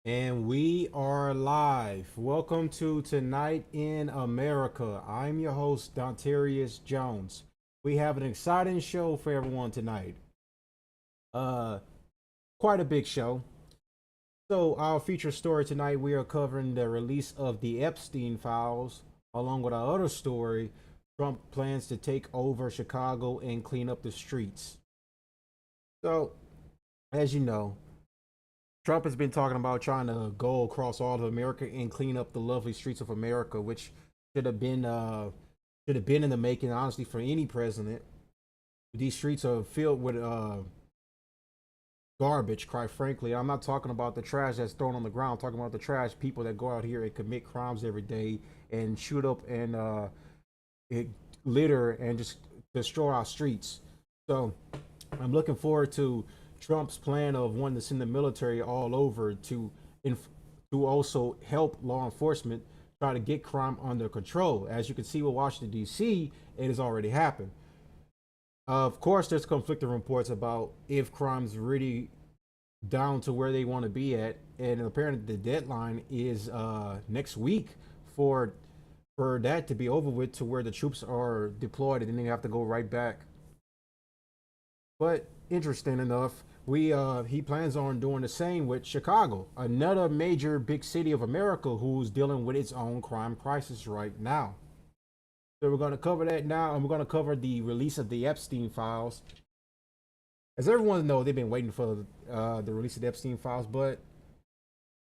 And we are live. Welcome to Tonight in America. I'm your host, Dontarius Jones. We have an exciting show for everyone tonight. Uh, Quite a big show. So, our feature story tonight, we are covering the release of the Epstein Files, along with our other story. Trump plans to take over Chicago and clean up the streets. So, as you know, Trump has been talking about trying to go across all of America and clean up the lovely streets of America, which should have been uh, should have been in the making, honestly, for any president. These streets are filled with garbage, quite frankly. I'm not talking about the trash that's thrown on the ground. I'm talking about the trash people that go out here and commit crimes every day and shoot up and it litter and just destroy our streets. So I'm looking forward to Trump's plan of wanting to send the military all over to also help law enforcement try to get crime under control. As you can see with Washington D.C., it has already happened. Of course, there's conflicting reports about if crime's really down to where they want to be at, and apparently the deadline is next week for that to be over with, to where the troops are deployed and then they have to go right back. But interesting enough, we he plans on doing the same with Chicago, another major big city of America who's dealing with its own crime crisis right now. So we're going to cover that now, and we're going to cover the release of the Epstein Files. As everyone knows, they've been waiting for the release of the Epstein Files, but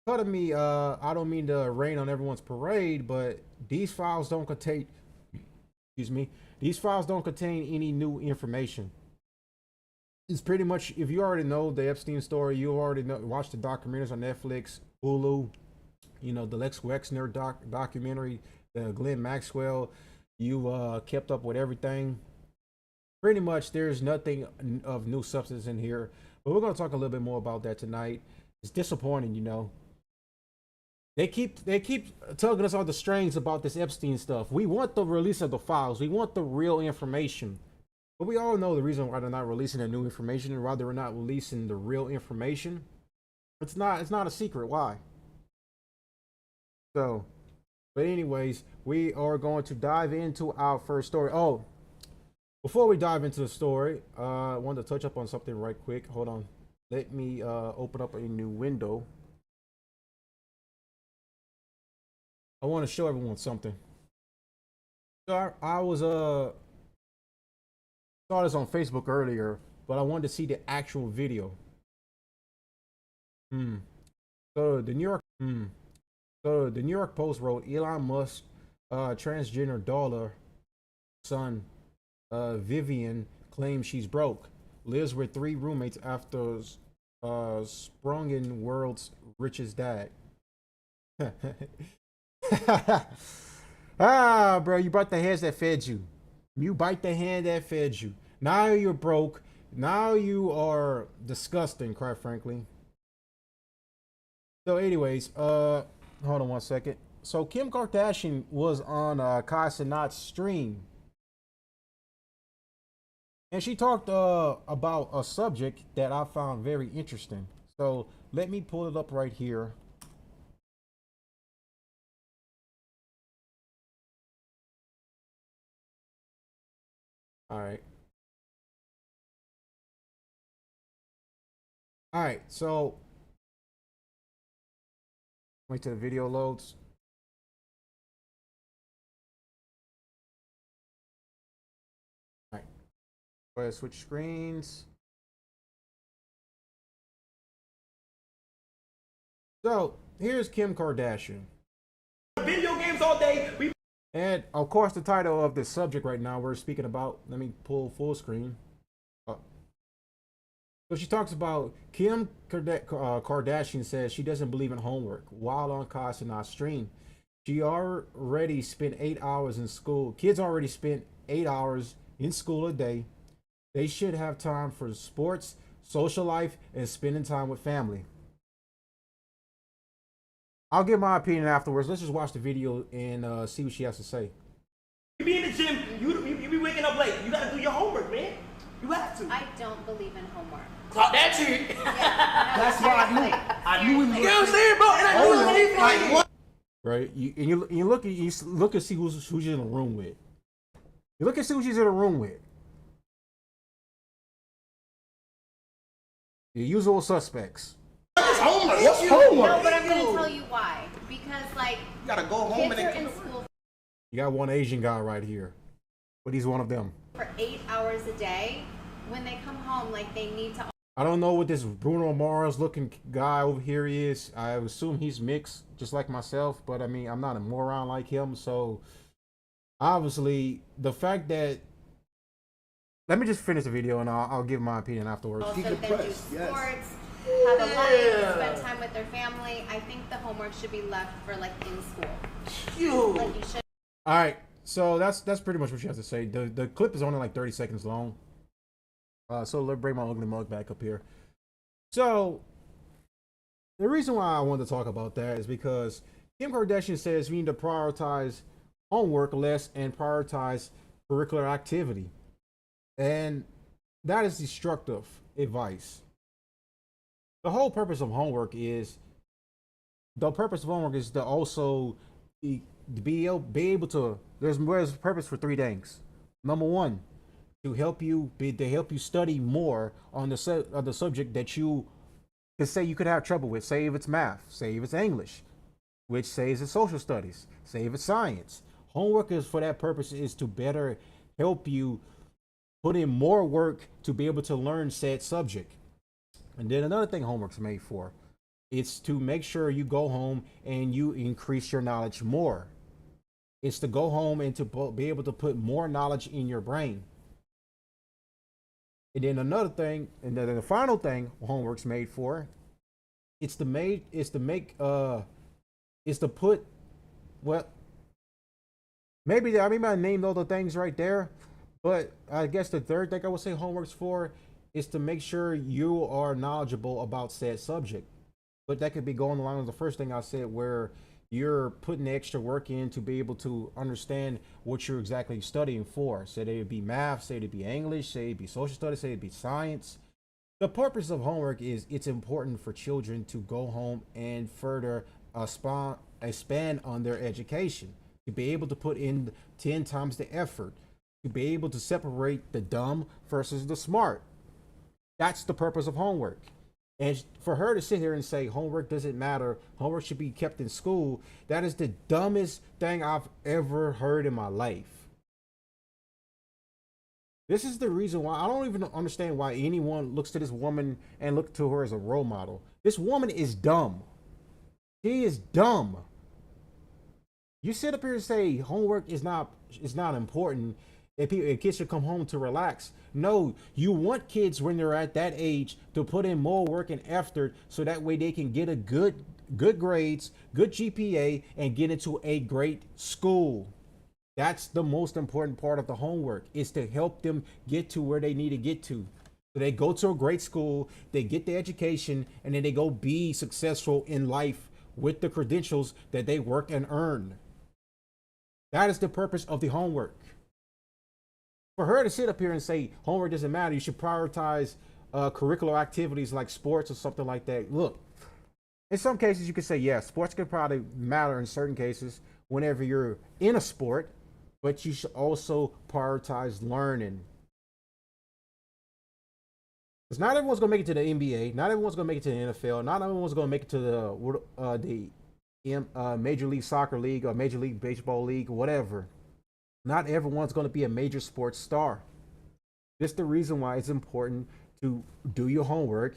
pardon me, I don't mean to rain on everyone's parade, but these files don't contain, excuse me, these files don't contain any new information. It's pretty much, if you already know the Epstein story, you already know, watch the documentaries on Netflix, Hulu, the Lex Wexner documentary, the Glenn Maxwell. You kept up with everything. Pretty much, there's nothing of new substance in here, but we're going to talk a little bit more about that tonight. It's disappointing. They keep tugging us on the strings about this Epstein stuff. We want the release of the files. We want the real information. But we all know the reason why they're not releasing the new information, and why they're not releasing the real information. It's not a secret why. So, but anyways, we are going to dive into our first story. Oh, before we dive into the story, I wanted to touch up on something right quick. Hold on. Let me open up a new window. I want to show everyone something. So I was saw this on Facebook earlier, but I wanted to see the actual video. Hmm. So the New York. So the New York Post wrote Elon Musk, transgender daughter, son, Vivian claims she's broke. Lives with three roommates after sprung in world's richest dad. Bro, you brought the hands that fed you. You bite the hand that fed you. Now you're broke. Now you are disgusting, quite frankly. So, anyways, hold on one second. So Kim Kardashian was on Kai Cenat's stream, and she talked about a subject that I found very interesting. So let me pull it up right here. All right. All right. So wait till the video loads. All right. Go ahead, switch screens. So here's Kim Kardashian. Video games all day. And of course, the title of the subject right now we're speaking about. Let me pull full screen. Uh, so she talks about Kardashian says she doesn't believe in homework while on Kai Cenat's stream. She already spent 8 hours in school. Kids already spent 8 hours in school a day. They should have time for sports, social life, and spending time with family. I'll give my opinion afterwards. Let's just watch the video and see what she has to say. You be in the gym, you be waking up late. You gotta do your homework, man. You have to. I don't believe in homework. That's it. Yeah, no, That's why I knew. seriously. I knew he was. You know what I'm saying, bro? And I knew he was Like what? Right? You look and see who's you're in a room with. You look and see who she's in a room with. The usual suspects. What's homework? What's homework? No, but I'm gonna tell you why. Because like You gotta go home kids and are then in school You got one Asian guy right here, but he's one of them. for 8 hours a day. When they come home, like they need to. I don't know what this Bruno Mars looking guy over here is. I assume he's mixed, just like myself, but I mean, I'm not a moron like him. So, obviously, the fact that. Let me just finish the video and I'll give my opinion afterwards. Also, then do sports, have a life, spend time with their family. I think the homework should be left for like in school. Like you should. All right, so that's pretty much what you have to say. The clip is only like 30 seconds long. So let's bring my ugly mug back up here. So the reason why I wanted to talk about that is because Kim Kardashian says we need to prioritize homework less and prioritize curricular activity. And that is destructive advice. The whole purpose of homework is to also be able to. There's a purpose for three things. Number one, to help you study more on the subject that you could say you could have trouble with. Say if it's math, say if it's English, which says it's social studies, say if it's science. Homework is for that purpose, is to better help you put in more work to be able to learn said subject. And then another thing homework's made for, it's to make sure you go home and you increase your knowledge more. It's to go home and to be able to put more knowledge in your brain. And then another thing, and then the final thing homework's made for, it's to put, well, maybe I might name all the things right there, but I guess the third thing I would say homework's for is to make sure you are knowledgeable about said subject. But that could be going along with the first thing I said, where you're putting the extra work in to be able to understand what you're exactly studying for. Say it be math, say it be English, say it be social studies, say it be science. The purpose of homework is it's important for children to go home and further expand on their education, to be able to put in 10 times the effort, to be able to separate the dumb versus the smart. That's the purpose of homework. And for her to sit here and say homework doesn't matter, homework should be kept in school, that is the dumbest thing I've ever heard in my life. This is the reason why I don't even understand why anyone looks to this woman and look to her as a role model. This woman is dumb. She is dumb. You sit up here and say homework is not important, and kids should come home to relax. No, you want kids when they're at that age to put in more work and effort, so that way they can get a good grades, good GPA, and get into a great school. That's the most important part of the homework, is to help them get to where they need to get to. So they go to a great school, they get the education, and then they go be successful in life with the credentials that they worked and earned. That is the purpose of the homework. For her to sit up here and say homework doesn't matter, you should prioritize curricular activities like sports or something like that. Look, in some cases you could say, yeah, sports could probably matter in certain cases whenever you're in a sport, but you should also prioritize learning. Because not everyone's going to make it to the NBA, not everyone's going to make it to the NFL, not everyone's going to make it to the Major League Soccer League or Major League Baseball League or whatever. Not everyone's going to be a major sports star. This is the reason why it's important to do your homework,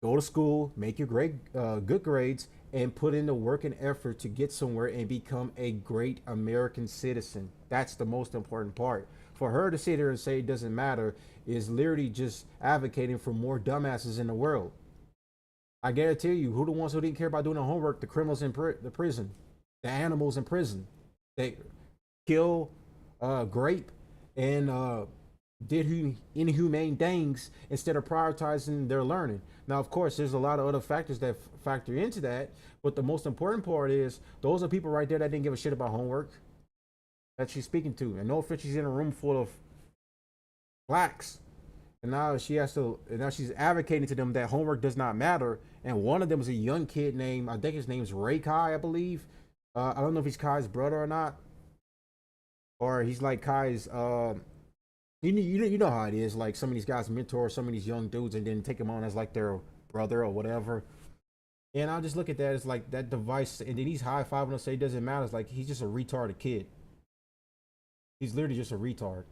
go to school, make your good grades, and put in the work and effort to get somewhere and become a great American citizen. That's the most important part. For her to sit here and say it doesn't matter is literally just advocating for more dumbasses in the world. I guarantee you, who the ones who didn't care about doing the homework? The criminals in the prison, the animals in prison. They kill, grape, and did inhumane things instead of prioritizing their learning. Now, of course, there's a lot of other factors that factor into that, but the most important part is those are people right there that didn't give a shit about homework that she's speaking to. And no offense, she's in a room full of blacks, And now she has to. And now she's advocating to them that homework does not matter. And one of them is a young kid named, I think his name's Ray Kai, I believe. I don't know if he's Kai's brother or not, or he's like Kai's. You know how it is. Like some of these guys mentor some of these young dudes and then take them on as like their brother or whatever. And I just look at that as like that device, and then he's high fiving us say it doesn't matter. It's like he's just a retarded kid. He's literally just a retard.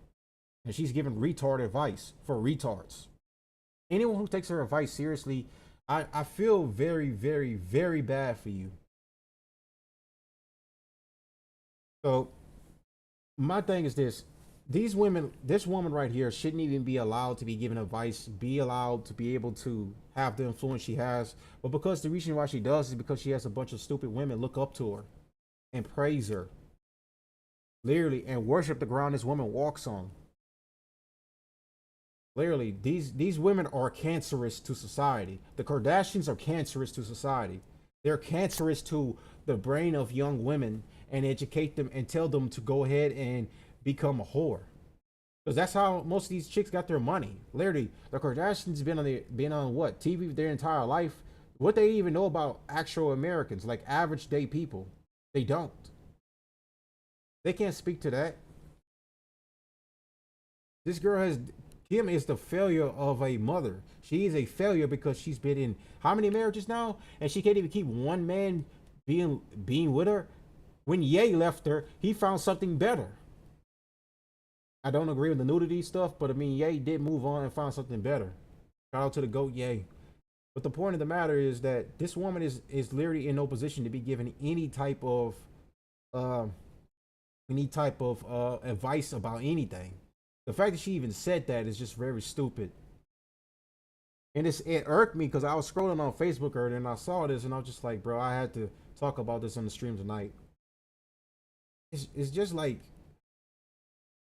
And she's giving retard advice for retards. Anyone who takes her advice seriously, I feel very, very, very bad for you. So my thing is this. These women, this woman right here shouldn't even be allowed to be given advice, be allowed to be able to have the influence she has. But because the reason why she does is because she has a bunch of stupid women look up to her and praise her. Literally, and worship the ground this woman walks on. Literally, these women are cancerous to society. The Kardashians are cancerous to society. They're cancerous to the brain of young women and educate them and tell them to go ahead and become a whore. Because that's how most of these chicks got their money. Literally, the Kardashians been on what TV their entire life. What they even know about actual Americans, like average day people, they don't. They can't speak to that. This girl has Kim is the failure of a mother. She is a failure because she's been in how many marriages now, and she can't even keep one man being with her. When Ye left her, he found something better. I don't agree with the nudity stuff, but I mean, Ye did move on and found something better. Shout out to the GOAT, Ye. But the point of the matter is that this woman is literally in no position to be given any type of advice about anything. The fact that she even said that is just very stupid. And it irked me because I was scrolling on Facebook earlier and I saw this and I was just like, bro, I had to talk about this on the stream tonight. It's just like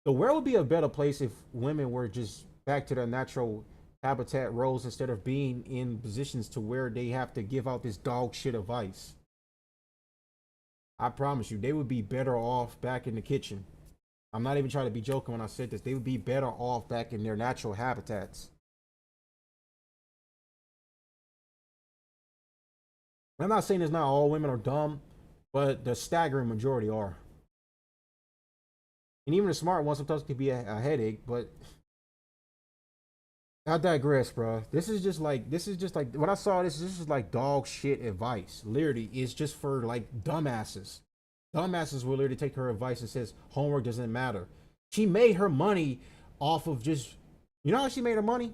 the world would be a better place if women were just back to their natural habitat roles instead of being in positions to where they have to give out this dog shit advice. I promise you, they would be better off back in the kitchen. I'm not even trying to be joking when I said this. They would be better off back in their natural habitats. I'm not saying it's not all women are dumb, but the staggering majority are. And even the smart ones sometimes can be a headache, but I digress, bro. This is just like when I saw this is like dog shit advice. Literally, it's just for like dumbasses. Dumbasses will literally take her advice and says homework doesn't matter. She made her money off of just, you know how she made her money?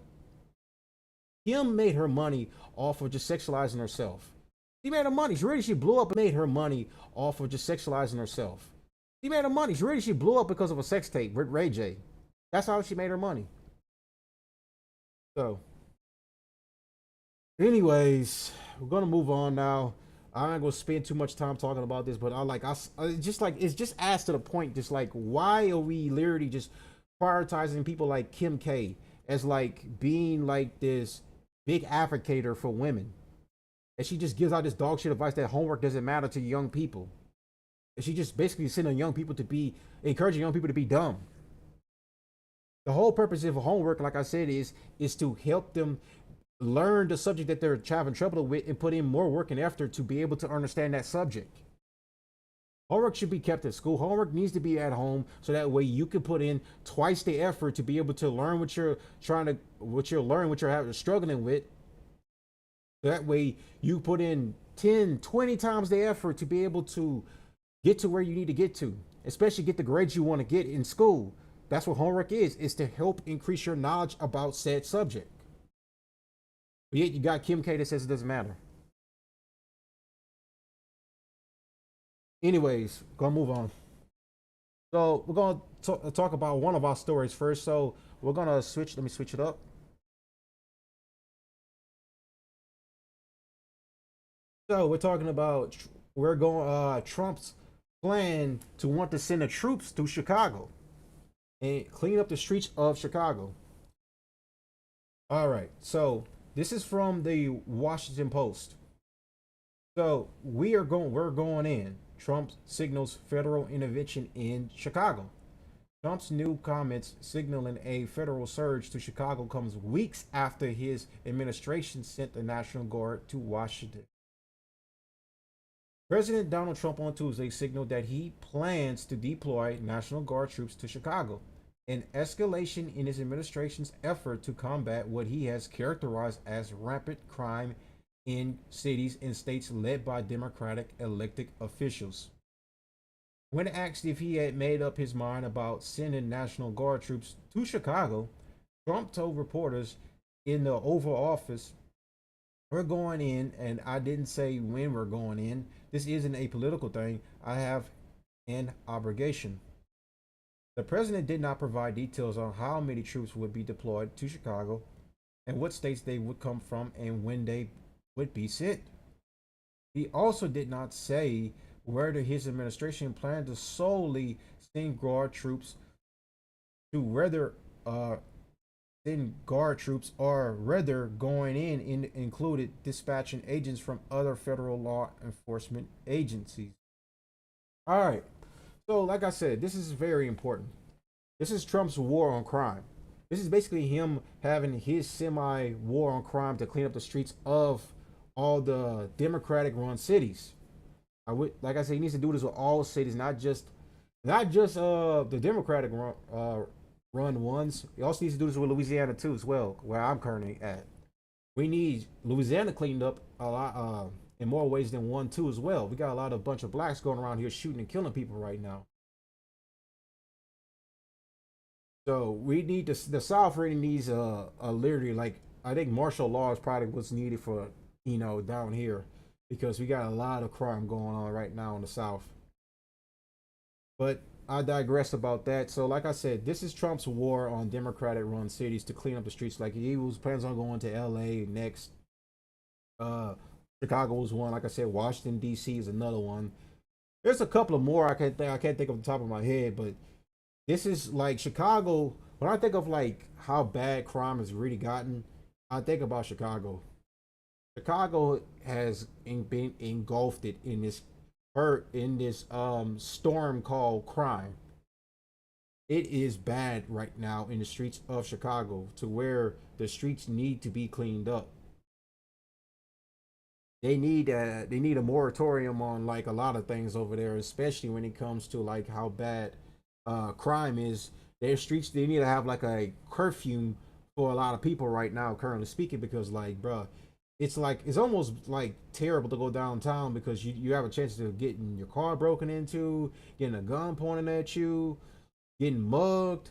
Kim made her money off of just sexualizing herself. She made her money. She blew up and made her money off of just sexualizing herself. She made her money. She blew up because of a sex tape with Ray J. That's how she made her money. So, anyways, we're gonna move on now. I'm not gonna spend too much time talking about this, but it's just asked to the point. Just like, why are we literally just prioritizing people like Kim K as like being like this big advocator for women? And she just gives out this dog shit advice that homework doesn't matter to young people. And she just basically sending young people to be encouraging young people to be dumb. The whole purpose of homework, like I said, is to help them learn the subject that they're having trouble with and put in more work and effort to be able to understand that subject. Homework should be kept at school. Homework needs to be at home so that way you can put in twice the effort to be able to learn what you're struggling with. That way you put in 10, 20 times the effort to be able to get to where you need to get to, especially get the grades you want to get in school. That's what homework is to help increase your knowledge about said subject. But yet you got Kim K that says it doesn't matter. Anyways, gonna move on. So we're gonna talk about one of our stories first. So we're gonna switch. Let me switch it up. So we're talking about Trump's plan to want to send the troops to Chicago and clean up the streets of Chicago. All right. So this is from the Washington Post. So we're going in. Trump signals federal intervention in Chicago. Trump's new comments signaling a federal surge to Chicago comes weeks after his administration sent the National Guard to Washington. President Donald Trump on Tuesday signaled that he plans to deploy National Guard troops to Chicago, an escalation in his administration's effort to combat what he has characterized as rampant crime in cities and states led by Democratic elected officials. When asked if he had made up his mind about sending National Guard troops to Chicago, Trump told reporters in the Oval Office, "We're going in, and I didn't say when we're going in. This isn't a political thing. I have an obligation." The president did not provide details on how many troops would be deployed to Chicago and what states they would come from and when they would be sent. He also did not say whether his administration planned to solely send guard troops to or whether going in included dispatching agents from other federal law enforcement agencies. All right. So, like I said, this is very important. This is Trump's war on crime. This is basically him having his semi-war on crime to clean up the streets of all the Democratic-run cities. Like I said, he needs to do this with all cities, not just the Democratic run ones. He also needs to do this with Louisiana too, as well, where I'm currently at. We need Louisiana cleaned up a lot in more ways than one too, as well. We got a bunch of blacks going around here shooting and killing people right now. So we need the South really needs a literally, like, I think martial law is probably what's needed for down here, because we got a lot of crime going on right now in the South. But I digress about that. So, like I said, this is Trump's war on Democratic-run cities to clean up the streets. Like, he plans on going to L.A. next. Chicago was one. Like I said, Washington D.C. is another one. There's a couple of more I can't think of the top of my head, but this is like Chicago. When I think of like how bad crime has really gotten, I think about Chicago. Chicago has been engulfed in this storm called crime. It is bad right now in the streets of Chicago, to where the streets need to be cleaned up. They need a moratorium on like a lot of things over there, especially when it comes to like how bad crime is. Their streets, they need to have like a curfew for a lot of people right now, currently speaking, because like, bruh, it's almost like terrible to go downtown, because you have a chance of getting your car broken into, getting a gun pointed at you, getting mugged.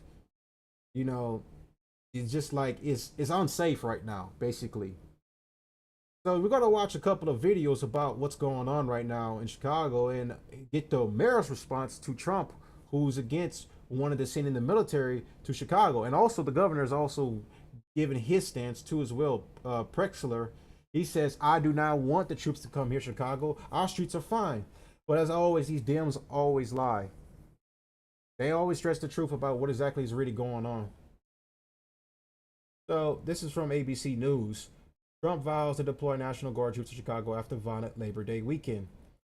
It's just like it's unsafe right now, basically. So we're gonna watch a couple of videos about what's going on right now in Chicago and get the mayor's response to Trump, who's against wanting to send in the military to Chicago, and also the governor is also giving his stance too as well. Prexler, he says, "I do not want the troops to come here, Chicago. Our streets are fine." But as always, these Dems always lie. They always stress the truth about what exactly is really going on. So this is from ABC News. Trump vows to deploy National Guard troops to Chicago after violent Labor Day weekend.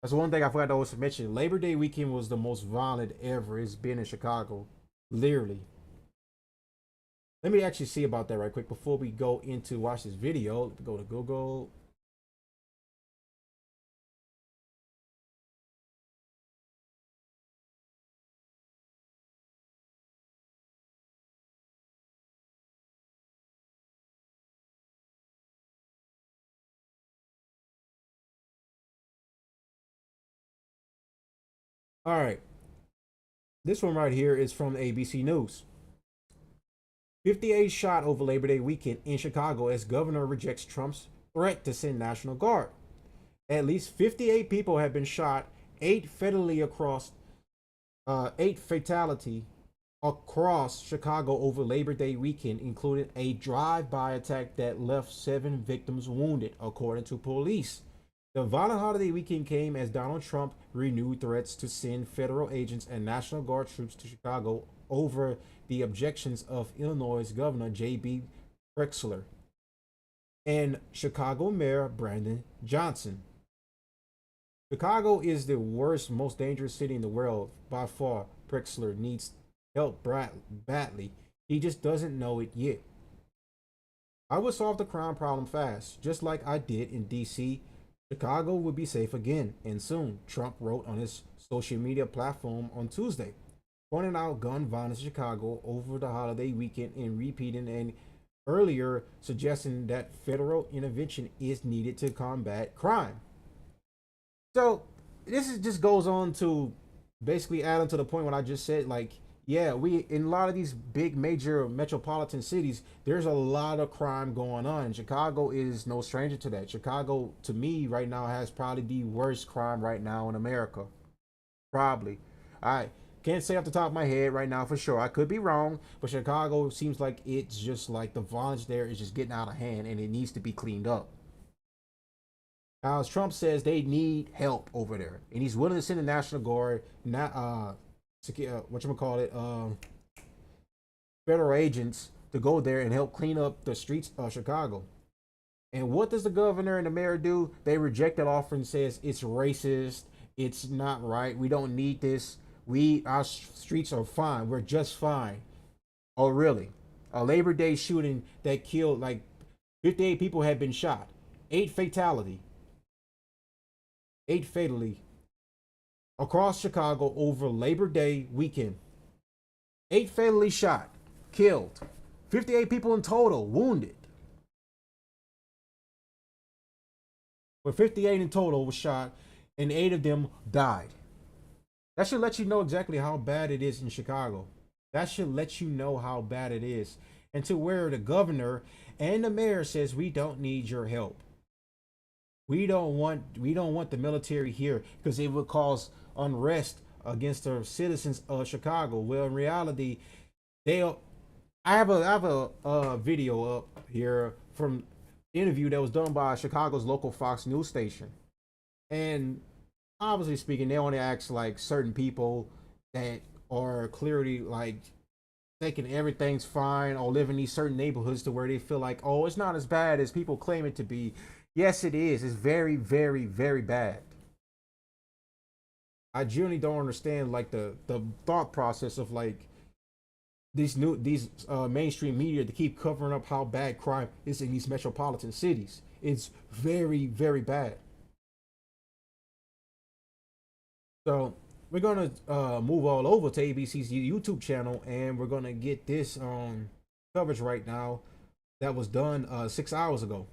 That's one thing I forgot to also mention. Labor Day weekend was the most violent ever it's been in Chicago. Literally. Let me actually see about that right quick before we go into watch this video. Let me go to Google. All right. This one right here is from ABC News. 58 shot over Labor Day weekend in Chicago as governor rejects Trump's threat to send National Guard. At least 58 people have been shot, 8 fatality across Chicago over Labor Day weekend, including a drive-by attack that left 7 victims wounded, according to police. The violent holiday weekend came as Donald Trump renewed threats to send federal agents and National Guard troops to Chicago over the objections of Illinois Governor J.B. Prexler and Chicago Mayor Brandon Johnson. Chicago is the worst, most dangerous city in the world by far, Prexler help badly. He just doesn't know it yet. I would solve the crime problem fast, just like I did in DC. Chicago would be safe again, and soon, Trump wrote on his social media platform on Tuesday, pointing out gun violence in Chicago over the holiday weekend and repeating an earlier suggesting that federal intervention is needed to combat crime. So this is just goes on to basically add on to the point what I just said. Like, yeah, we in a lot of these big major metropolitan cities, there's a lot of crime going on. Chicago is no stranger to that. Chicago, to me, right now has probably the worst crime right now in America. Probably. I can't say off the top of my head right now for sure. I could be wrong, but Chicago seems like it's just like the violence there is just getting out of hand and it needs to be cleaned up. Now, as Trump says, they need help over there, and he's willing to send the National Guard, not federal agents to go there and help clean up the streets of Chicago. And what does the governor and the mayor do? They reject that offer and says it's racist, it's not right, we don't need this. Our streets are fine, we're just fine. Oh, really? A Labor Day shooting that killed like 58 people had been shot, eight fatally across Chicago over Labor Day weekend. 8 fatally shot, killed, 58 people in total wounded. But 58 in total was shot, and 8 of them died. That should let you know exactly how bad it is in Chicago. That should let you know how bad it is. And to where the governor and the mayor says we don't need your help. We don't want the military here because it would cause unrest against the citizens of Chicago. Well, in reality, I have a video up here from interview that was done by Chicago's local Fox News station, and obviously speaking, they only ask like certain people that are clearly like thinking everything's fine or live in these certain neighborhoods to where they feel like, oh, it's not as bad as people claim it to be. Yes, it is. It's very, very, very bad. I genuinely don't understand like the thought process of like these mainstream media to keep covering up how bad crime is in these metropolitan cities. It's very, very bad. So we're gonna move all over to ABC's YouTube channel, and we're gonna get this coverage right now that was done 6 hours ago.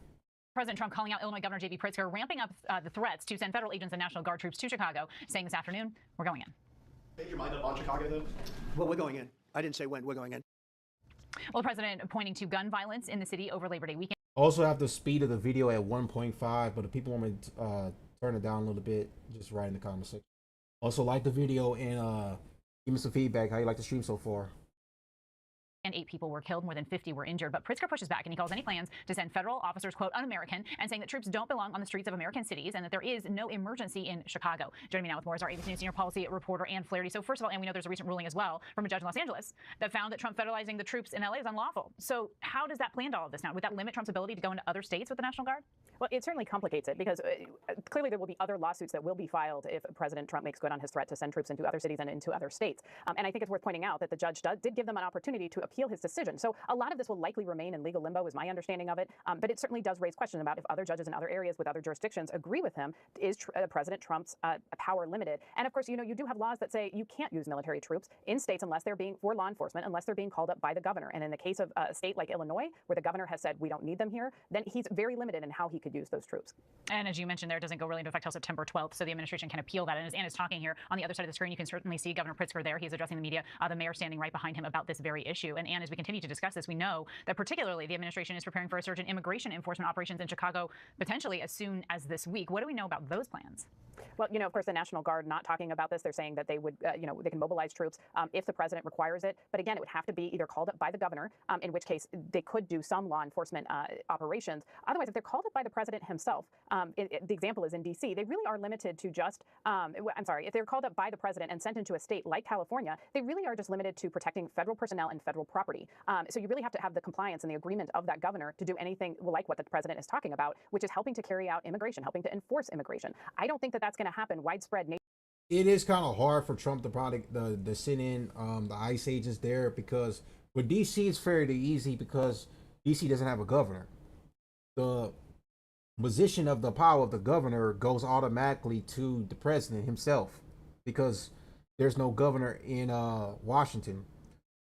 President Trump calling out Illinois Governor J.B. Pritzker, ramping up the threats to send federal agents and National Guard troops to Chicago, saying this afternoon, we're going in. Make your mind up on Chicago, though? Well, we're going in. I didn't say when. We're going in. Well, the president pointing to gun violence in the city over Labor Day weekend. Also have the speed of the video at 1.5, but if people want me to turn it down a little bit, just write in the comment section. Also like the video and give me some feedback. How you like the stream so far? And 8 people were killed, more than 50 were injured. But Pritzker pushes back, and he calls any plans to send federal officers, quote, un-American, and saying that troops don't belong on the streets of American cities and that there is no emergency in Chicago. Joining me now with more is our ABC News senior policy reporter, Ann Flaherty. So first of all, and we know there's a recent ruling as well from a judge in Los Angeles that found that Trump federalizing the troops in LA is unlawful. So how does that play into all of this now? Would that limit Trump's ability to go into other states with the National Guard? Well, it certainly complicates it because clearly there will be other lawsuits that will be filed if President Trump makes good on his threat to send troops into other cities and into other states. And I think it's worth pointing out that the judge did give them an opportunity to appeal his decision. So a lot of this will likely remain in legal limbo is my understanding of it. But it certainly does raise questions about if other judges in other areas with other jurisdictions agree with him, is President Trump's power limited? And of course, you know, you do have laws that say you can't use military troops in states unless they're being for law enforcement, unless they're being called up by the governor. And in the case of a state like Illinois, where the governor has said we don't need them here, then he's very limited in how he could use those troops. And as you mentioned there, it doesn't go really into effect until September 12th, so the administration can appeal that. And as Ann is talking here on the other side of the screen, you can certainly see Governor Pritzker there. He's addressing the media, the mayor standing right behind him about this very issue. And Ann, as we continue to discuss this, we know that particularly the administration is preparing for a surge in immigration enforcement operations in Chicago, potentially as soon as this week. What do we know about those plans? Well, you know, of course, the National Guard not talking about this. They're saying that they would, they can mobilize troops if the president requires it. But again, it would have to be either called up by the governor, in which case they could do some law enforcement operations. Otherwise, if they're called up by the president himself, the example is in D.C., they really are limited to just, if they're called up by the president and sent into a state like California, they really are just limited to protecting federal personnel and federal property. So you really have to have the compliance and the agreement of that governor to do anything like what the president is talking about, which is helping to carry out immigration, helping to enforce immigration. I don't think that that's going to happen widespread. it is kind of hard for Trump to probably the send in the ICE agents there, because with DC it's fairly easy because DC doesn't have a governor. The position of the power of the governor goes automatically to the president himself because there's no governor in Washington.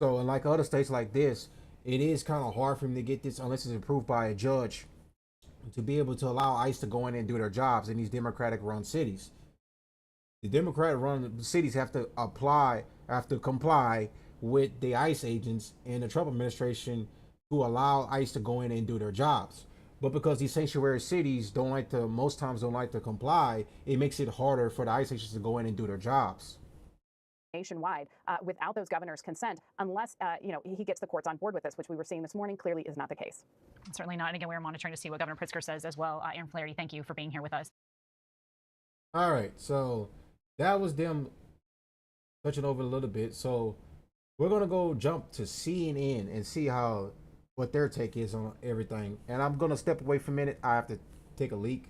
So unlike other states like this, it is kind of hard for him to get this unless it's approved by a judge to be able to allow ICE to go in and do their jobs in these Democratic run cities. The Democrat run cities have to comply with the ICE agents and the Trump administration to allow ICE to go in and do their jobs. But because these sanctuary cities most times don't like to comply, it makes it harder for the ICE agents to go in and do their jobs nationwide without those governors' consent, unless he gets the courts on board with this, which we were seeing this morning clearly is not the case. Certainly not. And again, we're monitoring to see what Governor Pritzker says as well. Aaron Flaherty, thank you for being here with us. All right, so that was them touching over a little bit. So we're gonna go jump to CNN and see what their take is on everything. And I'm gonna step away for a minute. I have to take a leak.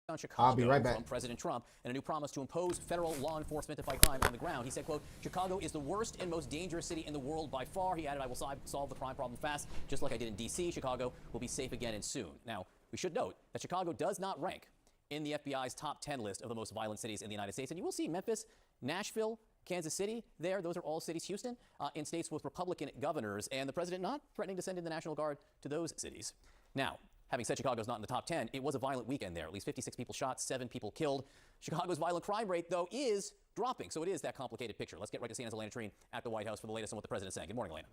On Chicago, I'll be right back. from President Trump and a new promise to impose federal law enforcement to fight crime on the ground. He said, quote, Chicago is the worst and most dangerous city in the world by far. He added, I will solve the crime problem fast, just like I did in D.C. Chicago will be safe again and soon. Now, we should note that Chicago does not rank in the FBI's top 10 list of the most violent cities in the United States. And you will see Memphis, Nashville, Kansas City there. Those are all cities, Houston, in states with Republican governors, and the president not threatening to send in the National Guard to those cities. Now, having said Chicago's not in the top 10, it was a violent weekend there. At least 56 people shot, 7 people killed. Chicago's violent crime rate, though, is dropping. So it is that complicated picture. Let's get right to CNN's Elena Trine at the White House for the latest on what the president's saying. Good morning, Elena.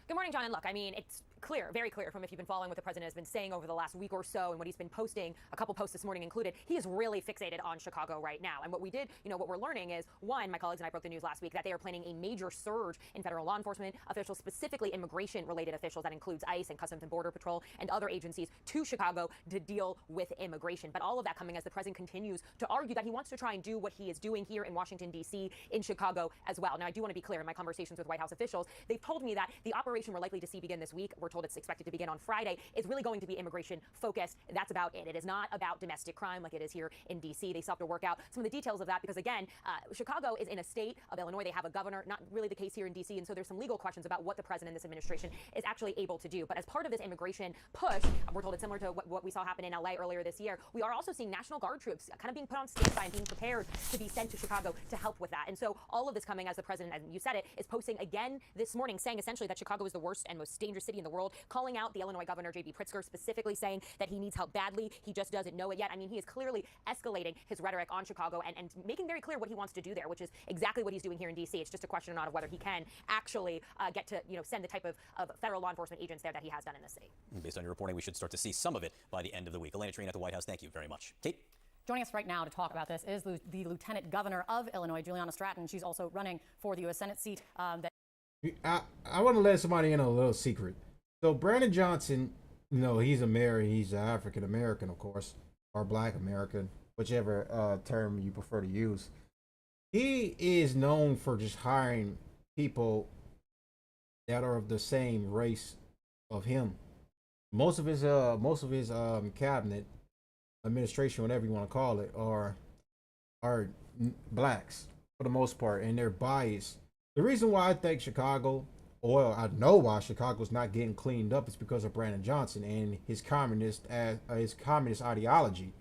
Good morning, John. And look, I mean, it's clear, very clear from if you've been following what the president has been saying over the last week or so and what he's been posting, a couple posts this morning included, he is really fixated on Chicago right now. And what we did, what we're learning is, one, my colleagues and I broke the news last week that they are planning a major surge in federal law enforcement officials, specifically immigration-related officials. That includes ICE and Customs and Border Patrol and other agencies to Chicago to deal with immigration. But all of that coming as the president continues to argue that he wants to try and do what he is doing here in Washington, D.C., in Chicago as well. Now, I do want to be clear in my conversations with White House officials, they've told me that the operation we're likely to see begin this week, we're told it's expected to begin on Friday, is really going to be immigration focused. That's about it. It is not about domestic crime like it is here in D.C. They still have to work out some of the details of that because, again, Chicago is in a state of Illinois. They have a governor, not really the case here in D.C., and so there's some legal questions about what the president and this administration is actually able to do. But as part of this immigration push, we're told it's similar to what we saw happen in L.A. earlier this year. We are also seeing National Guard troops kind of being put on standby and being prepared to be sent to Chicago to help with that. And so all of this coming as the president, as you said it, is posting again this morning saying essentially that Chicago is the worst and most dangerous city in the world, calling out the Illinois governor, J.B. Pritzker, specifically saying that he needs help badly. He just doesn't know it yet. I mean, he is clearly escalating his rhetoric on Chicago and making very clear what he wants to do there, which is exactly what he's doing here in D.C. It's just a question or not of whether he can actually get to send the type of federal law enforcement agents there that he has done in the city. Based on your reporting, we should start to see some of it by the end of the week. Elena Trine at the White House, thank you very much. Kate? Joining us right now to talk about this is the Lieutenant Governor of Illinois, Juliana Stratton. She's also running for the U.S. Senate seat. I want to let somebody in on a little secret. So Brandon Johnson, he's a mayor. He's African American, of course, or Black American, whichever term you prefer to use. He is known for just hiring people that are of the same race of him. Most of his cabinet, administration, whatever you want to call it, are blacks for the most part, and they're biased. The reason why I think I know why Chicago's not getting cleaned up is because of Brandon Johnson and his communist ideology.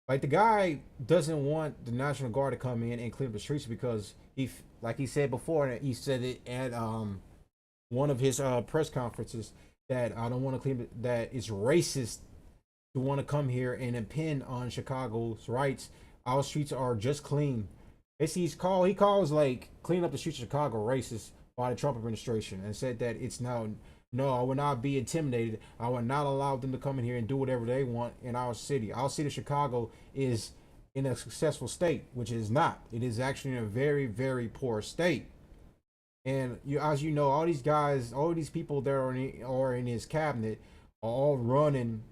Like, the guy doesn't want the National Guard to come in and clean up the streets because like he said before, and he said it at one of his press conferences, that I don't want to clean it, that it's racist to want to come here and impinge on Chicago's rights. Our streets are just clean. He calls like clean up the streets of Chicago racist by the Trump administration, and said that it's now, no, I will not be intimidated. I will not allow them to come in here and do whatever they want in our city. Our city of Chicago is in a successful state, which it is not. It is actually in a very, very poor state. And as you know, all these guys, all these people that are in his cabinet are all running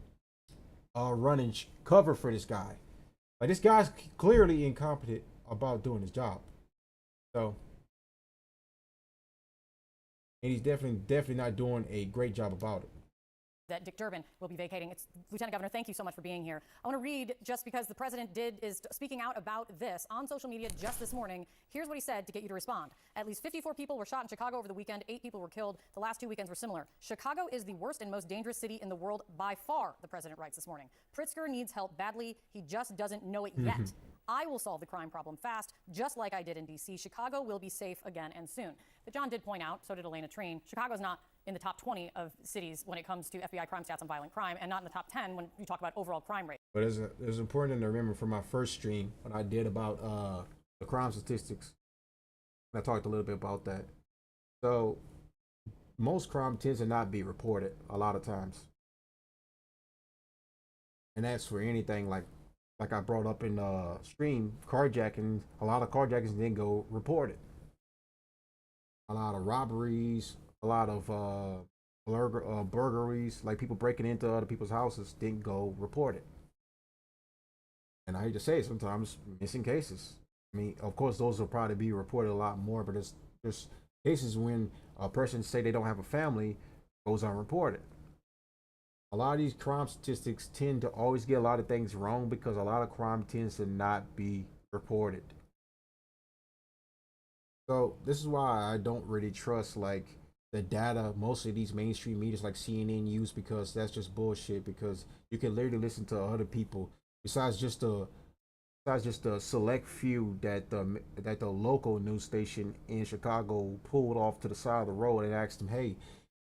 cover for this guy. Like, this guy's clearly incompetent about doing his job. So, and he's definitely not doing a great job about it. that Dick Durbin will be vacating. Lieutenant Governor, thank you so much for being here. I want to read, just because the president is speaking out about this on social media just this morning. Here's what he said to get you to respond. At least 54 people were shot in Chicago over the weekend. 8 people were killed. The last 2 weekends were similar. Chicago is the worst and most dangerous city in the world by far, the president writes this morning. Pritzker needs help badly. He just doesn't know it yet. I will solve the crime problem fast, just like I did in D.C. Chicago will be safe again and soon. But John did point out, so did Elena Train, Chicago's not in the top 20 of cities when it comes to FBI crime stats on violent crime, and not in the top 10 when you talk about overall crime rate. But it's important to remember from my first stream, what I did about the crime statistics. I talked a little bit about that. So most crime tends to not be reported a lot of times. And that's for anything like I brought up in the stream, carjacking. A lot of carjackings didn't go reported. A lot of robberies, a lot of burglaries, like people breaking into other people's houses, didn't go reported. And I hate to say it, sometimes missing cases. I mean, of course, those will probably be reported a lot more, but there's cases when a person say they don't have a family, goes unreported. A lot of these crime statistics tend to always get a lot of things wrong because a lot of crime tends to not be reported. So this is why I don't really trust like the data most of these mainstream medias like CNN use, because that's just bullshit, because you can literally listen to other people besides just a select few that the local news station in Chicago pulled off to the side of the road and asked them, hey,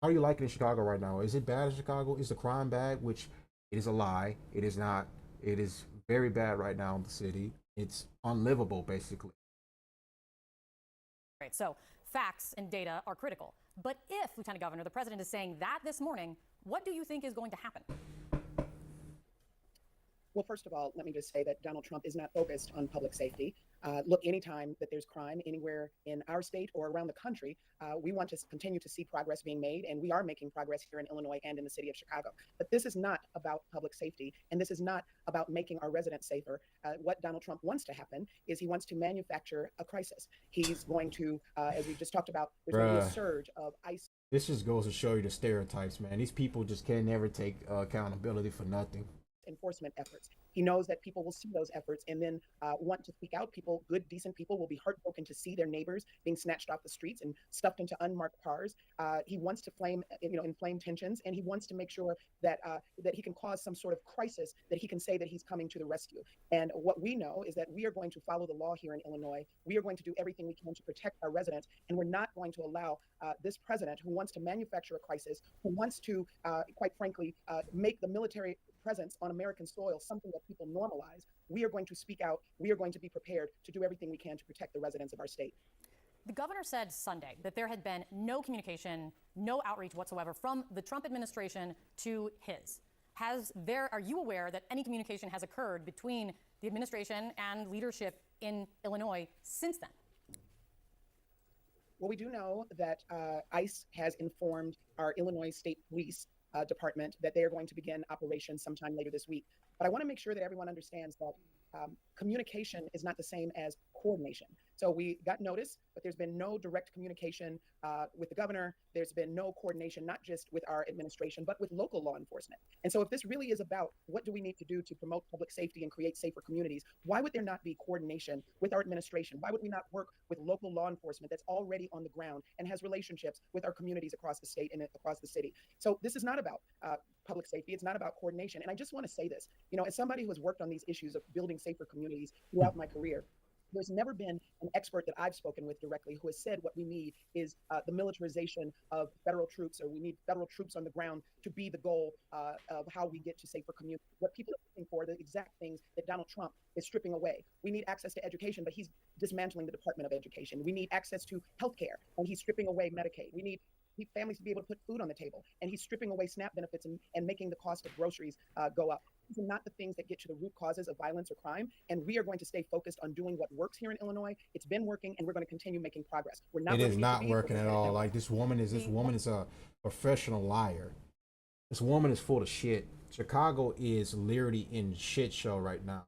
how do you like it in Chicago right now? Is it bad in Chicago? Is the crime bad? Which it is a lie. It is not. It is very bad right now in the city. It's unlivable, basically. Right. So facts and data are critical. But if, Lieutenant Governor, the president is saying that this morning, what do you think is going to happen? Well, first of all, let me just say that Donald Trump is not focused on public safety. Look, anytime that there's crime anywhere in our state or around the country, we want to continue to see progress being made, and we are making progress here in Illinois and in the city of Chicago. But this is not about public safety, and this is not about making our residents safer. What Donald Trump wants to happen is he wants to manufacture a crisis. He's going to, as we just talked about, there's going to be a surge of ICE. This just goes to show you the stereotypes, man. These people just can never take accountability for nothing. Enforcement efforts. He knows that people will see those efforts and then want to speak out. People, good, decent people, will be heartbroken to see their neighbors being snatched off the streets and stuffed into unmarked cars. He wants to inflame tensions, and he wants to make sure that that he can cause some sort of crisis that he can say that he's coming to the rescue. And what we know is that we are going to follow the law here in Illinois. We are going to do everything we can to protect our residents, and we're not going to allow this president who wants to manufacture a crisis, who wants to, quite frankly, make the military presence on American soil something that people normalize. We are going to speak out. We are going to be prepared to do everything we can to protect the residents of our state. The governor said Sunday that there had been no communication, no outreach whatsoever from the Trump administration to his. Are you aware that any communication has occurred between the administration and leadership in Illinois since then? Well, we do know that ICE has informed our Illinois State Police Department that they are going to begin operations sometime later this week. But I want to make sure that everyone understands that communication is not the same as coordination. So we got notice, but there's been no direct communication with the governor. There's been no coordination, not just with our administration, but with local law enforcement. And so if this really is about what do we need to do to promote public safety and create safer communities, why would there not be coordination with our administration? Why would we not work with local law enforcement that's already on the ground and has relationships with our communities across the state and across the city? So this is not about public safety. It's not about coordination. And I just want to say this, as somebody who has worked on these issues of building safer communities throughout my career, there's never been an expert that I've spoken with directly who has said what we need is the militarization of federal troops, or we need federal troops on the ground to be the goal of how we get to safer communities. What people are looking for, the exact things that Donald Trump is stripping away. We need access to education, but he's dismantling the Department of Education. We need access to healthcare, and he's stripping away Medicaid. We need families to be able to put food on the table, and he's stripping away SNAP benefits and making the cost of groceries go up. These are not the things that get to the root causes of violence or crime, and we are going to stay focused on doing what works here in Illinois. It's been working, and we're going to continue making progress. We're not. It is not working at all. Like this woman is a professional liar. This woman is full of shit. Chicago is literally in shit show right now.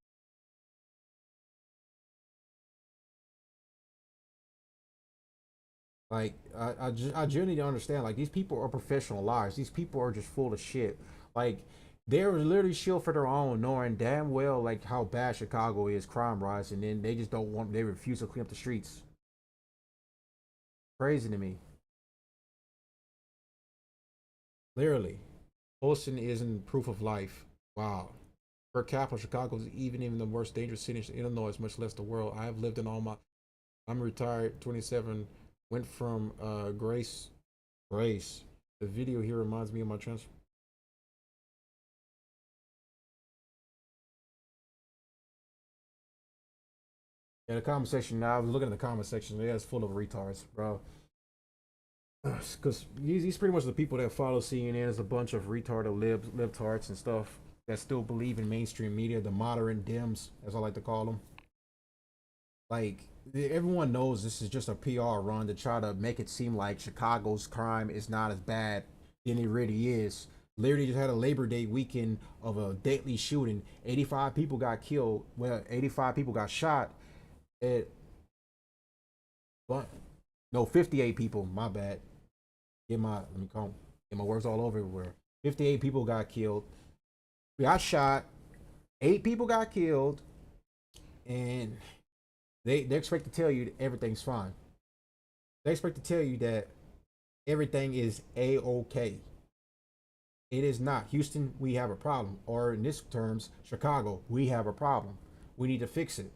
Like I genuinely don't understand. Like these people are professional liars. These people are just full of shit. Like they're literally shield for their own, knowing damn well like how bad Chicago is, crime rise, and then they just don't want. They refuse to clean up the streets. Crazy to me. Literally, Austin isn't proof of life. Wow. Per capita, Chicago is even the worst dangerous city in Illinois, much less the world. I have lived in all my. I'm retired, 27. Went from Grace. The video here reminds me of my transfer. Yeah, the comment section now. I was looking at the comment section. Yeah, it's full of retards, bro. Because these pretty much the people that follow CNN is a bunch of retarded libtards and stuff that still believe in mainstream media, the modern Dems, as I like to call them. Like everyone knows this is just a PR run to try to make it seem like Chicago's crime is not as bad than it really is. Literally just had a Labor Day weekend of a deadly shooting. 85 people got killed. Well, 85 people got shot. It, but no, 58 people. My bad. Get my words all over everywhere. 58 people got killed. We got shot. 8 people got killed, and they expect to tell you that everything's fine. They expect to tell you that everything is a-okay. It is not. Houston, we have a problem. Or in this terms, Chicago, we have a problem. We need to fix it.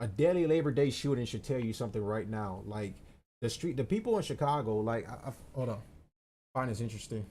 A deadly Labor Day shooting should tell you something right now. Like the people in Chicago, like, hold on. I find this interesting.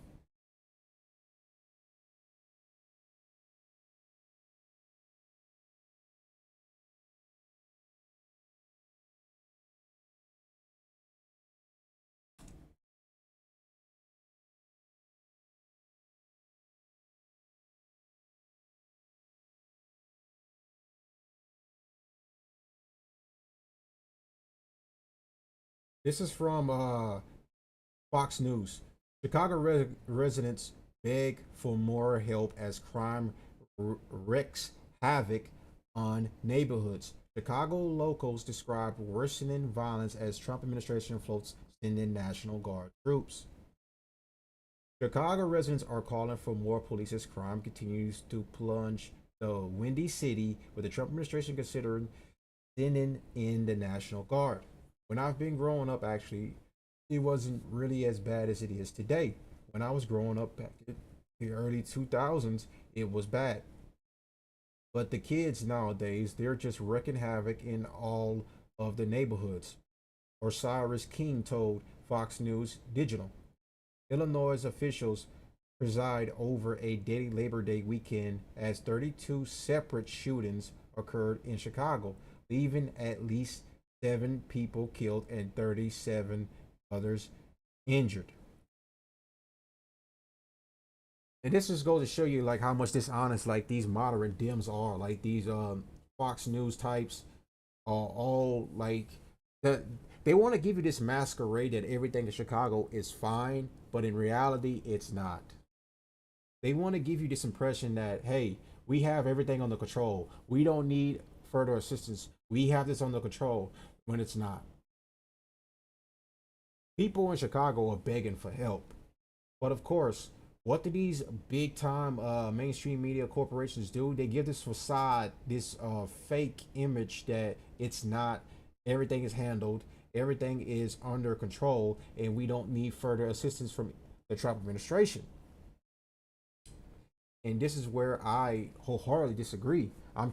This is from Fox News. Chicago residents beg for more help as crime wreaks havoc on neighborhoods. Chicago locals describe worsening violence as Trump administration floats sending National Guard troops. Chicago residents are calling for more police as crime continues to plunge the Windy City, with the Trump administration considering sending in the National Guard. When I've been growing up, actually, it wasn't really as bad as it is today. When I was growing up back in the early 2000s, it was bad. But the kids nowadays, they're just wreaking havoc in all of the neighborhoods. Osiris King told Fox News Digital. Illinois officials preside over a deadly Labor Day weekend as 32 separate shootings occurred in Chicago, leaving at least 7 people killed and 37 others injured. And this just goes to show you like how much dishonest like these moderate Dems are. Like these Fox News types are all like that. They want to give you this masquerade that everything in Chicago is fine, but in reality, it's not. They want to give you this impression that, hey, we have everything under control. We don't need further assistance. We have this under control, when it's not. People in Chicago are begging for help. But of course, what do these big time mainstream media corporations do? They give this facade, this fake image that it's not, everything is handled, everything is under control, and we don't need further assistance from the Trump administration. And this is where I wholeheartedly disagree. I'm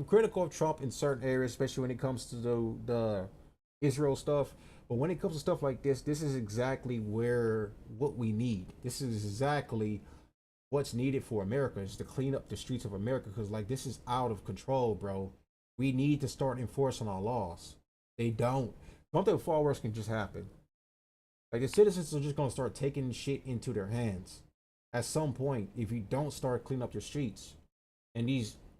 critical of Trump in certain areas, especially when it comes to the Israel stuff. But when it comes to stuff like this is exactly what we need. This is exactly what's needed for America, is to clean up the streets of America, because like this is out of control, bro. We need to start enforcing our laws. They don't. Something far worse can just happen. Like the citizens are just gonna start taking shit into their hands at some point if you don't start cleaning up your streets. And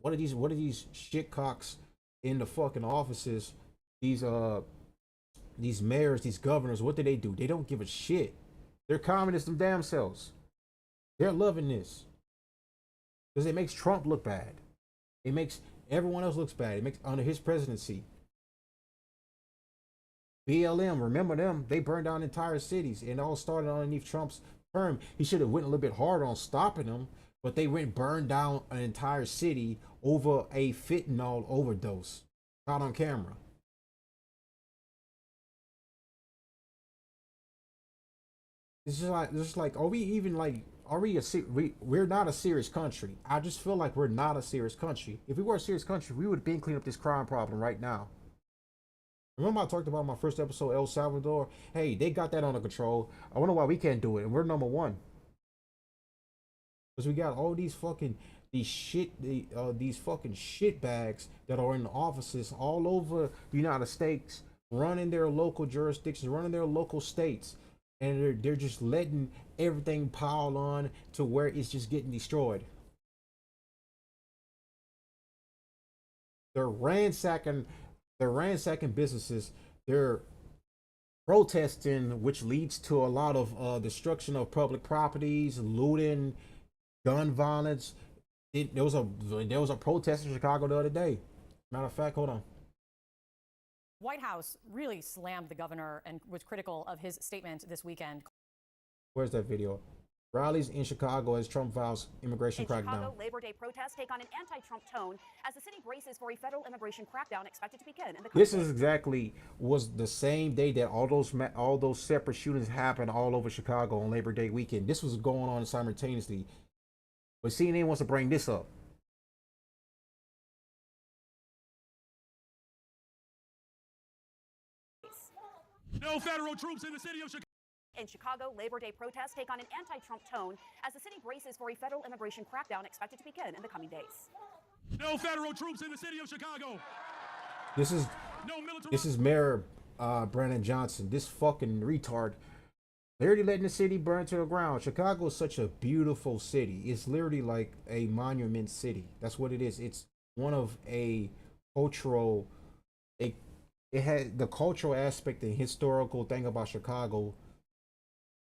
what are these shitcocks in the fucking offices? These mayors, these governors, what do? They don't give a shit. They're communists them damn selves. They're loving this because it makes Trump look bad. It makes everyone else looks bad. It makes under his presidency. BLM, remember them? They burned down entire cities, and it all started underneath Trump's term. He should have went a little bit harder on stopping them, but they went burned down an entire city over a fentanyl overdose, caught on camera. It's just like, are we even like, are we we're not a serious country. I just feel like we're not a serious country. If we were a serious country, we would have been cleaning up this crime problem right now. Remember I talked about my first episode, El Salvador? Hey, they got that under control. I wonder why we can't do it, and we're number one. Because we got all these fucking these fucking shit bags that are in the offices all over the United States, running their local jurisdictions, running their local states, and they're just letting everything pile on to where it's just getting destroyed. They're ransacking businesses. They're protesting, which leads to a lot of destruction of public properties, looting, gun violence. There was a protest in Chicago the other day. Matter of fact, hold on. White House really slammed the governor and was critical of his statement this weekend. Where's that video? Rallies in Chicago as Trump vows immigration crackdown. Chicago, Labor Day protests take on an anti-Trump tone as the city braces for a federal immigration crackdown expected to begin in the This is exactly was the same day that all those separate shootings happened all over Chicago on Labor Day weekend. This was going on simultaneously, but CNN wants to bring this up. No federal troops in the city of Chicago. In Chicago, Labor Day protests take on an anti-Trump tone as the city braces for a federal immigration crackdown expected to begin in the coming days. No federal troops in the city of Chicago. This is Mayor Brandon Johnson. This fucking retard. They're already letting the city burn to the ground. Chicago is such a beautiful city. It's literally like a monument city. That's what it is. It's one of a cultural. It has the cultural aspect and historical thing about Chicago.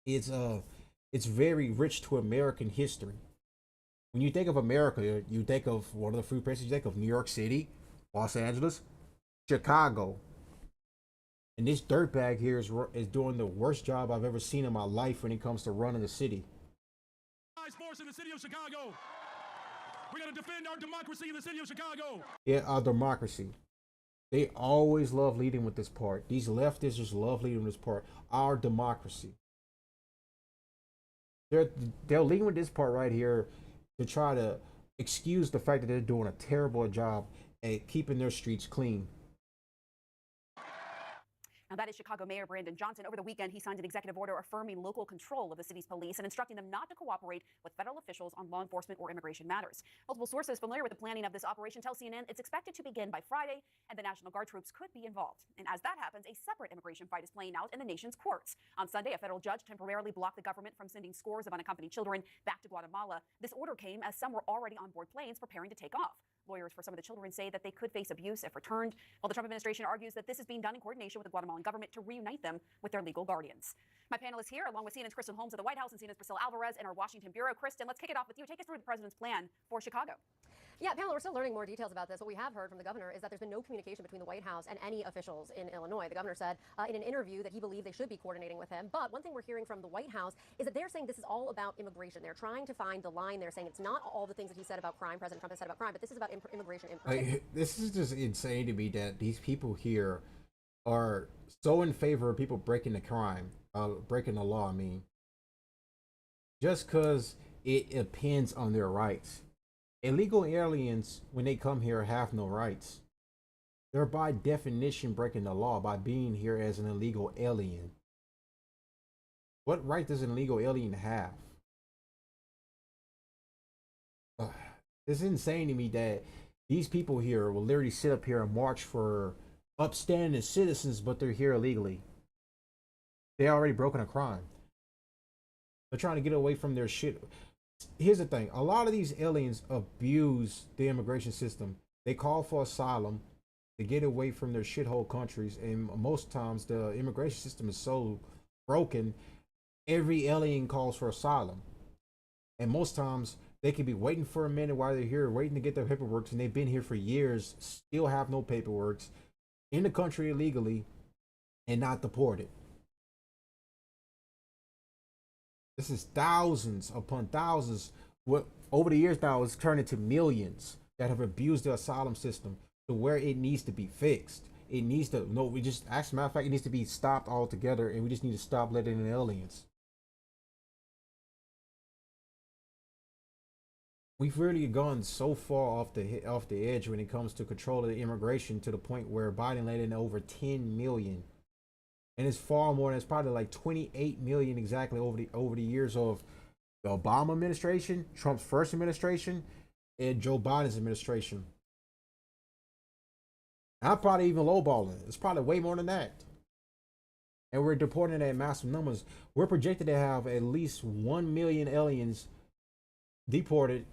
It's very rich to American history. When you think of America, you think of one of the free places. You think of New York City, Los Angeles, Chicago. And this dirtbag here is doing the worst job I've ever seen in my life when it comes to running the city. Force in the city of Chicago. We're gonna defend our democracy in the city of Chicago. Yeah, our democracy. They always love leading with this part. These leftists just love leading with this part. Our democracy. They're leading with this part right here to try to excuse the fact that they're doing a terrible job at keeping their streets clean. Now, that is Chicago Mayor Brandon Johnson. Over the weekend, he signed an executive order affirming local control of the city's police and instructing them not to cooperate with federal officials on law enforcement or immigration matters. Multiple sources familiar with the planning of this operation tell CNN it's expected to begin by Friday, and the National Guard troops could be involved. And as that happens, a separate immigration fight is playing out in the nation's courts. On Sunday, a federal judge temporarily blocked the government from sending scores of unaccompanied children back to Guatemala. This order came as some were already on board planes preparing to take off. Lawyers for some of the children say that they could face abuse if returned, while the Trump administration argues that this is being done in coordination with the Guatemalan government to reunite them with their legal guardians. My panelists here, along with CNN's Kristen Holmes at the White House and CNN's Priscilla Alvarez in our Washington bureau. Kristen, let's kick it off with you. Take us through the president's plan for Chicago. Yeah, panel, we're still learning more details about this. What we have heard from the governor is that there's been no communication between the White House and any officials in Illinois. The governor said in an interview that he believed they should be coordinating with him. But one thing we're hearing from the White House is that they're saying this is all about immigration. They're trying to find the line. They're saying it's not all the things that he said about crime, President Trump has said about crime, but this is about immigration in particular. Like, this is just insane to me that these people here are so in favor of people breaking the law. I mean, just because it depends on their rights. Illegal aliens, when they come here, have no rights. They're by definition breaking the law by being here as an illegal alien. What right does an illegal alien have? It's insane to me that these people here will literally sit up here and march for upstanding citizens, but they're here illegally. They already broken a crime. They're trying to get away from their shit. Here's the thing. A lot of these aliens abuse the immigration system. They call for asylum to get away from their shithole countries. And most times the immigration system is so broken, every alien calls for asylum. And most times they could be waiting for a minute while they're here, waiting to get their paperwork. And they've been here for years, still have no paperwork, in the country illegally. and not deported. This is thousands upon thousands. What over the years now it's turned into millions that have abused the asylum system to where it needs to be fixed. It needs to no. We just, as a matter of fact, it needs to be stopped altogether, and we just need to stop letting in aliens. We've really gone so far off the edge when it comes to control of the immigration to the point where Biden let in over 10 million, and it's far more. It's probably like 28 million exactly over the years of the Obama administration, Trump's first administration, and Joe Biden's administration. I'm probably even lowballing. It's probably way more than that. And we're deporting at massive numbers. We're projected to have at least 1 million aliens deported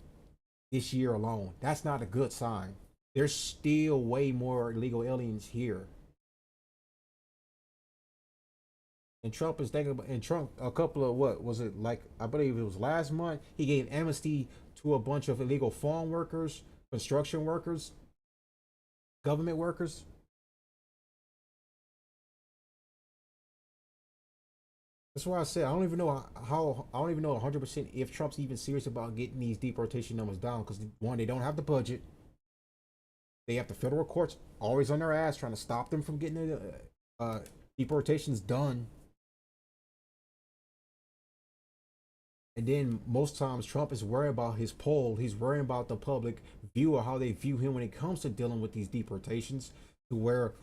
this year alone. That's not a good sign. There's still way more illegal aliens here. And Trump is thinking about, and Trump, a couple of, what was it, like, I believe it was last month, he gave amnesty to a bunch of illegal farm workers, construction workers, government workers. That's why I said I don't even know how I don't even know 100% if Trump's even serious about getting these deportation numbers down, because one, they don't have the budget. They have the federal courts always on their ass trying to stop them from getting the deportations done. And then most times Trump is worried about his poll. He's worried about the public view or how they view him when it comes to dealing with these deportations, to where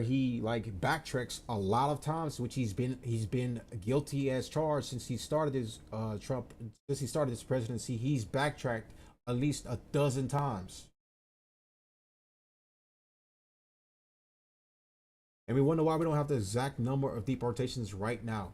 he like backtracks a lot of times, which he's been guilty as charged since he started his presidency. He's backtracked at least a dozen times. And we wonder why we don't have the exact number of deportations right now.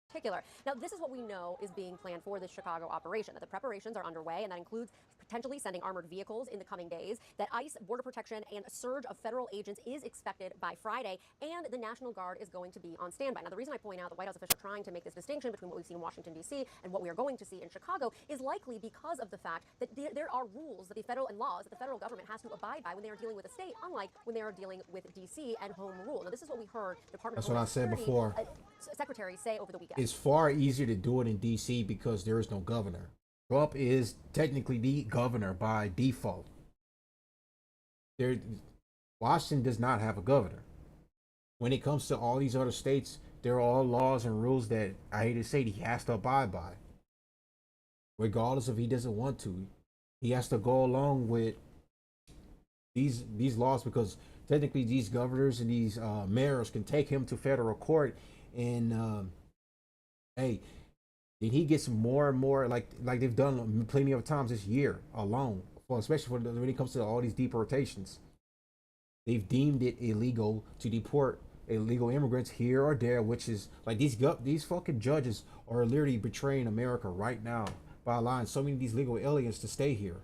Particular. Now, this is what we know is being planned for this Chicago operation, that the preparations are underway, and that includes potentially sending armored vehicles in the coming days, that ICE, Border Protection, and a surge of federal agents is expected by Friday, and the National Guard is going to be on standby. Now, the reason I point out the White House official trying to make this distinction between what we've seen in Washington, D.C. and what we are going to see in Chicago is likely because of the fact that there are rules that the federal and laws that the federal government has to abide by when they are dealing with a state, unlike when they are dealing with D.C. and home rule. Now, this is what we heard Department That's of what I Homeland said Security, before. Secretary say over the weekend. It's far easier to do it in DC because there is no governor. Trump is technically the governor by default. Washington does not have a governor. When it comes to all these other states, there are all laws and rules that, I hate to say it, he has to abide by. Regardless if he doesn't want to. He has to go along with these laws, because technically these governors and these mayors can take him to federal court, and hey, then he gets more and more, like they've done plenty of times this year alone, well, especially when it comes to all these deportations. They've deemed it illegal to deport illegal immigrants here or there, which is like these fucking judges are literally betraying America right now by allowing so many of these legal aliens to stay here.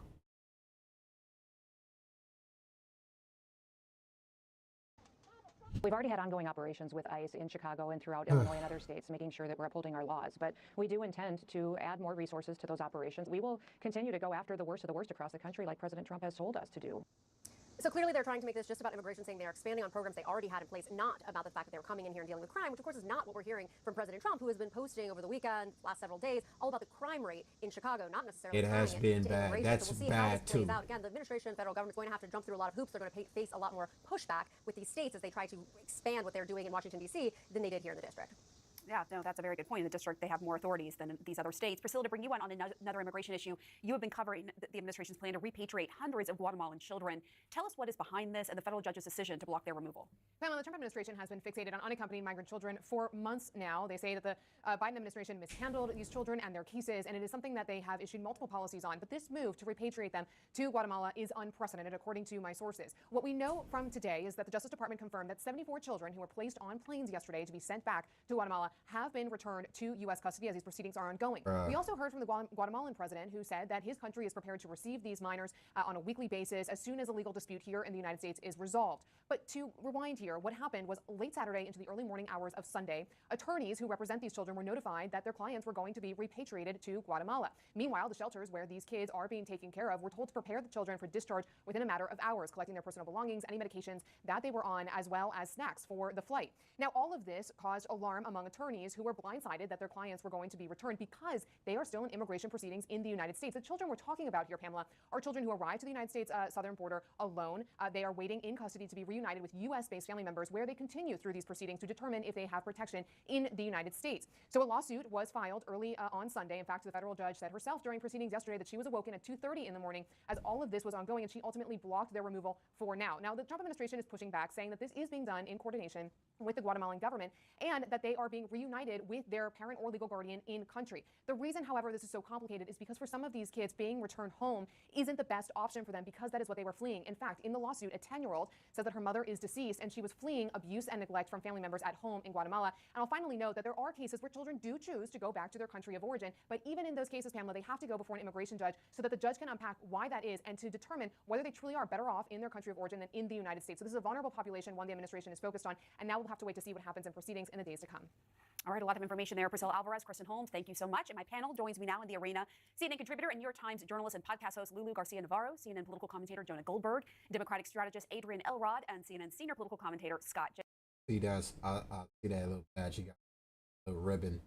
We've already had ongoing operations with ICE in Chicago and throughout Illinois and other states, making sure that we're upholding our laws. But we do intend to add more resources to those operations. We will continue to go after the worst of the worst across the country, like President Trump has told us to do. So clearly they're trying to make this just about immigration, saying they are expanding on programs they already had in place, not about the fact that they were coming in here and dealing with crime, which of course is not what we're hearing from President Trump, who has been posting over the weekend, last several days, all about the crime rate in Chicago, not necessarily It has been bad. That's so we'll see bad how this plays too. out. Again, the administration, federal government is going to have to jump through a lot of hoops. They're going to face a lot more pushback with these states as they try to expand what they're doing in Washington, D.C. than they did here in the district. Yeah, no, that's a very good point. In the district, they have more authorities than these other states. Priscilla, to bring you on another immigration issue, you have been covering the administration's plan to repatriate hundreds of Guatemalan children. Tell us what is behind this and the federal judge's decision to block their removal. Pamela, the Trump administration has been fixated on unaccompanied migrant children for months now. They say that the Biden administration mishandled these children and their cases, and it is something that they have issued multiple policies on. But this move to repatriate them to Guatemala is unprecedented, according to my sources. What we know from today is that the Justice Department confirmed that 74 children who were placed on planes yesterday to be sent back to Guatemala have been returned to U.S. custody as these proceedings are ongoing. Right. We also heard from the Guatemalan president, who said that his country is prepared to receive these minors on a weekly basis as soon as a legal dispute here in the United States is resolved. But to rewind here, what happened was late Saturday into the early morning hours of Sunday, attorneys who represent these children were notified that their clients were going to be repatriated to Guatemala. Meanwhile, the shelters where these kids are being taken care of were told to prepare the children for discharge within a matter of hours, collecting their personal belongings, any medications that they were on, as well as snacks for the flight. Now, all of this caused alarm among attorneys who were blindsided that their clients were going to be returned because they are still in immigration proceedings in the United States. The children we're talking about here, Pamela, are children who arrived to the United States southern border alone. They are waiting in custody to be reunited with U.S.-based family members, where they continue through these proceedings to determine if they have protection in the United States. So a lawsuit was filed early on Sunday. In fact, the federal judge said herself during proceedings yesterday that she was awoken at 2:30 in the morning as all of this was ongoing, and she ultimately blocked their removal for now. Now, the Trump administration is pushing back, saying that this is being done in coordination with the Guatemalan government and that they are being reunited with their parent or legal guardian in country. The reason, however, this is so complicated is because for some of these kids, being returned home isn't the best option for them because that is what they were fleeing. In fact, in the lawsuit, a 10-year-old said that her mother is deceased and she was fleeing abuse and neglect from family members at home in Guatemala. And I'll finally note that there are cases where children do choose to go back to their country of origin, but even in those cases, Pamela, they have to go before an immigration judge so that the judge can unpack why that is and to determine whether they truly are better off in their country of origin than in the United States. So this is a vulnerable population, one the administration is focused on, and now we'll have to wait to see what happens in proceedings in the days to come. All right, a lot of information there. Priscilla Alvarez, Kristen Holmes, thank you so much. And my panel joins me now in the arena, CNN contributor and New York Times journalist and podcast host Lulu Garcia-Navarro, CNN political commentator Jonah Goldberg, Democratic strategist Adrian Elrod, and CNN senior political commentator Scott J. See, that's I see that little badge. You got a ribbon.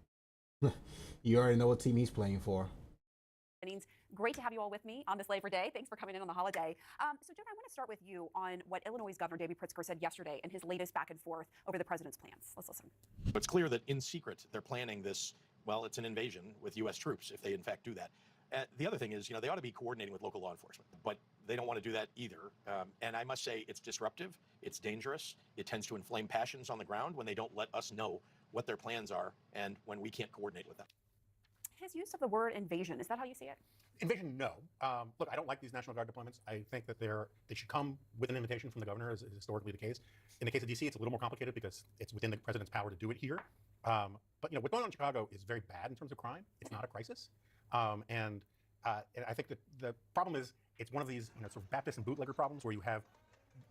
You already know what team he's playing for. Great to have you all with me on this Labor Day. Thanks for coming in on the holiday. So, Jonah, I want to start with you on what Illinois Governor J.B. Pritzker said yesterday and his latest back and forth over the president's plans. Let's listen. It's clear that in secret they're planning this. Well, it's an invasion with U.S. troops if they in fact do that. The other thing is, they ought to be coordinating with local law enforcement, but they don't want to do that either. And I must say, it's disruptive, it's dangerous, it tends to inflame passions on the ground when they don't let us know what their plans are and when we can't coordinate with them. His use of the word invasion, is that how you see it? Invasion, no. Look, I don't like these National Guard deployments. I think that they should come with an invitation from the governor, as is historically the case. In the case of D.C., it's a little more complicated because it's within the president's power to do it here. But what's going on in Chicago is very bad in terms of crime. It's not a crisis. And I think that the problem is it's one of these sort of Baptist and bootlegger problems where you have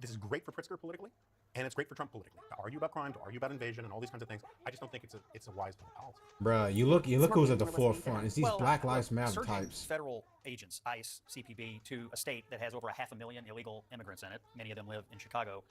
this is great for Pritzker politically, and it's great for Trump politically. To argue about crime, to argue about invasion, and all these kinds of things. I just don't think it's a wise policy. Bruh, you look who's at the forefront. It's these Black Lives Matter types. Federal agents, ICE, CPB, to a state that has over 500,000 illegal immigrants in it. Many of them live in Chicago.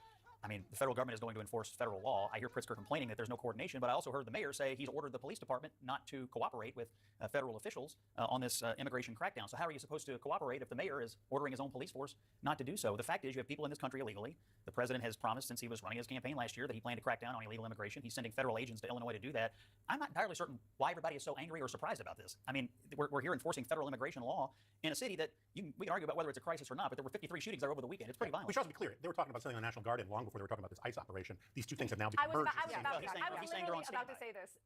I mean, the federal government is going to enforce federal law. I hear Pritzker complaining that there's no coordination, but I also heard the mayor say he's ordered the police department not to cooperate with federal officials on this immigration crackdown. So how are you supposed to cooperate if the mayor is ordering his own police force not to do so? The fact is you have people in this country illegally. The president has promised since he was running his campaign last year that he planned to crack down on illegal immigration. He's sending federal agents to Illinois to do that. I'm not entirely certain why everybody is so angry or surprised about this. I mean, we're here enforcing federal immigration law in a city that we can argue about whether it's a crisis or not, but there were 53 shootings there over the weekend. It's pretty violent. We should also be clear. They were talking about sending the National Guard in long before they were talking about this ICE operation. These two things have now become merged. I was literally about to say this.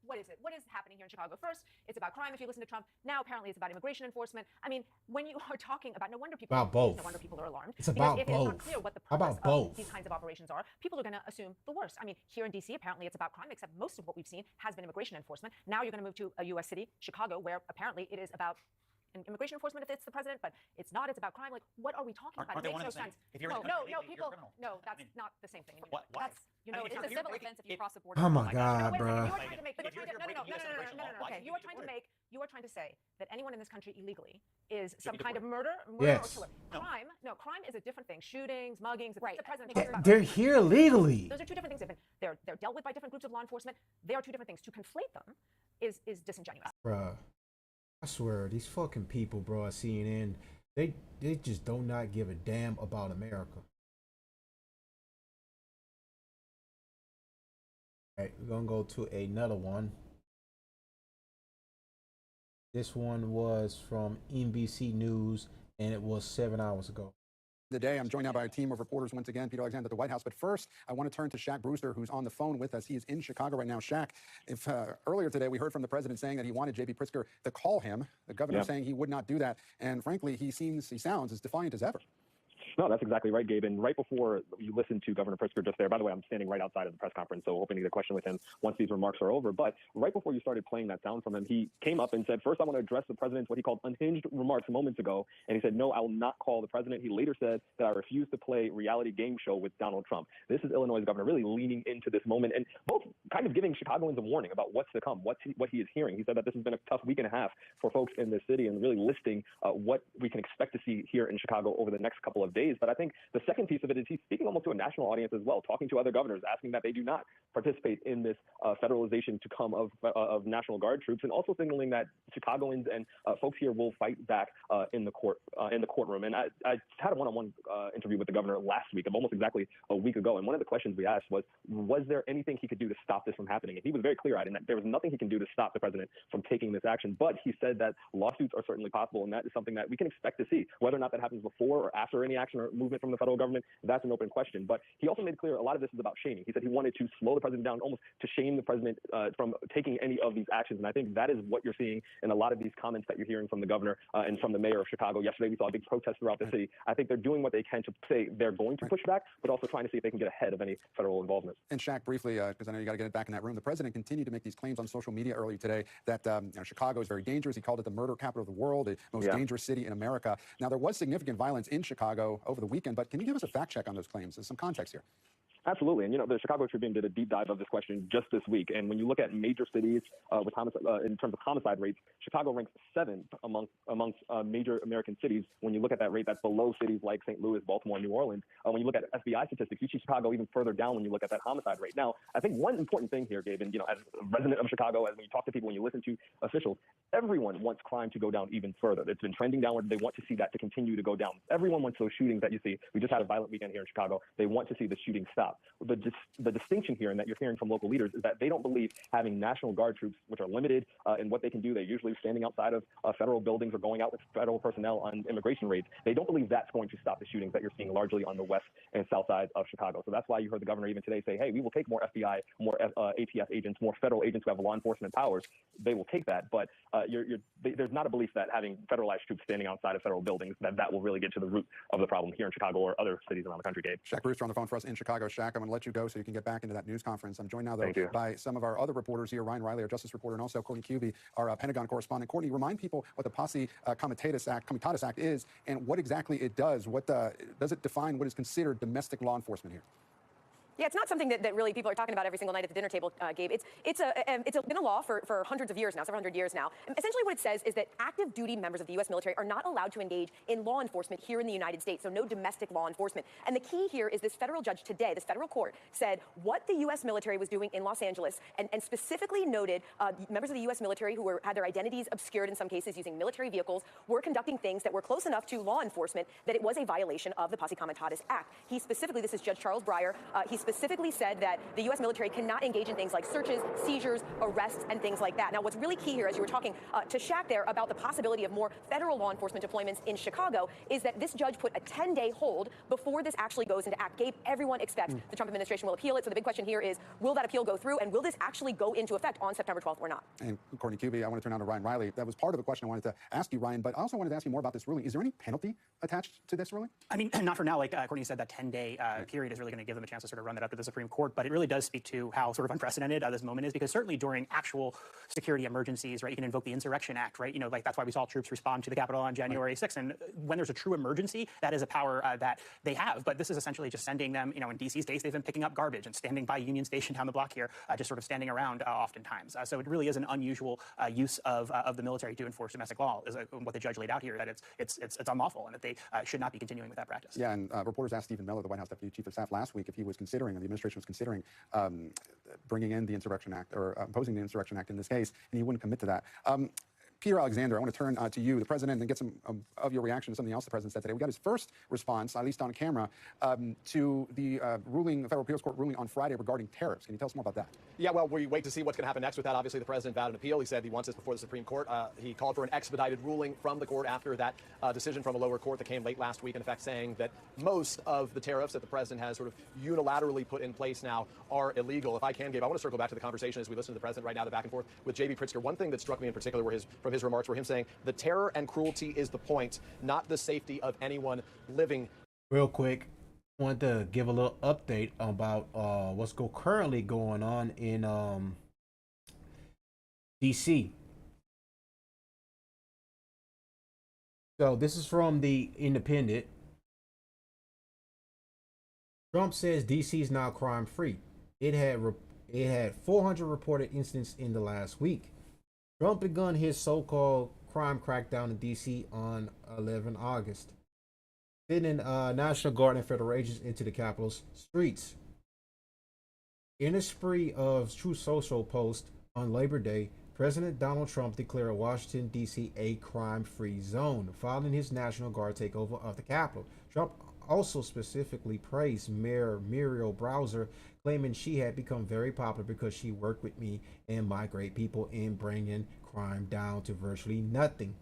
What is it? What is happening here in Chicago? First, it's about crime if you listen to Trump. Now, apparently, it's about immigration enforcement. I mean, when you are talking about, no wonder people are alarmed. It's about because if both. it's not clear what the purpose of these kinds of operations are, people are going to assume the worst. I mean, here in D.C., apparently it's about crime, except most of what we've seen has been immigration enforcement. Now you're going to move to a U.S. city, Chicago, where apparently it is about immigration enforcement if it's the president, but it's not. It's about crime. Like, what are we talking about? It makes no sense. No, that's not the same thing. That's, it's a civil offense if you cross the border. Oh my God, bro. You are trying to say that anyone in this country illegally is some kind of murder or killer. Crime is a different thing. Shootings, muggings. Right. The president They're here legally. Those are two different things. They're dealt with by different groups of law enforcement. They are two different things. To conflate them is disingenuous. Bruh, I swear, these fucking people, bro, at CNN, they just do not give a damn about America. All right, we're gonna go to another one. This one was from NBC News, and it was 7 hours ago. Today, I'm joined now by a team of reporters once again, Peter Alexander at the White House. But first, I want to turn to Shaq Brewster, who's on the phone with us. He is in Chicago right now. Shaq, if earlier today we heard from the president saying that he wanted J.B. Pritzker to call him, the governor saying he would not do that, and frankly, he sounds as defiant as ever. No, that's exactly right, Gabe. And right before you listened to Governor Pritzker just there, by the way, I'm standing right outside of the press conference, so hoping to get a question with him once these remarks are over. But right before you started playing that sound from him, he came up and said, first, I want to address the president's what he called unhinged remarks moments ago. And he said, no, I will not call the president. He later said that I refuse to play reality game show with Donald Trump. This is Illinois' governor really leaning into this moment and both kind of giving Chicagoans a warning about what's to come, what he is hearing. He said that this has been a tough week and a half for folks in this city and really listing what we can expect to see here in Chicago over the next couple of days. But I think the second piece of it is he's speaking almost to a national audience as well, talking to other governors, asking that they do not participate in this federalization to come of National Guard troops, and also signaling that Chicagoans and folks here will fight back in the courtroom. And I had a one-on-one interview with the governor last week, almost exactly a week ago, and one of the questions we asked was there anything he could do to stop this from happening? And he was very clear-eyed in that there was nothing he can do to stop the president from taking this action, but he said that lawsuits are certainly possible, and that is something that we can expect to see. Whether or not that happens before or after any action or movement from the federal government, that's an open question. But he also made clear a lot of this is about shaming. He said he wanted to slow the president down, almost to shame the president from taking any of these actions. And I think that is what you're seeing in a lot of these comments that you're hearing from the governor and from the mayor of Chicago. Yesterday, we saw a big protest throughout the city. I think they're doing what they can to say they're going to push back, but also trying to see if they can get ahead of any federal involvement. And Shaq, briefly, because I know you got to get it back in that room, the president continued to make these claims on social media earlier today that Chicago is very dangerous. He called it the murder capital of the world, the most dangerous city in America. Now, there was significant violence in Chicago over the weekend, but can you give us a fact check on those claims? There's some context here. Absolutely. And, the Chicago Tribune did a deep dive of this question just this week. And when you look at major cities with in terms of homicide rates, Chicago ranks 7th amongst major American cities. When you look at that rate, that's below cities like St. Louis, Baltimore, New Orleans. When you look at FBI statistics, you see Chicago even further down when you look at that homicide rate. Now, I think one important thing here, Gabe, and, as a resident of Chicago, as when you talk to people, when you listen to officials, everyone wants crime to go down even further. It's been trending downward. They want to see that to continue to go down. Everyone wants those shootings that you see. We just had a violent weekend here in Chicago. They want to see the shooting stop. The distinction here, and that you're hearing from local leaders, is that they don't believe having National Guard troops, which are limited in what they can do. They're usually standing outside of federal buildings or going out with federal personnel on immigration raids. They don't believe that's going to stop the shootings that you're seeing largely on the west and south side of Chicago. So that's why you heard the governor even today say, hey, we will take more FBI, more ATF agents, more federal agents who have law enforcement powers. They will take that. But there's not a belief that having federalized troops standing outside of federal buildings, that will really get to the root of the problem here in Chicago or other cities around the country, Gabe. Shaq Brewster on the phone for us in Chicago. Shaq, I'm going to let you go so you can get back into that news conference. I'm joined now, though, by some of our other reporters here, Ryan Riley, our justice reporter, and also Courtney Cubie, our Pentagon correspondent. Courtney, remind people what the Posse Comitatus Act is and what exactly it does. What does it define what is considered domestic law enforcement here? Yeah, it's not something that really people are talking about every single night at the dinner table, Gabe. It's been a law for hundreds of years now, several hundred years now. And essentially what it says is that active duty members of the U.S. military are not allowed to engage in law enforcement here in the United States, so no domestic law enforcement. And the key here is this federal judge today, this federal court, said what the U.S. military was doing in Los Angeles and specifically noted members of the U.S. military who had their identities obscured in some cases using military vehicles were conducting things that were close enough to law enforcement that it was a violation of the Posse Comitatus Act. He specifically, this is Judge Charles Breyer, he specifically said that the U.S. military cannot engage in things like searches, seizures, arrests, and things like that. Now, what's really key here, as you were talking to Shaq there about the possibility of more federal law enforcement deployments in Chicago, is that this judge put a 10-day hold before this actually goes into act. Gabe, everyone expects the Trump administration will appeal it. So the big question here is, will that appeal go through, and will this actually go into effect on September 12th or not? And Courtney Cubie, I want to turn on to Ryan Riley. That was part of the question I wanted to ask you, Ryan, but I also wanted to ask you more about this ruling. Is there any penalty attached to this ruling? I mean, not for now. Like Courtney said, that 10-day period is really going to give them a chance to sort of run that up to the Supreme Court. But it really does speak to how sort of unprecedented this moment is, because certainly during actual security emergencies, right, you can invoke the Insurrection Act, right? Like that's why we saw troops respond to the Capitol on January 6th. And when there's a true emergency, that is a power that they have. But this is essentially just sending them, in DC's case, they've been picking up garbage and standing by Union Station down the block here, just sort of standing around oftentimes. So it really is an unusual use of the military to enforce domestic law, is what the judge laid out here, that it's unlawful and that they should not be continuing with that practice. Yeah, and reporters asked Stephen Miller, the White House Deputy Chief of Staff, last week if he was considering, and the administration was considering, bringing in the Insurrection Act or imposing the Insurrection Act in this case, and he wouldn't commit to that. Peter Alexander, I want to turn to you, the president, and get some of your reaction to something else the president said today. We got his first response, at least on camera, to the Federal Appeals Court ruling on Friday regarding tariffs. Can you tell us more about that? Yeah, well, we wait to see what's going to happen next with that. Obviously, the president vowed an appeal. He said he wants this before the Supreme Court. He called for an expedited ruling from the court after that decision from a lower court that came late last week, in effect saying that most of the tariffs that the president has sort of unilaterally put in place now are illegal. If I can, Gabe, I want to circle back to the conversation as we listen to the president right now, the back and forth with J.B. Pritzker. One thing that struck me in particular were from his remarks were him saying the terror and cruelty is the point, not the safety of anyone living Real quick, want to give a little update about what's currently going on in DC. So this is from the Independent. Trump says DC is now crime free. It had 400 reported incidents in the last week. Trump begun his so-called crime crackdown in DC on 11 August, sending National Guard and federal agents into the capital's streets. In a spree of True Social posts on Labor Day, President Donald Trump declared Washington, D.C. a crime-free zone, following his National Guard takeover of the Capitol. Trump also specifically praised Mayor Muriel Bowser, claiming she had become very popular because she worked with me and my great people in bringing crime down to virtually nothing.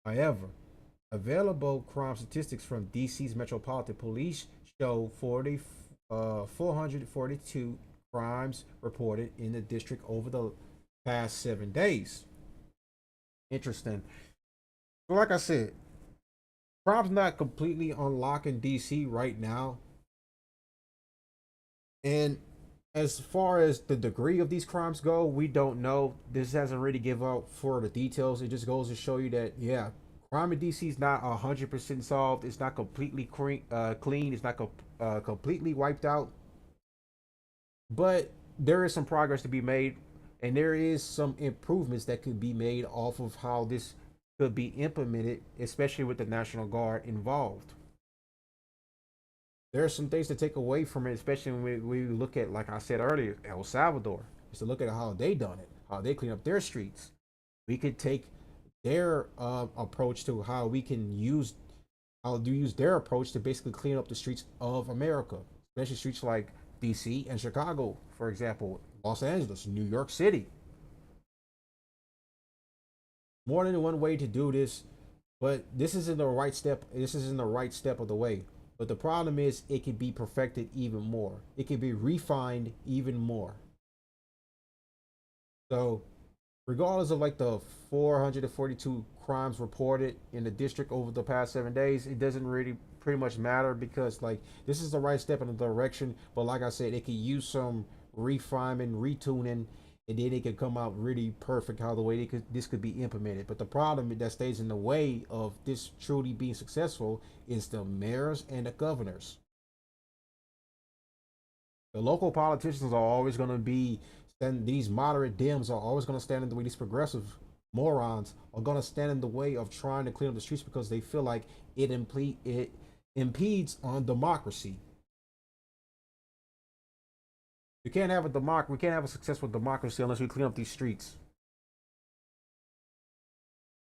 However, available crime statistics from DC's Metropolitan Police show 442 crimes reported in the district over the past 7 days. Interesting. So like I said, crime's not completely unlocking DC right now. And as far as the degree of these crimes go, we don't know. This hasn't really give out for the details. It just goes to show you that, yeah, crime in DC is not 100% solved. It's not completely clean. It's not completely wiped out. But there is some progress to be made, and there is some improvements that could be made off of how this could be implemented, especially with the National Guard involved. There are some things to take away from it, especially when we look at, like I said earlier, El Salvador, is to look at how they done it, how they clean up their streets. We could take their approach to how we can use their approach to basically clean up the streets of America, especially streets like DC and Chicago, for example, Los Angeles, New York City. More than one way to do this, but this isn't the right step. This isn't the right step of the way. But the problem is, it can be perfected even more. It can be refined even more. So, regardless of like the 442 crimes reported in the district over the past 7 days, it doesn't really pretty much matter, because like this is the right step in the direction. But like I said, it could use some refinement, retuning, and then it could come out really perfect how the way this could be implemented. But the problem that stays in the way of this truly being successful is the mayors and the governors. The local politicians are always going to be, and these moderate Dems are always going to stand in the way. These progressive morons are going to stand in the way of trying to clean up the streets because they feel like it impedes on democracy. We can't have we can't have a successful democracy unless we clean up these streets.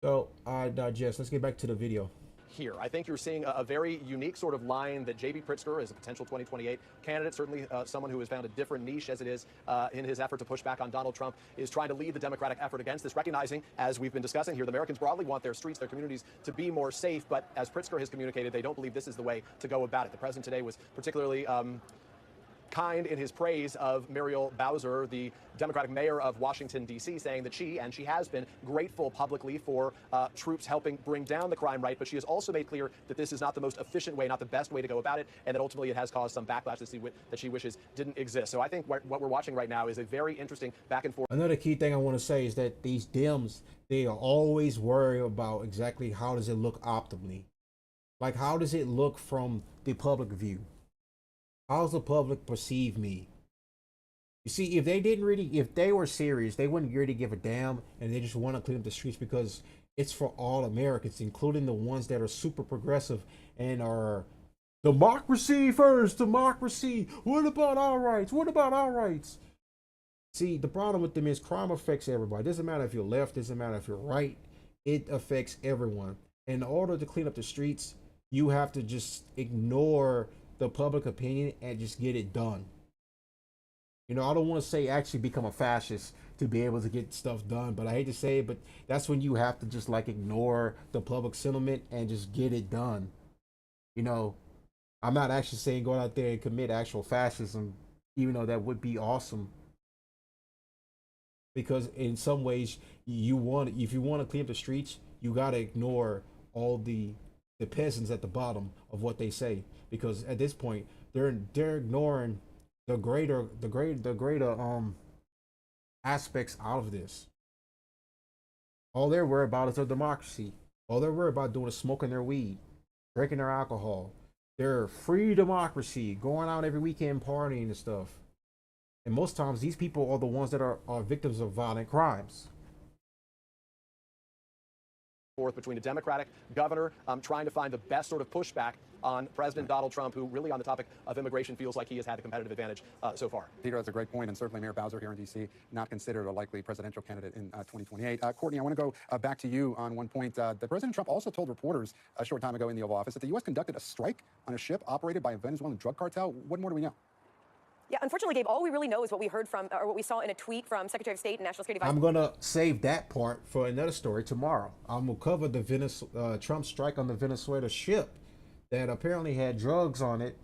So, I digest. Let's get back to the video. Here, I think you're seeing a very unique sort of line that J.B. Pritzker is a potential 2028 candidate, certainly someone who has found a different niche as it is in his effort to push back on Donald Trump, is trying to lead the Democratic effort against this, recognizing, as we've been discussing here, the Americans broadly want their streets, their communities to be more safe, but as Pritzker has communicated, they don't believe this is the way to go about it. The president today was particularly kind in his praise of Muriel Bowser, the Democratic mayor of Washington, D.C., saying that she has been grateful publicly for troops helping bring down the crime rate, but she has also made clear that this is not the most efficient way, not the best way to go about it, and that ultimately it has caused some backlash that she wishes didn't exist. So I think what we're watching right now is a very interesting back and forth. Another key thing I want to say is that these Dems, they are always worried about exactly how does it look optimally. Like, how does it look from the public view? How's the public perceive me? You see, if they were serious, they wouldn't really give a damn, and they just want to clean up the streets because it's for all Americans, including the ones that are super progressive and are democracy first, democracy. What about our rights? What about our rights? See, the problem with them is crime affects everybody. It doesn't matter if you're left, doesn't matter if you're right. It affects everyone. In order to clean up the streets, you have to just ignore the public opinion and just get it done. You know, I don't want to say actually become a fascist to be able to get stuff done, but I hate to say it, but that's when you have to just like ignore the public sentiment and just get it done. You know, I'm not actually saying go out there and commit actual fascism, even though that would be awesome. Because in some ways, if you want to clean up the streets, you got to ignore all the the peasants at the bottom of what they say, because at this point they're ignoring the greater aspects out of this. All they're worried about is their democracy. All they're worried about doing is smoking their weed, drinking their alcohol. They're free democracy, going out every weekend partying and stuff. And most times these people are the ones that are victims of violent crimes. Forth between a Democratic governor trying to find the best sort of pushback on President Donald Trump, who really on the topic of immigration feels like he has had a competitive advantage so far. Peter, that's a great point, and certainly Mayor Bowser here in D.C. not considered a likely presidential candidate in 2028. Courtney, I want to go back to you on one point. The President Trump also told reporters a short time ago in the Oval Office that the U.S. conducted a strike on a ship operated by a Venezuelan drug cartel. What more do we know? Yeah, unfortunately, Gabe, all we really know is what we heard from, or what we saw in a tweet from Secretary of State and National Security Vice. I'm gonna save that part for another story tomorrow. I'm gonna cover the Trump strike on the Venezuela ship that apparently had drugs on it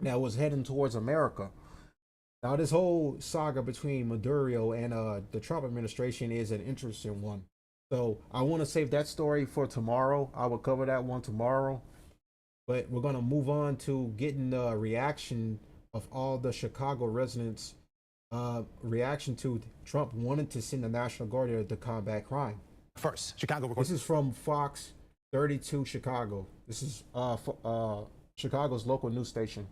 that was heading towards America. Now, this whole saga between Maduro and the Trump administration is an interesting one. So I want to save that story for tomorrow. I will cover that one tomorrow. But we're gonna move on to getting the reaction of all the Chicago residents' reaction to Trump wanting to send the National Guard there to combat crime. First, Chicago. This is from Fox 32 Chicago. This is Chicago's local news station.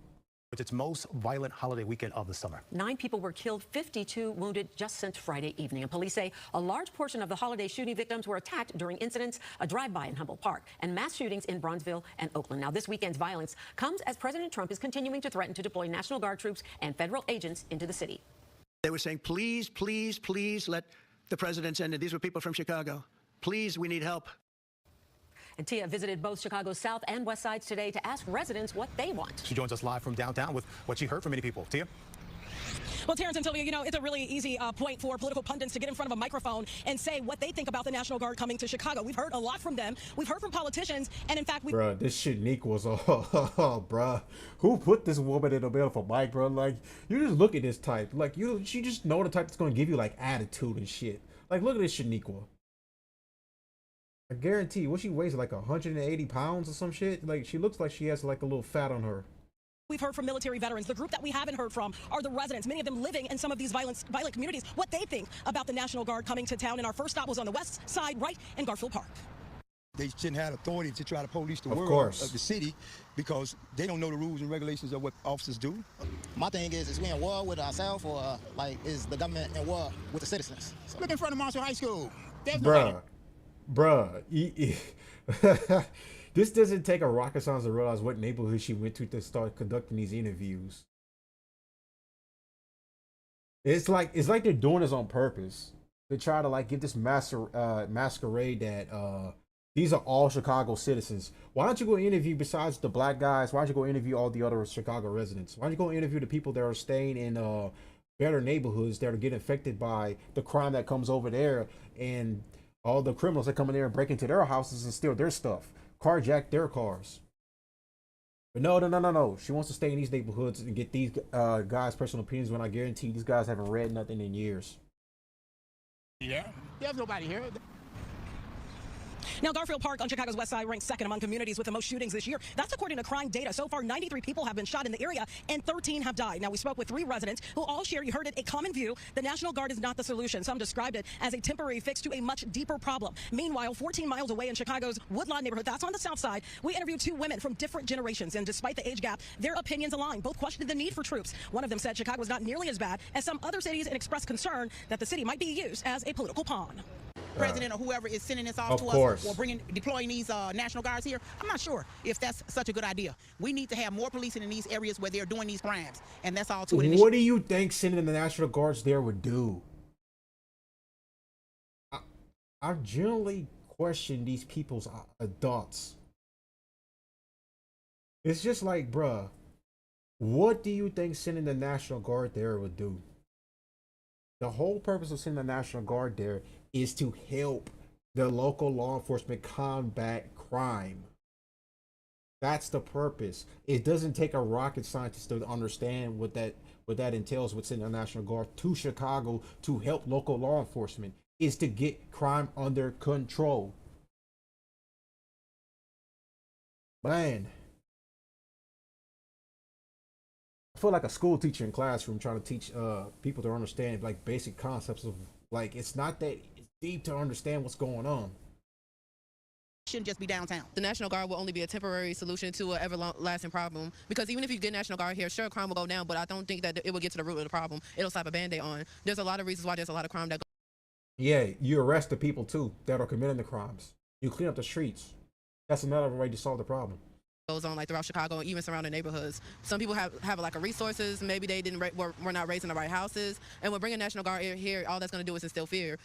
It's its most violent holiday weekend of the summer. 9 people were killed, 52 wounded just since Friday evening. And police say a large portion of the holiday shooting victims were attacked during incidents, a drive-by in Humboldt Park, and mass shootings in Bronzeville and Oakland. Now, this weekend's violence comes as President Trump is continuing to threaten to deploy National Guard troops and federal agents into the city. They were saying, please, please, please let the president send it. These were people from Chicago. Please, we need help. And Tia visited both Chicago's South and West Sides today to ask residents what they want. She joins us live from downtown with what she heard from many people. Tia? Well, Terrence and Sylvia, you know, it's a really easy point for political pundits to get in front of a microphone and say what they think about the National Guard coming to Chicago. We've heard a lot from them. We've heard from politicians. And in fact, Bruh, this shit equals bruh. Who put this woman in the middle for Mike, bro? Like, you just look at this type. Like, she just know the type that's going to give you, like, attitude and shit. Like, look at this Shaniqua. I guarantee what she weighs, like 180 pounds or some shit. Like, she looks like she has like a little fat on her. we've heard from military veterans. The group that we haven't heard from are the residents, many of them living in some of these violent communities, what they think about the National Guard coming to town. And our first stop was on the west side, right in Garfield Park. They shouldn't have authority to try to police the world of the city because they don't know the rules and regulations of what officers do. My thing is we in war with ourselves or like is the government in war with the citizens? So. Look in front of Marshall High School. There's Bruh. This doesn't take a rocket science to realize what neighborhood she went to start conducting these interviews. It's like they're doing this on purpose. They try to like give this masquerade that these are all Chicago citizens. Why don't you go interview, besides the black guys, why don't you go interview all the other Chicago residents? Why don't you go interview the people that are staying in better neighborhoods that are getting affected by the crime that comes over there, and all the criminals that come in there and break into their houses and steal their stuff, carjack their cars. But no. She wants to stay in these neighborhoods and get these guys' personal opinions when I guarantee these guys haven't read nothing in years. Yeah, there's nobody here. Now, Garfield Park on Chicago's west side ranks second among communities with the most shootings this year. That's according to crime data. So far, 93 people have been shot in the area and 13 have died. Now, we spoke with 3 residents who all share, you heard it, a common view. The National Guard is not the solution. Some described it as a temporary fix to a much deeper problem. Meanwhile, 14 miles away in Chicago's Woodlawn neighborhood, that's on the south side, we interviewed 2 women from different generations. And despite the age gap, their opinions align. Both questioned the need for troops. One of them said Chicago was not nearly as bad as some other cities and expressed concern that the city might be used as a political pawn. President or whoever is sending this off to us or deploying these National Guards here, I'm not sure if that's such a good idea. We need to have more policing in these areas where they're doing these crimes, and that's all to it. What do you think sending the National Guards there would do? I generally question these people's thoughts. It's just like, bruh, what do you think sending the National Guard there would do? The whole purpose of sending the National Guard there is to help the local law enforcement combat crime. That's the purpose. It doesn't take a rocket scientist to understand what that entails with sending the National Guard to Chicago to help local law enforcement, is to get crime under control. Man, I feel like a school teacher in classroom trying to teach people to understand like basic concepts of like it's not that deep to understand what's going on. Shouldn't just be downtown. The National Guard will only be a temporary solution to an everlasting problem. Because even if you get National Guard here, sure, crime will go down, but I don't think that it will get to the root of the problem. It'll slap a Band-Aid on. There's a lot of reasons why there's a lot of crime that goes. Yeah, you arrest the people too that are committing the crimes. You clean up the streets. That's another way to solve the problem. Goes on like throughout Chicago and even surrounding neighborhoods. Some people have a lack of resources. Maybe they didn't were not raised in the right houses. And we're bringing National Guard here. All that's going to do is instill fear.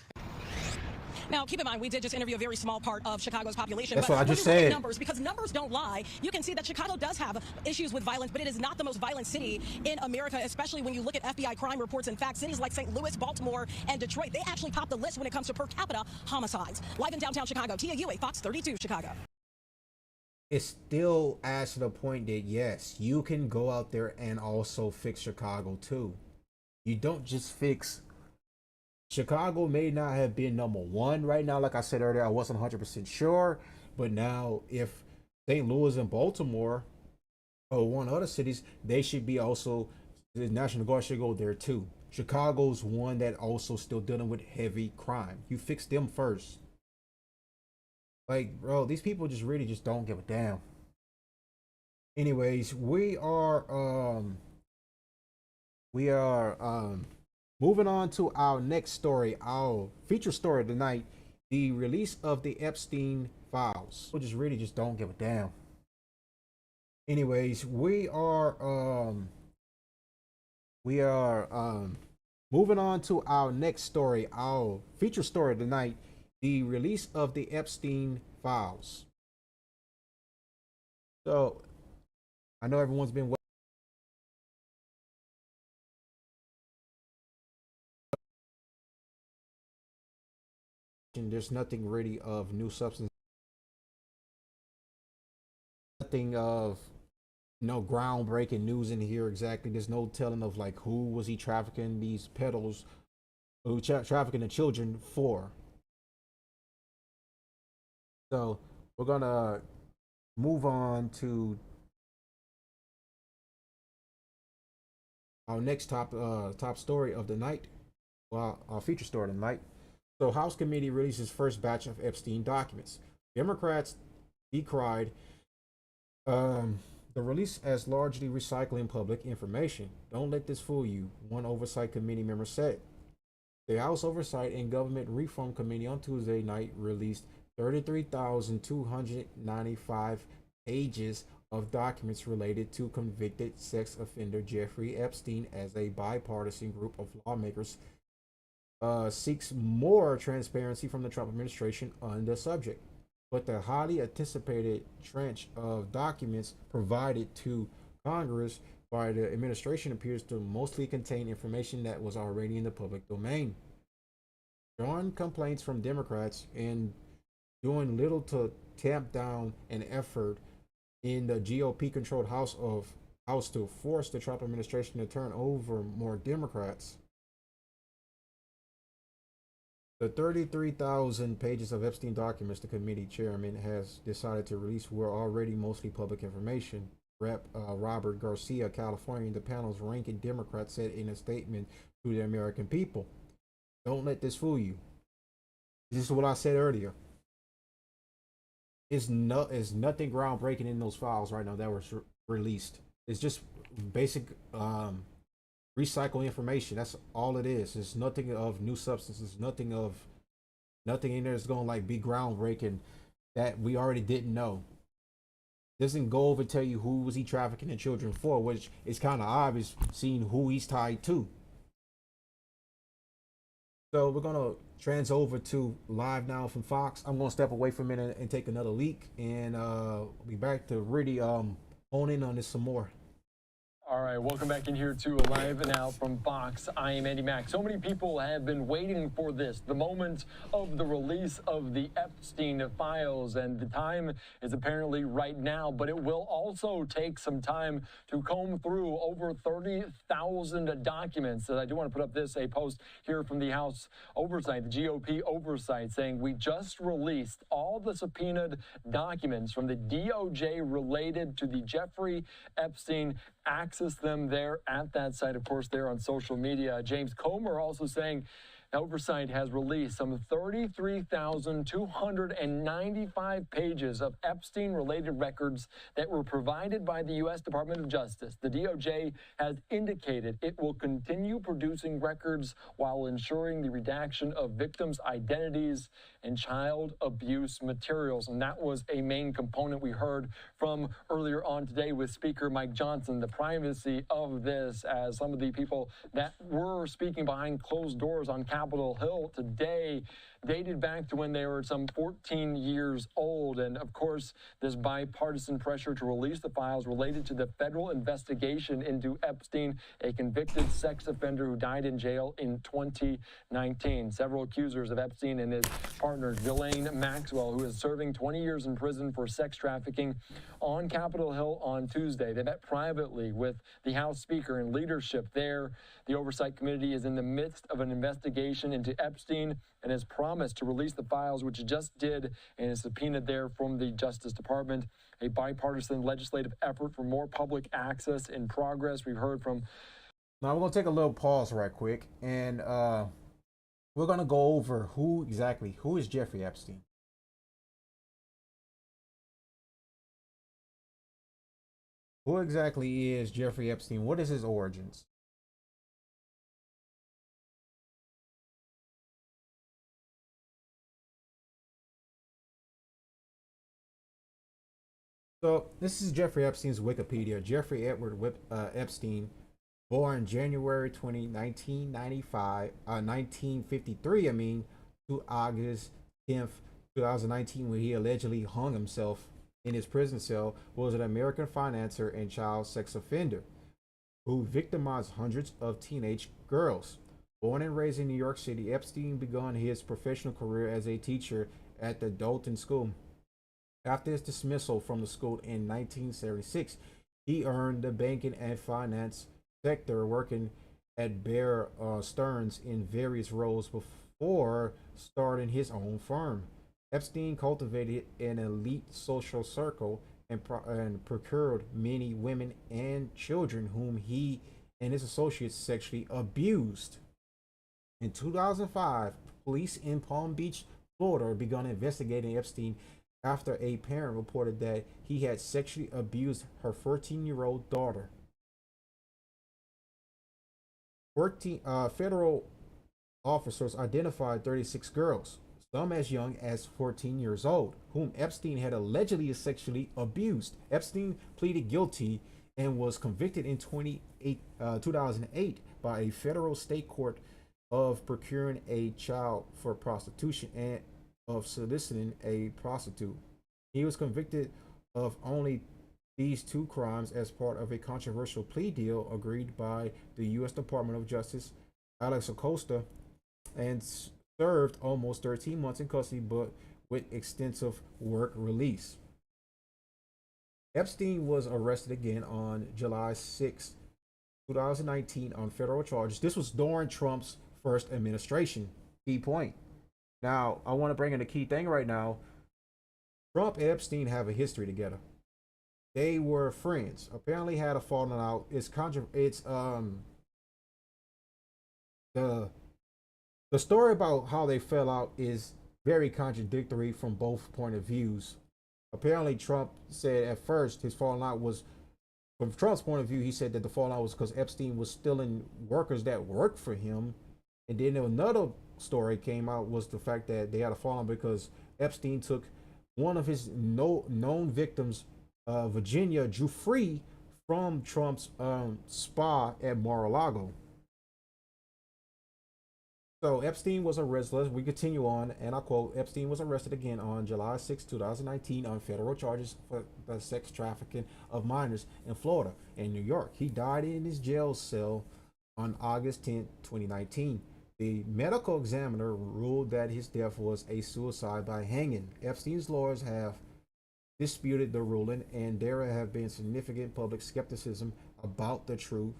Now, keep in mind, we did just interview a very small part of Chicago's population. That's but what I just when you look said. at numbers, because numbers don't lie, you can see that Chicago does have issues with violence, but it is not the most violent city in America, especially when you look at FBI crime reports. In fact, cities like St. Louis, Baltimore, and Detroit, they actually top the list when it comes to per capita homicides. Live in downtown Chicago, Tia Ewing, Fox 32, Chicago. It still adds to the point that yes, you can go out there and also fix Chicago too. You don't just fix Chicago. May not have been #1 right now. Like I said earlier, I wasn't 100% sure. But now if St. Louis and Baltimore or one other cities, they should be also, the National Guard should go there too. Chicago's one that also still dealing with heavy crime. You fix them first. Like, bro, these people just really just don't give a damn. Anyways, we are moving on to our next story, our feature story tonight, the release of the Epstein Files. People just really just don't give a damn. Anyways, we are moving on to our next story, our feature story tonight, the release of the Epstein Files. So, I know everyone's been there's nothing really of new substance, nothing of no groundbreaking news in here exactly. There's no telling of like who was he trafficking these peddlers, who trafficking the children for. So we're gonna move on to our next top story of the night. Well, our feature story tonight. So House Committee releases first batch of Epstein documents. Democrats decried the release as largely recycling public information. Don't let this fool you, one Oversight Committee member said. The House Oversight and Government Reform Committee on Tuesday night released 33,295 pages of documents related to convicted sex offender Jeffrey Epstein as a bipartisan group of lawmakers seeks more transparency from the Trump administration on the subject. But the highly anticipated tranche of documents provided to Congress by the administration appears to mostly contain information that was already in the public domain. Drawing complaints from Democrats and doing little to tamp down an effort in the GOP-controlled House to force the Trump administration to turn over more Democrats. The 33,000 pages of Epstein documents the committee chairman has decided to release were already mostly public information. Rep. Robert Garcia, California, the panel's ranking Democrat, said in a statement to the American people, "Don't let this fool you." This is what I said earlier. It's nothing groundbreaking in those files right now that was released. It's just basic recycle information. That's all it is. It's nothing of new substances. Nothing in there is going to like be groundbreaking that we already didn't know. Doesn't go over tell you who was he trafficking the children for, which is kind of obvious seeing who he's tied to. So we're gonna trans over to live now from Fox. I'm gonna step away for a minute and take another leak, and be back to really hone in on this some more. All right, welcome back in here to Live Now from Fox. I am Andy Mack. So many people have been waiting for this, the moment of the release of the Epstein Files, and the time is apparently right now, but it will also take some time to comb through over 30,000 documents. I do want to put up a post here from the House Oversight, the GOP Oversight, saying we just released all the subpoenaed documents from the DOJ related to the Jeffrey Epstein. Access them there at that site, of course, there on social media. James Comer also saying Oversight has released some 33,295 pages of Epstein-related records that were provided by the U.S. Department of Justice. The DOJ has indicated it will continue producing records while ensuring the redaction of victims' identities and child abuse materials. And that was a main component we heard from earlier on today with Speaker Mike Johnson, the privacy of this, as some of the people that were speaking behind closed doors on Capitol Hill today dated back to when they were some 14 years old. And of course, this bipartisan pressure to release the files related to the federal investigation into Epstein, a convicted sex offender who died in jail in 2019. Several accusers of Epstein and his partner, Ghislaine Maxwell, who is serving 20 years in prison for sex trafficking on Capitol Hill on Tuesday. They met privately with the House Speaker and leadership there. The Oversight Committee is in the midst of an investigation into Epstein and has promised to release the files, which it just did, and is subpoenaed there from the Justice Department. A bipartisan legislative effort for more public access in progress. We've heard from... Now we're going to take a little pause right quick, and we're going to go over who is Jeffrey Epstein. Who exactly is Jeffrey Epstein? What is his origins? So this is Jeffrey Epstein's Wikipedia. Jeffrey Edward Epstein, born January 20, 1953, to August 10th, 2019, when he allegedly hung himself in his prison cell, was an American financier and child sex offender who victimized hundreds of teenage girls. Born and raised in New York City, Epstein began his professional career as a teacher at the Dalton School. After his dismissal from the school in 1976, he earned the banking and finance sector, working at Bear Stearns in various roles before starting his own firm. Epstein cultivated an elite social circle and procured many women and children whom he and his associates sexually abused. In 2005, police in Palm Beach, Florida, began investigating Epstein after a parent reported that he had sexually abused her 14-year-old daughter. Federal officers identified 36 girls, some as young as 14 years old, whom Epstein had allegedly sexually abused. Epstein pleaded guilty and was convicted in 2008 by a federal state court of procuring a child for prostitution and of soliciting a prostitute. He was convicted of only these two crimes as part of a controversial plea deal agreed by the U.S. Department of Justice, Alex Acosta, and served almost 13 months in custody, but with extensive work release. Epstein was arrested again on July 6, 2019 on federal charges. This was during Trump's first administration. Key point. Now, I want to bring in a key thing right now. Trump and Epstein have a history together. They were friends. Apparently had a falling out. The story about how they fell out is very contradictory from both point of views. Apparently Trump said at first his falling out was, from Trump's point of view, he said that the falling out was because Epstein was stealing workers that worked for him. And then another story came out was the fact that they had a falling because Epstein took one of his known victims, Virginia Giuffre, from Trump's spa at Mar-a-Lago. So Epstein was arrested. We continue on, and I quote: Epstein was arrested again on July 6, 2019, on federal charges for the sex trafficking of minors in Florida and New York. He died in his jail cell on August 10, 2019. The medical examiner ruled that his death was a suicide by hanging. Epstein's lawyers have disputed the ruling, and there have been significant public skepticism about the true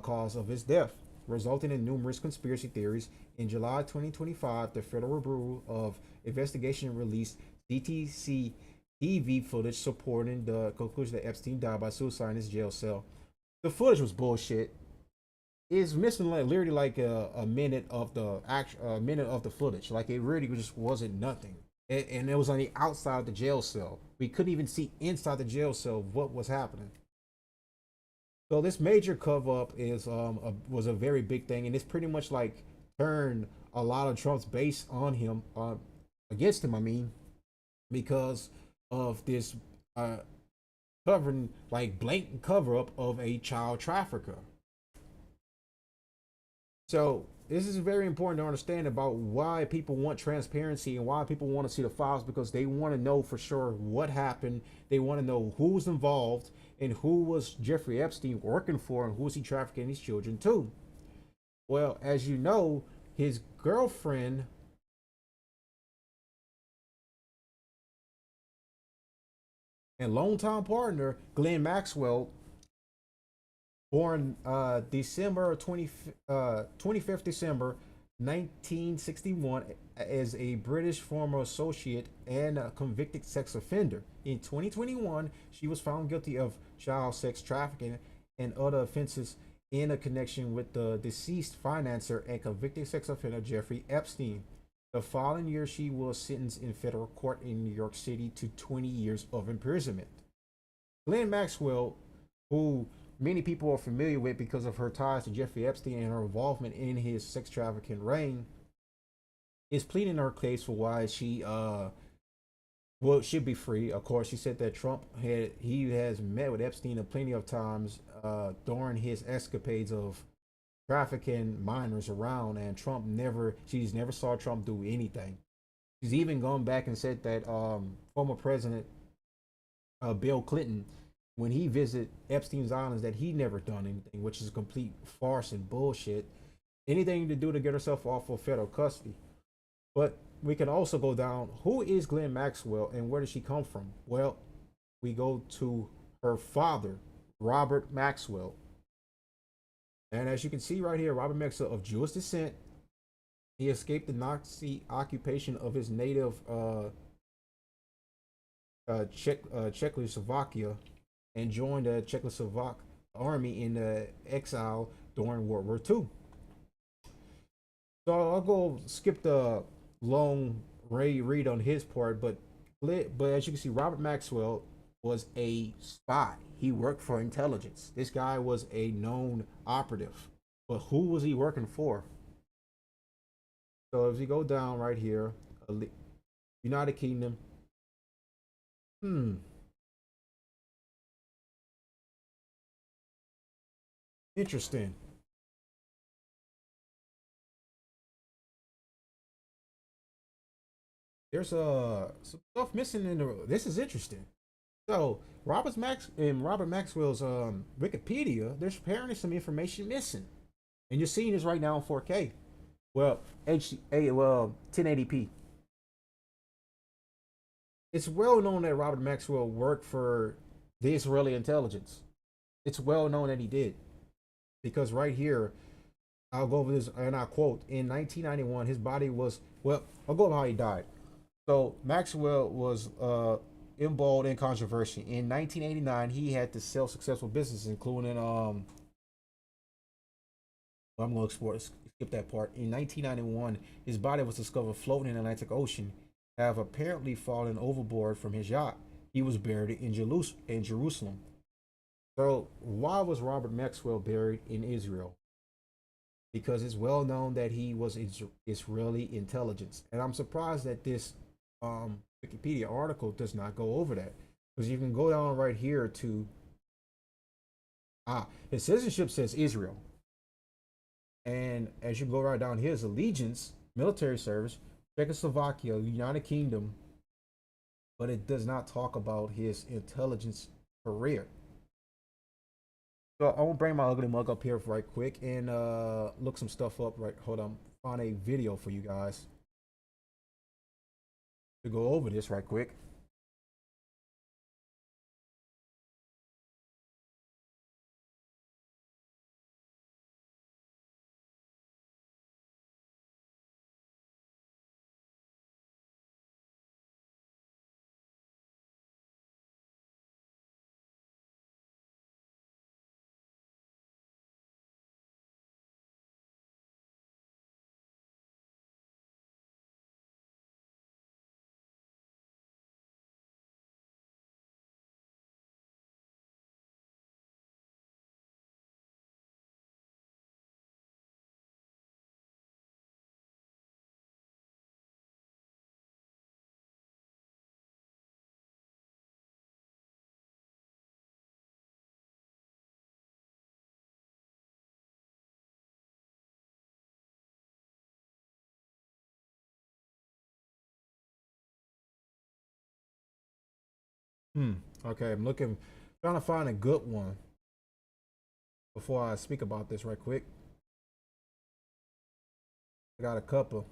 cause of his death, resulting in numerous conspiracy theories. In July 2025, the Federal Bureau of Investigation released CTC TV footage supporting the conclusion that Epstein died by suicide in his jail cell. The footage was bullshit. It's missing like literally like a minute of the minute of the footage. Like it really just wasn't nothing. And it was on the outside of the jail cell. We couldn't even see inside the jail cell what was happening. So this major cover up is was a very big thing, and it's pretty much like turned a lot of Trump's base on him, against him. I mean, because of this covering, like blatant cover up of a child trafficker. So this is very important to understand about why people want transparency and why people want to see the files, because they want to know for sure what happened. They want to know who was involved and who was Jeffrey Epstein working for and who was he trafficking these children to. Well, as you know, his girlfriend and longtime partner, Ghislaine Maxwell, born December 25th December 1961, as a British former associate and a convicted sex offender. In 2021, she was found guilty of child sex trafficking and other offenses in a connection with the deceased financier and convicted sex offender Jeffrey Epstein. The following year, she was sentenced in federal court in New York City to 20 years of imprisonment. Ghislaine Maxwell, who many people are familiar with because of her ties to Jeffrey Epstein and her involvement in his sex trafficking reign, is pleading her case for why she should be free. Of course, she said that he has met with Epstein plenty of times during his escapades of trafficking minors around, and she's never saw Trump do anything. She's even gone back and said that former President Bill Clinton, when he visited Epstein's Islands, that he never done anything, which is a complete farce and bullshit. Anything to do to get herself off of federal custody. But we can also go down, who is Ghislaine Maxwell and where does she come from? Well, we go to her father, Robert Maxwell. And as you can see right here, Robert Maxwell, of Jewish descent, he escaped the Nazi occupation of his native Czechoslovakia and joined the Czechoslovak army in exile during World War II. So I'll go skip the long read on his part, but as you can see, Robert Maxwell was a spy. He worked for intelligence. This guy was a known operative, but who was he working for? So as we go down right here, United Kingdom. Interesting. There's some stuff missing in the. This is interesting. So Robert Maxwell's Wikipedia, there's apparently some information missing, and you're seeing this right now in 4K. Well, 1080p. It's well known that Robert Maxwell worked for the Israeli intelligence. It's well known that he did, because right here, I'll go over this and I quote: in 1991, his body was, well, I'll go over how he died. So Maxwell was embroiled in controversy. In 1989, he had to sell successful businesses, including I'm going to skip that part. In 1991, his body was discovered floating in the Atlantic Ocean, have apparently fallen overboard from his yacht. He was buried in Jerusalem. So why was Robert Maxwell buried in Israel? Because it's well known that he was Israeli intelligence, and I'm surprised that this Wikipedia article does not go over that, because you can go down right here to his citizenship says Israel. And as you go right down, his allegiance, military service, Czechoslovakia, United Kingdom, but it does not talk about his intelligence career. So I want to bring my ugly mug up here right quick and look some stuff up. Right, hold on, find a video for you guys to go over this right quick. Okay, I'm looking, trying to find a good one before I speak about this right quick. I got a couple.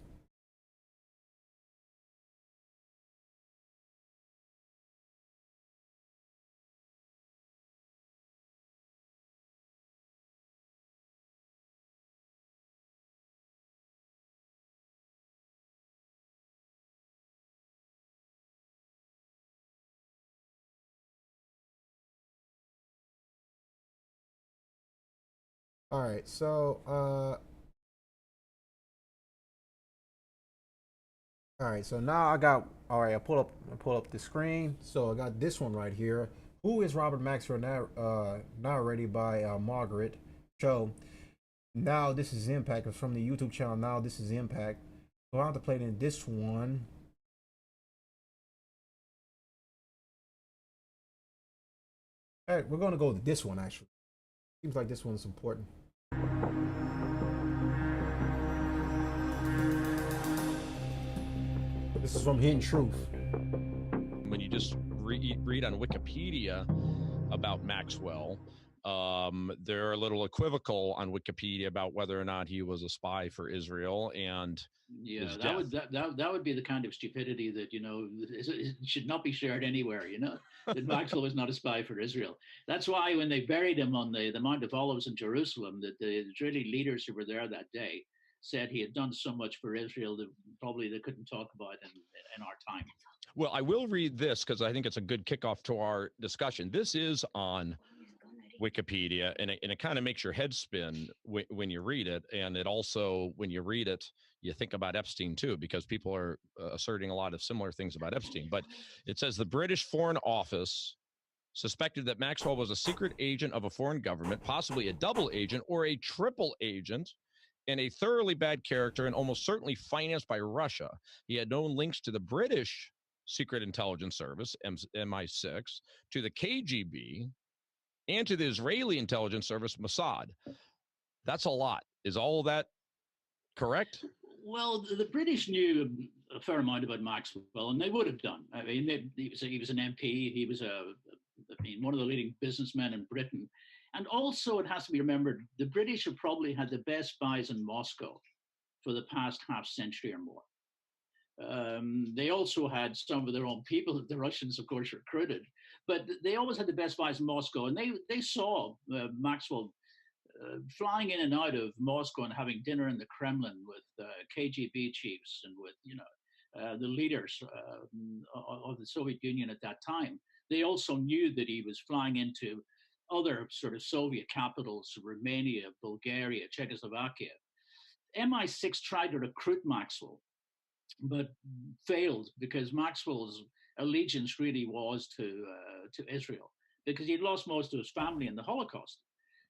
All right, so all right, so now I got, all right, I pull up the screen. So I got this one right here. Who is Robert Maxwell? Narrated by Margaret Cho. Now this is Impact. It's from the YouTube channel. Now this is Impact. So I have to play in this one. All right, we're gonna go with this one actually. Seems like this one's important. This is from Hidden Truth. When you just read on Wikipedia about Maxwell, they're a little equivocal on Wikipedia about whether or not he was a spy for Israel. And yeah, that would be the kind of stupidity that, you know, it should not be shared anywhere, you know, that Maxwell was not a spy for Israel. That's why when they buried him on the Mount of Olives in Jerusalem, that the Israeli leaders who were there that day said he had done so much for Israel that probably they couldn't talk about in our time. Well, I will read this because I think it's a good kickoff to our discussion. This is on Wikipedia, and it kind of makes your head spin when you read it. And it also, when you read it, you think about Epstein too, because people are asserting a lot of similar things about Epstein. But it says the British Foreign Office suspected that Maxwell was a secret agent of a foreign government, possibly a double agent or a triple agent, and a thoroughly bad character, and almost certainly financed by Russia. He had known links to the British Secret Intelligence Service, MI6, to the KGB, and to the Israeli intelligence service, Mossad. That's a lot. Is all of that correct? Well, the British knew a fair amount about Maxwell, and they would have done. I mean, he was an MP. He was one of the leading businessmen in Britain. And also, it has to be remembered, the British have probably had the best spies in Moscow for the past half century or more. They also had some of their own people that the Russians, of course, recruited. But they always had the best spies in Moscow. And they saw Maxwell flying in and out of Moscow and having dinner in the Kremlin with KGB chiefs and with, you know, the leaders of the Soviet Union at that time. They also knew that he was flying into other sort of Soviet capitals, Romania, Bulgaria, Czechoslovakia. MI6 tried to recruit Maxwell, but failed because Maxwell's allegiance really was to Israel, because he'd lost most of his family in the Holocaust.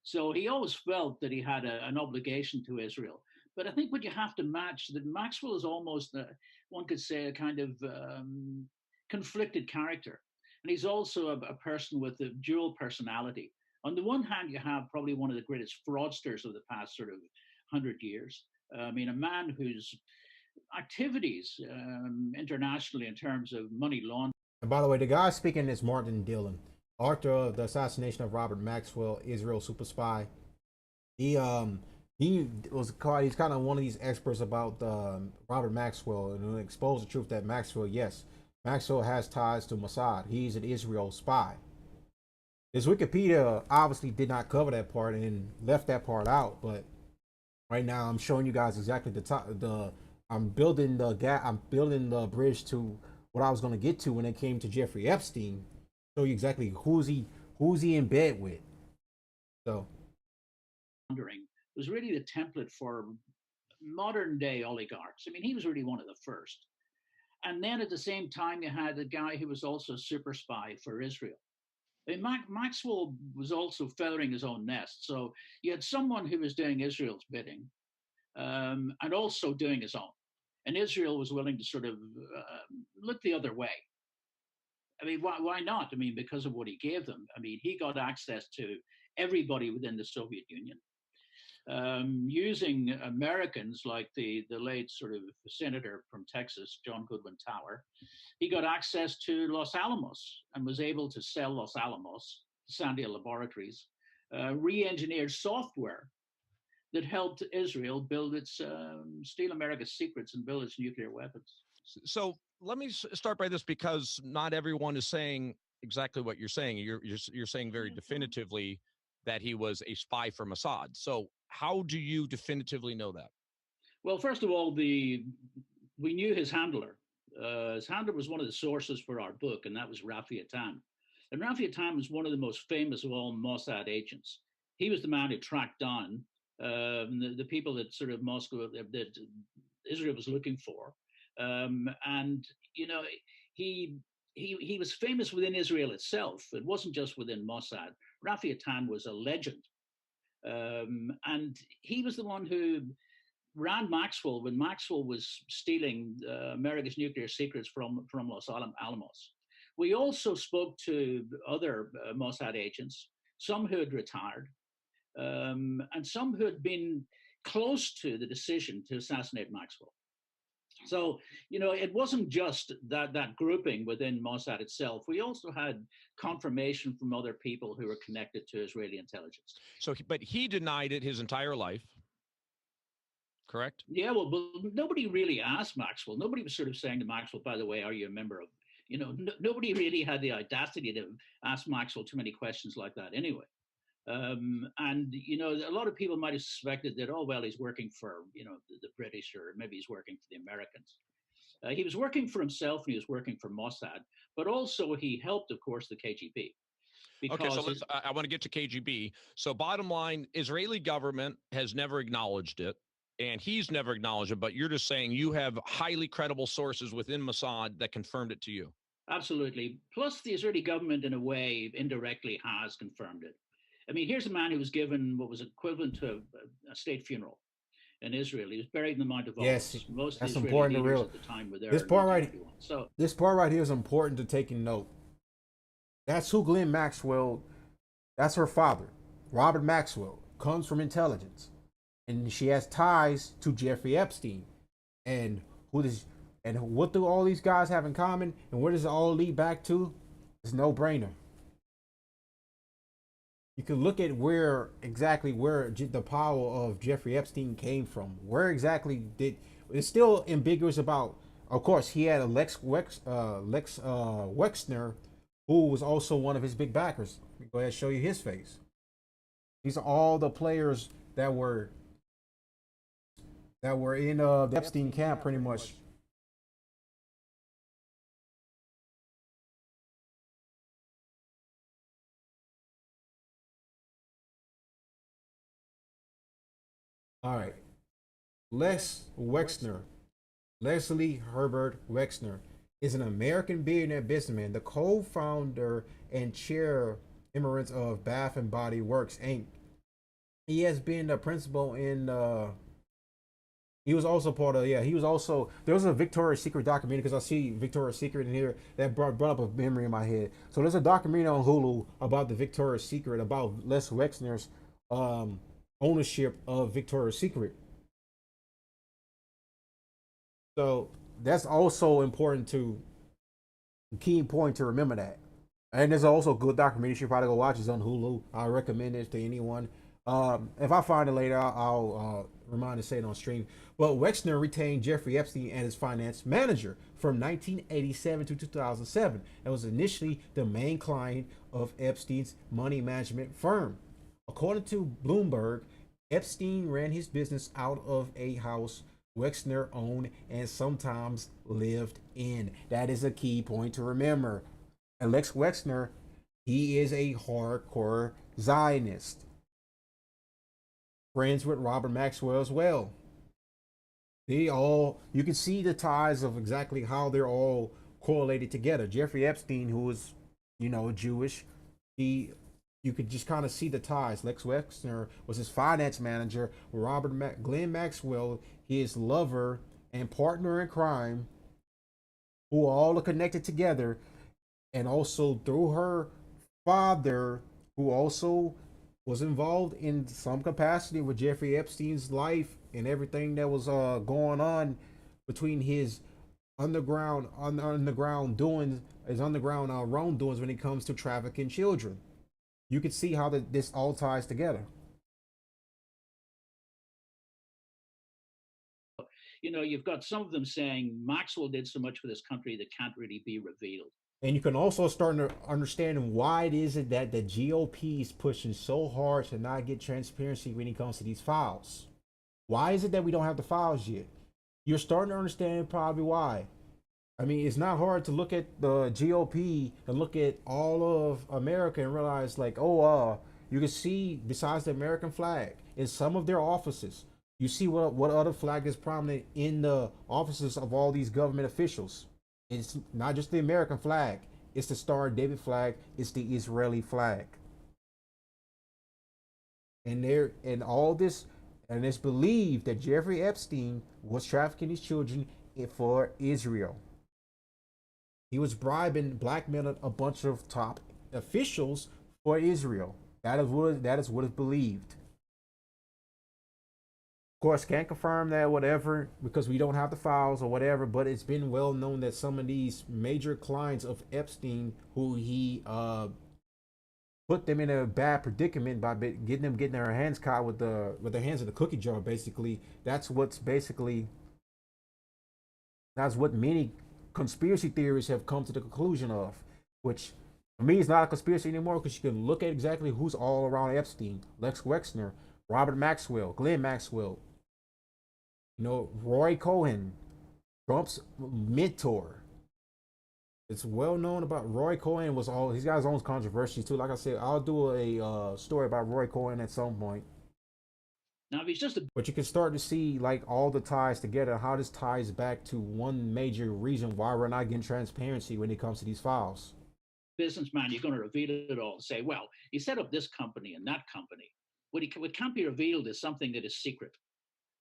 So he always felt that he had an obligation to Israel. But I think what you have to match, that Maxwell is almost, one could say, a kind of conflicted character. And he's also a person with a dual personality. On the one hand, you have probably one of the greatest fraudsters of the past sort of 100 years. I mean, a man whose activities internationally in terms of money laundering. And by the way, the guy speaking is Martin Dillon, author of The Assassination of Robert Maxwell, Israel Super Spy. He was called, he's kind of one of these experts about Robert Maxwell, and exposed the truth that Maxwell has ties to Mossad. He's an Israel spy. This Wikipedia obviously did not cover that part and left that part out, but right now I'm showing you guys exactly I'm building the bridge to what I was going to get to when it came to Jeffrey Epstein. Show you exactly who's he in bed with. So was really the template for modern day oligarchs. I mean, he was really one of the first. And then at the same time, you had a guy who was also a super spy for Israel. I mean, Maxwell was also feathering his own nest. So you had someone who was doing Israel's bidding and also doing his own. And Israel was willing to sort of look the other way. I mean, why not? I mean, because of what he gave them. I mean, he got access to everybody within the Soviet Union. Using Americans like the late sort of senator from Texas, John Goodwin Tower, he got access to Los Alamos and was able to sell Los Alamos to Sandia Laboratories, re-engineered software that helped Israel build its steal America's secrets and build its nuclear weapons. So let me start by this, because not everyone is saying exactly what you're saying. You're saying very definitively that he was a spy for Mossad. So how do you definitively know that? Well, first of all, we knew his handler. His handler was one of the sources for our book, and that was Rafi Eitan. And Rafi Eitan was one of the most famous of all Mossad agents. He was the man who tracked down the people that sort of Moscow, that Israel was looking for. And, you know, he was famous within Israel itself. It wasn't just within Mossad. Rafi Eitan was a legend. And he was the one who ran Maxwell when Maxwell was stealing America's nuclear secrets from Los Alamos. We also spoke to other Mossad agents, some who had retired, and some who had been close to the decision to assassinate Maxwell. So, you know, it wasn't just that grouping within Mossad itself. We also had confirmation from other people who were connected to Israeli intelligence. So, but he denied it his entire life, correct? Yeah, well, nobody really asked Maxwell. Nobody was sort of saying to Maxwell, by the way, are you a member of, you know, nobody really had the audacity to ask Maxwell too many questions like that anyway. And, you know, a lot of people might have suspected that, oh, well, he's working for, you know, the British, or maybe he's working for the Americans. He was working for himself, and he was working for Mossad, but also he helped, of course, the KGB. Okay, so I want to get to KGB. So bottom line, Israeli government has never acknowledged it, and he's never acknowledged it, but you're just saying you have highly credible sources within Mossad that confirmed it to you. Absolutely. Plus, the Israeli government, in a way, indirectly has confirmed it. I mean, here's a man who was given what was equivalent to a state funeral in Israel. He was buried in the Mount of Olives. Yes, Most that's of the important to Israeli real. leaders at the time were there. This part right here is important to taking note. That's who Ghislaine Maxwell. That's her father, Robert Maxwell, comes from intelligence, and she has ties to Jeffrey Epstein. And what do all these guys have in common? And where does it all lead back to? It's no brainer. You can look at where the power of Jeffrey Epstein came from. Where exactly it's still ambiguous about. Of course, he had a Lex Wexner, who was also one of his big backers. Let me go ahead and show you his face. These are all the players that were in the Epstein camp, pretty much. All right. Leslie Herbert Wexner is an American billionaire businessman, the co-founder and chair emeritus of Bath and Body Works, Inc. He has been the principal in he was also part of there was a Victoria's Secret documentary, because I see Victoria's Secret in here, that brought up a memory in my head. So there's a documentary on Hulu about the Victoria's Secret, about Les Wexner's ownership of Victoria's Secret. So that's also important to key point to remember that. And there's also a good documentary you should probably go watch. It's on Hulu. I recommend it to anyone. If I find it later, I'll remind to say it on stream. But Wexner retained Jeffrey Epstein as his finance manager from 1987 to 2007 and was initially the main client of Epstein's money management firm. According to Bloomberg, Epstein ran his business out of a house Wexner owned and sometimes lived in. That is a key point to remember. Alex Wexner, he is a hardcore Zionist. Friends with Robert Maxwell as well. You can see the ties of exactly how they're all correlated together. Jeffrey Epstein, who was, Jewish, you could just kind of see the ties. Lex Wexner was his finance manager. Glenn Maxwell, his lover and partner in crime, who all are connected together. And also through her father, who also was involved in some capacity with Jeffrey Epstein's life and everything that was going on between his underground doings, his underground wrongdoings when it comes to trafficking children. You can see how this all ties together. You've got some of them saying Maxwell did so much for this country that can't really be revealed. And you can also start to understand why it is that the GOP is pushing so hard to not get transparency when it comes to these files. Why is it that we don't have the files yet? You're starting to understand probably why. I mean, it's not hard to look at the GOP and look at all of America and realize, like, you can see besides the American flag in some of their offices, you see what other flag is prominent in the offices of all these government officials. It's not just the American flag. It's the Star of David flag. It's the Israeli flag. And it's believed that Jeffrey Epstein was trafficking these children for Israel. He was bribing, blackmailing a bunch of top officials for Israel. That is what is believed. Of course, can't confirm that, whatever, because we don't have the files or whatever, but it's been well known that some of these major clients of Epstein, who he put them in a bad predicament by getting their hands caught with their hands in the cookie jar, basically. That's what many conspiracy theories have come to the conclusion of, which for me is not a conspiracy anymore, because you can look at exactly who's all around Epstein. Lex Wexner, Robert Maxwell, Glenn Maxwell, Roy Cohen, Trump's mentor. It's well known about Roy Cohen. He's got his own controversies too. Like I said, I'll do a story about Roy Cohen at some point. Now, if he's just but you can start to see like all the ties together, how this ties back to one major reason why we're not getting transparency when it comes to these files. Businessman, you're going to reveal it all and say, well, he set up this company and that company. What can't be revealed is something that is secret.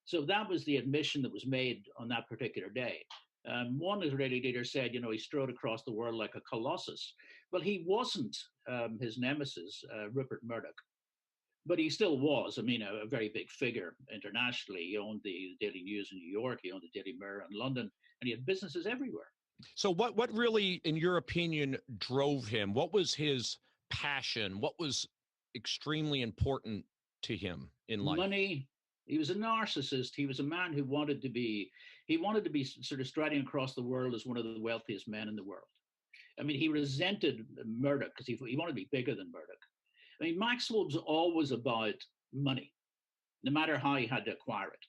So that was the admission that was made on that particular day. One Israeli leader said, he strode across the world like a colossus. Well, he wasn't his nemesis, Rupert Murdoch, but he still was. I mean, a very big figure internationally. He owned the Daily News in New York. He owned the Daily Mirror in London, and he had businesses everywhere. So what really, in your opinion, drove him? What was his passion? What was extremely important to him in life? Money. He was a narcissist. He was a man who wanted to be sort of striding across the world as one of the wealthiest men in the world. I mean, he resented Murdoch because he wanted to be bigger than Murdoch. I mean, Maxwell was always about money, no matter how he had to acquire it.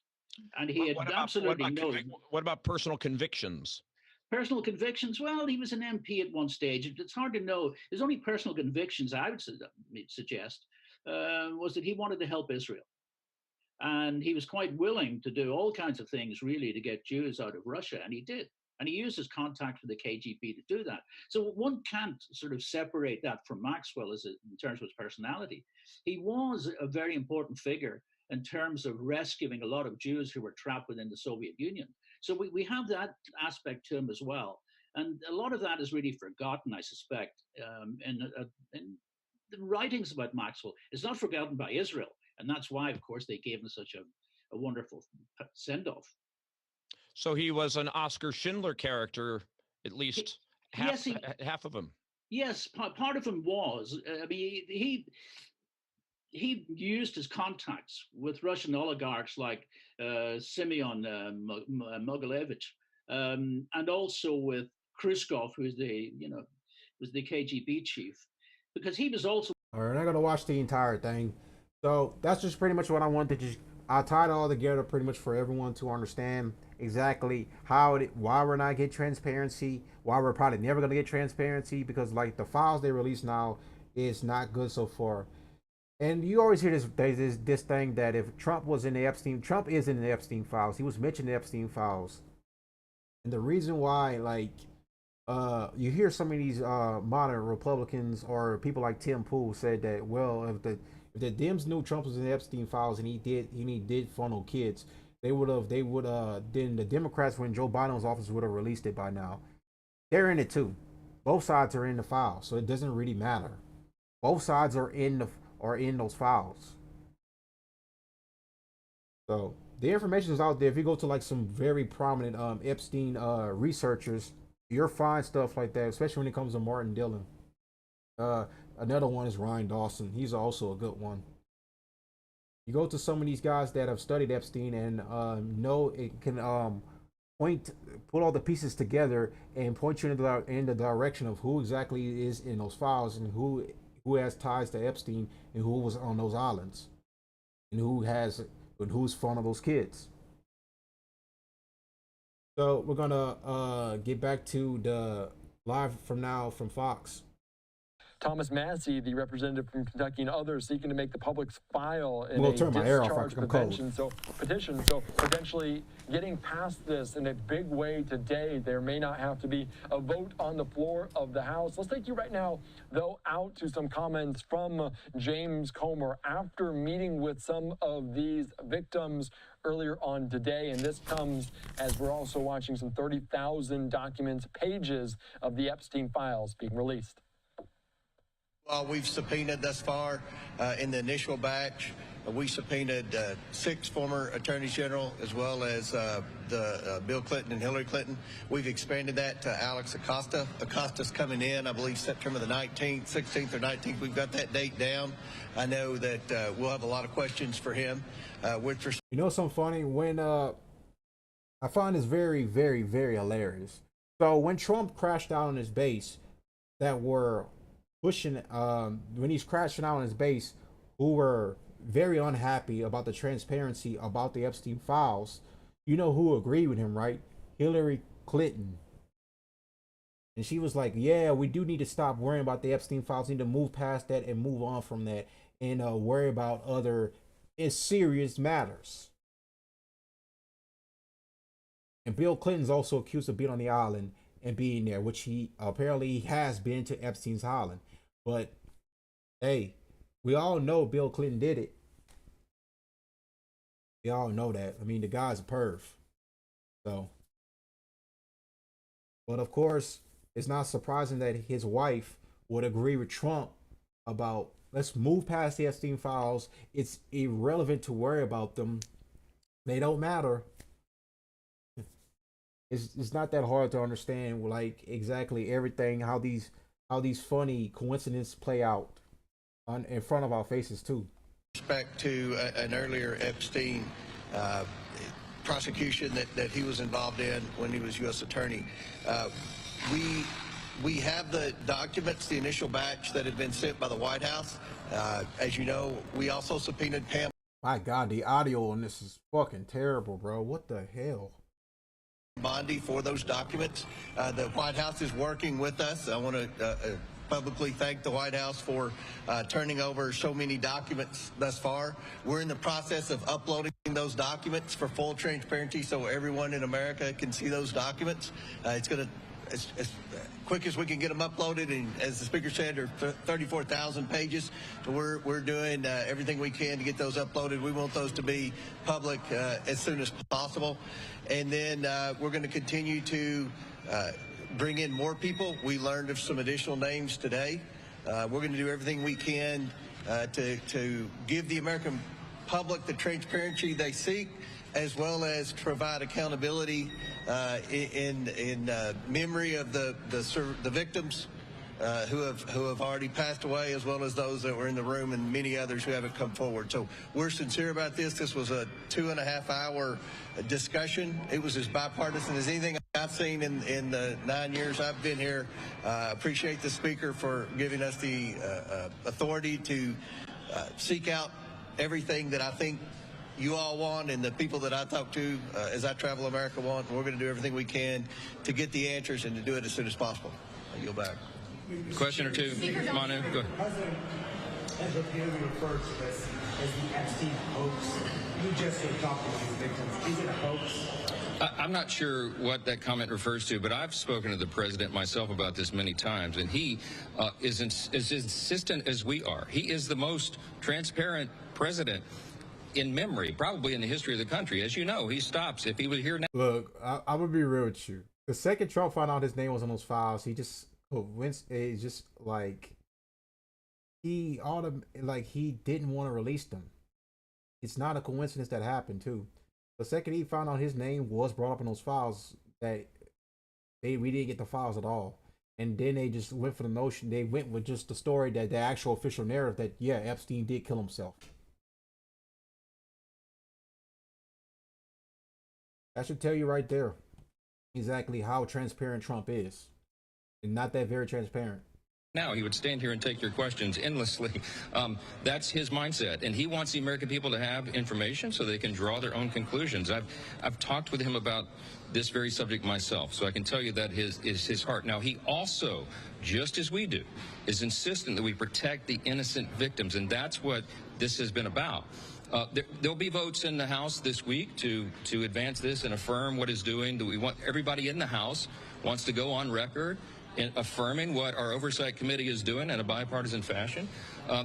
And he had absolutely no... What about personal convictions? Personal convictions? Well, he was an MP at one stage. It's hard to know. His only personal convictions, I would suggest, was that he wanted to help Israel. And he was quite willing to do all kinds of things, really, to get Jews out of Russia, and he did. And he used his contacts with the KGB to do that. So one can't sort of separate that from Maxwell in terms of his personality. He was a very important figure in terms of rescuing a lot of Jews who were trapped within the Soviet Union. So we have that aspect to him as well. And a lot of that is really forgotten, I suspect, in the writings about Maxwell. It's not forgotten by Israel. And that's why, of course, they gave him such a wonderful send-off. So he was an Oscar Schindler character, at least half of him. Yes, part of him was. I mean, he used his contacts with Russian oligarchs like Semyon Mogilevich, and also with Khrushchev, who's was the KGB chief, because he was also. All right, I'm not gonna watch the entire thing. So that's just pretty much what I wanted to just. I tied it all together pretty much for everyone to understand exactly why we're not getting transparency, why we're probably never gonna get transparency, because like the files they release now is not good so far. And you always hear this thing that if Trump was in the Trump is in the Epstein files. He was mentioned in the Epstein files. And the reason why, like, you hear some of these modern Republicans or people like Tim Pool said that, well, if the Dems knew Trump was in the Epstein files and he did funnel kids, then the Democrats, when Joe Biden was in office, would have released it by now. They're in it too. Both sides are in the file, so it doesn't really matter. Both sides are in those files. So the information is out there. If you go to like some very prominent Epstein researchers, you'll find stuff like that, especially when it comes to Martin Dillon. Another one is Ryan Dawson. He's also a good one. You go to some of these guys that have studied Epstein and know it can put all the pieces together and point you in the direction of who exactly is in those files and who has ties to Epstein and who was on those islands and who's funneled those kids. So we're gonna get back to the live from Fox. Thomas Massey, the representative from Kentucky, and others seeking to make the public's file in We'll a turn my air off. discharge I'm petition. So potentially getting past this in a big way today. There may not have to be a vote on the floor of the House. Let's take you right now, though, out to some comments from James Comer after meeting with some of these victims earlier on today. And this comes as we're also watching some 30,000 documents, pages of the Epstein files being released. Well, we've subpoenaed thus far in the initial batch. We subpoenaed 6 former attorneys general, as well as Bill Clinton and Hillary Clinton. We've expanded that to Alex Acosta. Acosta's coming in, I believe, September the 19th, 16th or 19th. We've got that date down. I know that we'll have a lot of questions for him. You know something funny? When I find this very, very, very hilarious. So when Trump crashed out on his base, that were pushing when he's crashing out on his base, who were very unhappy about the transparency about the Epstein files, you know who agreed with him, right? Hillary Clinton. And she was like, yeah, we do need to stop worrying about the Epstein files, need to move past that and move on from that and worry about other serious matters. And Bill Clinton's also accused of being on the island and being there, which he apparently has been to Epstein's island. But hey, we all know Bill Clinton did it. We all know that. I mean, the guy's a perv. So, but of course, it's not surprising that his wife would agree with Trump about let's move past the Epstein files. It's irrelevant to worry about them. They don't matter. It's not that hard to understand, like, exactly everything, how these funny coincidences play out in front of our faces too. Respect to an earlier Epstein prosecution that he was involved in when he was U.S. attorney. We have the documents, the initial batch that had been sent by the White House. As you know, we also subpoenaed Pam. My God, the audio on this is fucking terrible, bro. What the hell? Bondi for those documents. The White House is working with us. I want to publicly thank the White House for turning over so many documents thus far. We're in the process of uploading those documents for full transparency so everyone in America can see those documents. It's going to, as quick as we can get them uploaded, and as the speaker said, they're 34,000 pages. So we're doing everything we can to get those uploaded. We want those to be public as soon as possible. And then we're going to continue to bring in more people. We learned of some additional names today. We're going to do everything we can to give the American public the transparency they seek, as well as provide accountability in memory of the victims who have already passed away, as well as those that were in the room and many others who haven't come forward. So we're sincere about this. This was a 2.5-hour discussion. It was as bipartisan as anything I've seen in the 9 years I've been here. Appreciate the speaker for giving us the authority to seek out everything that I think you all want and the people that I talk to as I travel America want. And we're going to do everything we can to get the answers and to do it as soon as possible. I yield back. Question or two, Manu. Go ahead. President has repeatedly referred to this as the Epstein hoax. You just talked about these victims. Is it a hoax? I'm not sure what that comment refers to, but I've spoken to the president myself about this many times, and he is as insistent as we are. He is the most transparent president in memory, probably in the history of the country. As you know, he stops if he was here now. Look, I'm gonna be real with you. The second Trump found out his name was on those files, he just it's just like he didn't want to release them. It's not a coincidence that happened too. The second he found out his name was brought up in those files, that we didn't get the files at all. And then they just went for the notion, they went with just the story, that the actual official narrative that, yeah, Epstein did kill himself. That should tell you right there exactly how transparent Trump is. And not that very transparent. Now he would stand here and take your questions endlessly. That's his mindset, and he wants the American people to have information so they can draw their own conclusions. I've talked with him about this very subject myself, so I can tell you that is his heart. Now he also, just as we do, is insistent that we protect the innocent victims, and that's what this has been about. There'll be votes in the House this week to advance this and affirm what it's doing. We want everybody in the House wants to go on record in affirming what our oversight committee is doing in a bipartisan fashion.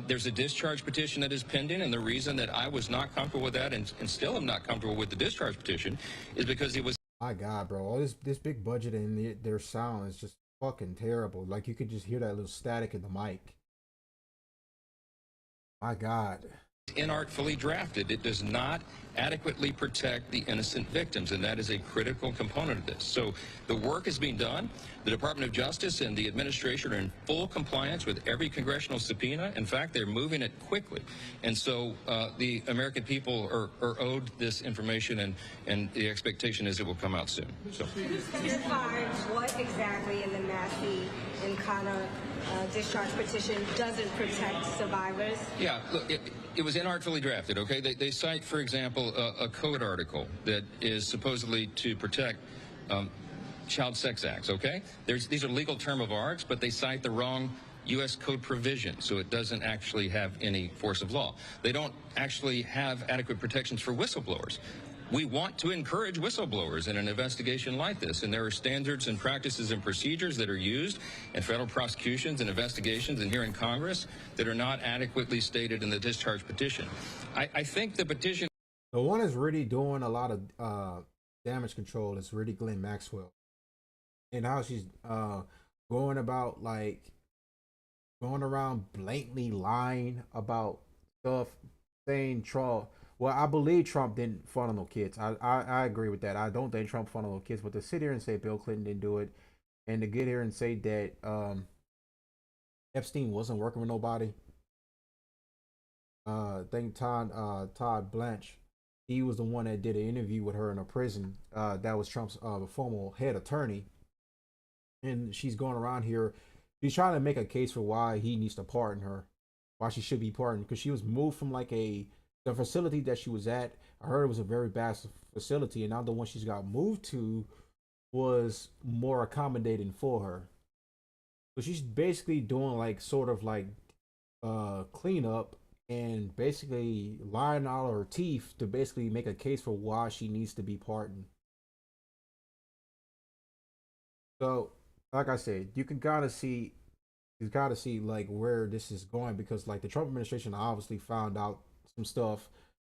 There's a discharge petition that is pending, and the reason that I was not comfortable with that and still am not comfortable with the discharge petition is because it was... My God, bro, all this big budget and their sound is just fucking terrible. Like, you could just hear that little static in the mic. My God. Inartfully drafted. It does not adequately protect the innocent victims, and that is a critical component of this. So the work is being done. The Department of Justice and the administration are in full compliance with every congressional subpoena. In fact, they're moving it quickly. And so the American people are owed this information, and the expectation is it will come out soon. So. Define what exactly in the Massey and Connor discharge petition doesn't protect survivors? Yeah, look, it was inartfully drafted, okay? They cite, for example, a code article that is supposedly to protect child sex acts, okay? These are legal term of arts, but they cite the wrong U.S. code provision, so it doesn't actually have any force of law. They don't actually have adequate protections for whistleblowers. We want to encourage whistleblowers in an investigation like this, and there are standards and practices and procedures that are used in federal prosecutions and investigations and here in Congress that are not adequately stated in the discharge petition. I think the petition... The one that's really doing a lot of damage control is really Ghislaine Maxwell. And how she's going about, like, going around blatantly lying about stuff, saying Trump... Well, I believe Trump didn't funnel no kids. I agree with that. I don't think Trump funneled no kids. But to sit here and say Bill Clinton didn't do it, and to get here and say that Epstein wasn't working with nobody. I think Todd Blanche, he was the one that did an interview with her in a prison. That was Trump's former head attorney. And she's going around here. She's trying to make a case for why he needs to pardon her. Why she should be pardoned. Because she was moved from like the facility that she was at. I heard it was a very bad facility, and now the one she's got moved to was more accommodating for her. So she's basically doing like sort of like cleanup and basically lying out of her teeth to basically make a case for why she needs to be pardoned. So, like I said, you can gotta see, you gotta see like where this is going, because like the Trump administration obviously found out some stuff.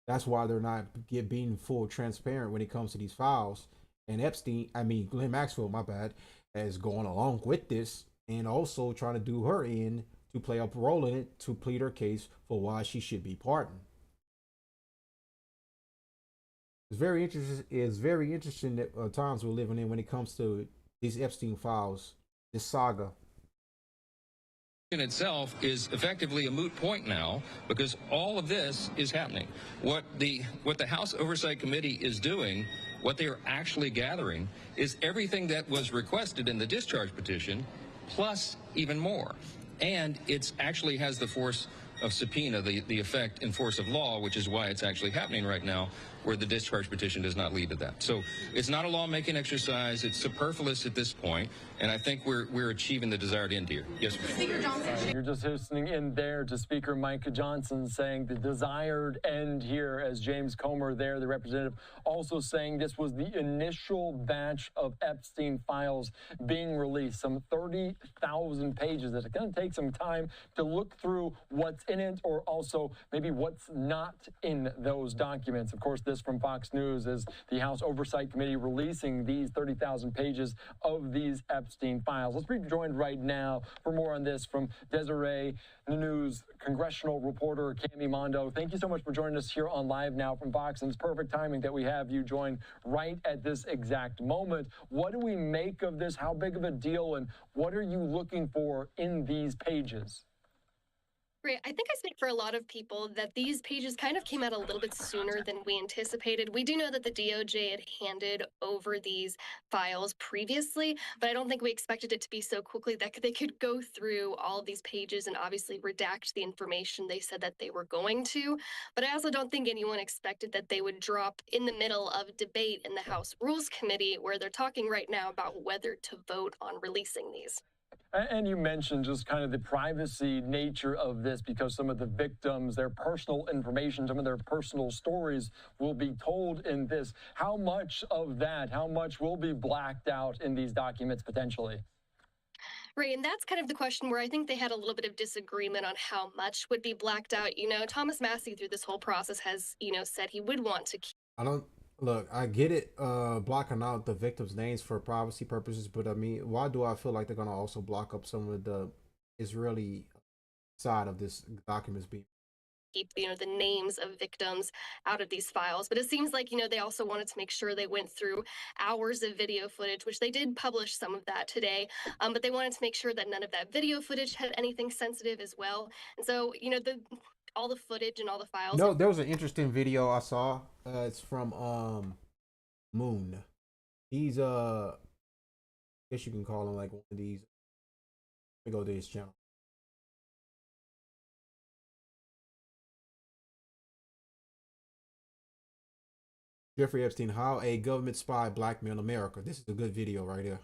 That's why they're not being full transparent when it comes to these files. And Ghislaine Maxwell, my bad, is going along with this and also trying to do her in to play a role in it to plead her case for why she should be pardoned. It's very interesting that, times we're living in when it comes to these Epstein files, this saga. In itself is effectively a moot point now because all of this is happening. What the House Oversight Committee is doing, what they are actually gathering, is everything that was requested in the discharge petition, plus even more. And it actually has the force of subpoena, the effect and force of law, which is why it's actually happening right now, where the discharge petition does not lead to that. So it's not a lawmaking exercise. It's superfluous at this point, and I think we're achieving the desired end here. Yes, Speaker Johnson. You're just listening in there to Speaker Mike Johnson saying the desired end here, as James Comer there, the representative, also saying this was the initial batch of Epstein files being released, some 30,000 pages. It's going to take some time to look through what's in it or also maybe what's not in those documents. Of course, this from Fox News is the House Oversight Committee releasing these 30,000 pages of these Epstein files. Let's be joined right now for more on this from Desiree News congressional reporter Cami Mondo. Thank you so much for joining us here on Live Now from Fox, and it's perfect timing that we have you join right at this exact moment. What do we make of this? How big of a deal, and what are you looking for in these pages? Right. I think I speak for a lot of people that these pages kind of came out a little bit sooner than we anticipated. We do know that the DOJ had handed over these files previously, but I don't think we expected it to be so quickly that they could go through all of these pages and obviously redact the information they said that they were going to. But I also don't think anyone expected that they would drop in the middle of debate in the House Rules Committee, where they're talking right now about whether to vote on releasing these. And you mentioned just kind of the privacy nature of this, because some of the victims, their personal information, some of their personal stories will be told in this. How much of that, how much will be blacked out in these documents potentially? Right, and that's kind of the question where I think they had a little bit of disagreement on how much would be blacked out. You know, Thomas Massie through this whole process has, said he would want to keep. Look, I get it, blocking out the victims' names for privacy purposes, but I mean, why do I feel like they're gonna also block up some of the Israeli side of this documents being? Keep the names of victims out of these files, but it seems like they also wanted to make sure they went through hours of video footage, which they did publish some of that today, but they wanted to make sure that none of that video footage had anything sensitive as well. And so all the footage and all the files. No, there was an interesting video I saw. It's from Moon. He's I guess you can call him like one of these. Let me go to his channel. Jeffrey Epstein, how a government spy blackmailed America. This is a good video right here.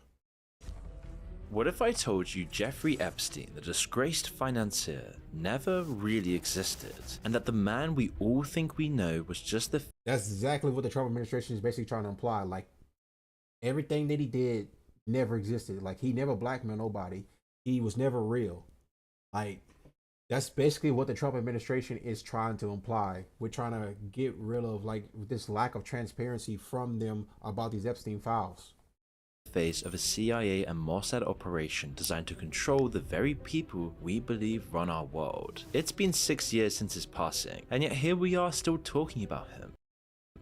What if I told you Jeffrey Epstein, the disgraced financier, never really existed, and that the man we all think we know was just the... That's exactly what the Trump administration is basically trying to imply. Like, everything that he did never existed. Like, he never blackmailed nobody. He was never real. Like, that's basically what the Trump administration is trying to imply. We're trying to get rid of, like, this lack of transparency from them about these Epstein files. Face of a CIA and Mossad operation designed to control the very people we believe run our world. It's been 6 years since his passing, and yet here we are still talking about him.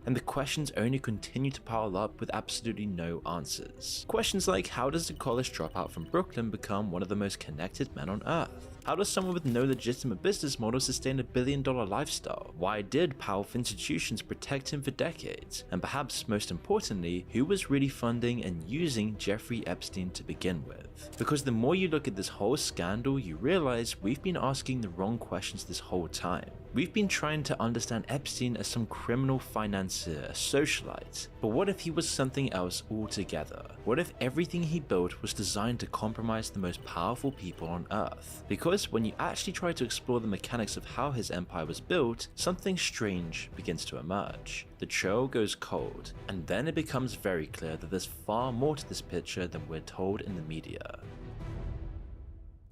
And the questions only continue to pile up with absolutely no answers. Questions like, how does a college dropout from Brooklyn become one of the most connected men on earth? How does someone with no legitimate business model sustain a billion-dollar lifestyle? Why did powerful institutions protect him for decades? And perhaps most importantly, who was really funding and using Jeffrey Epstein to begin with? Because the more you look at this whole scandal, you realize we've been asking the wrong questions this whole time. We've been trying to understand Epstein as some criminal financier, a socialite. But what if he was something else altogether? What if everything he built was designed to compromise the most powerful people on earth? Because when you actually try to explore the mechanics of how his empire was built, something strange begins to emerge. The trail goes cold, and then it becomes very clear that there's far more to this picture than we're told in the media.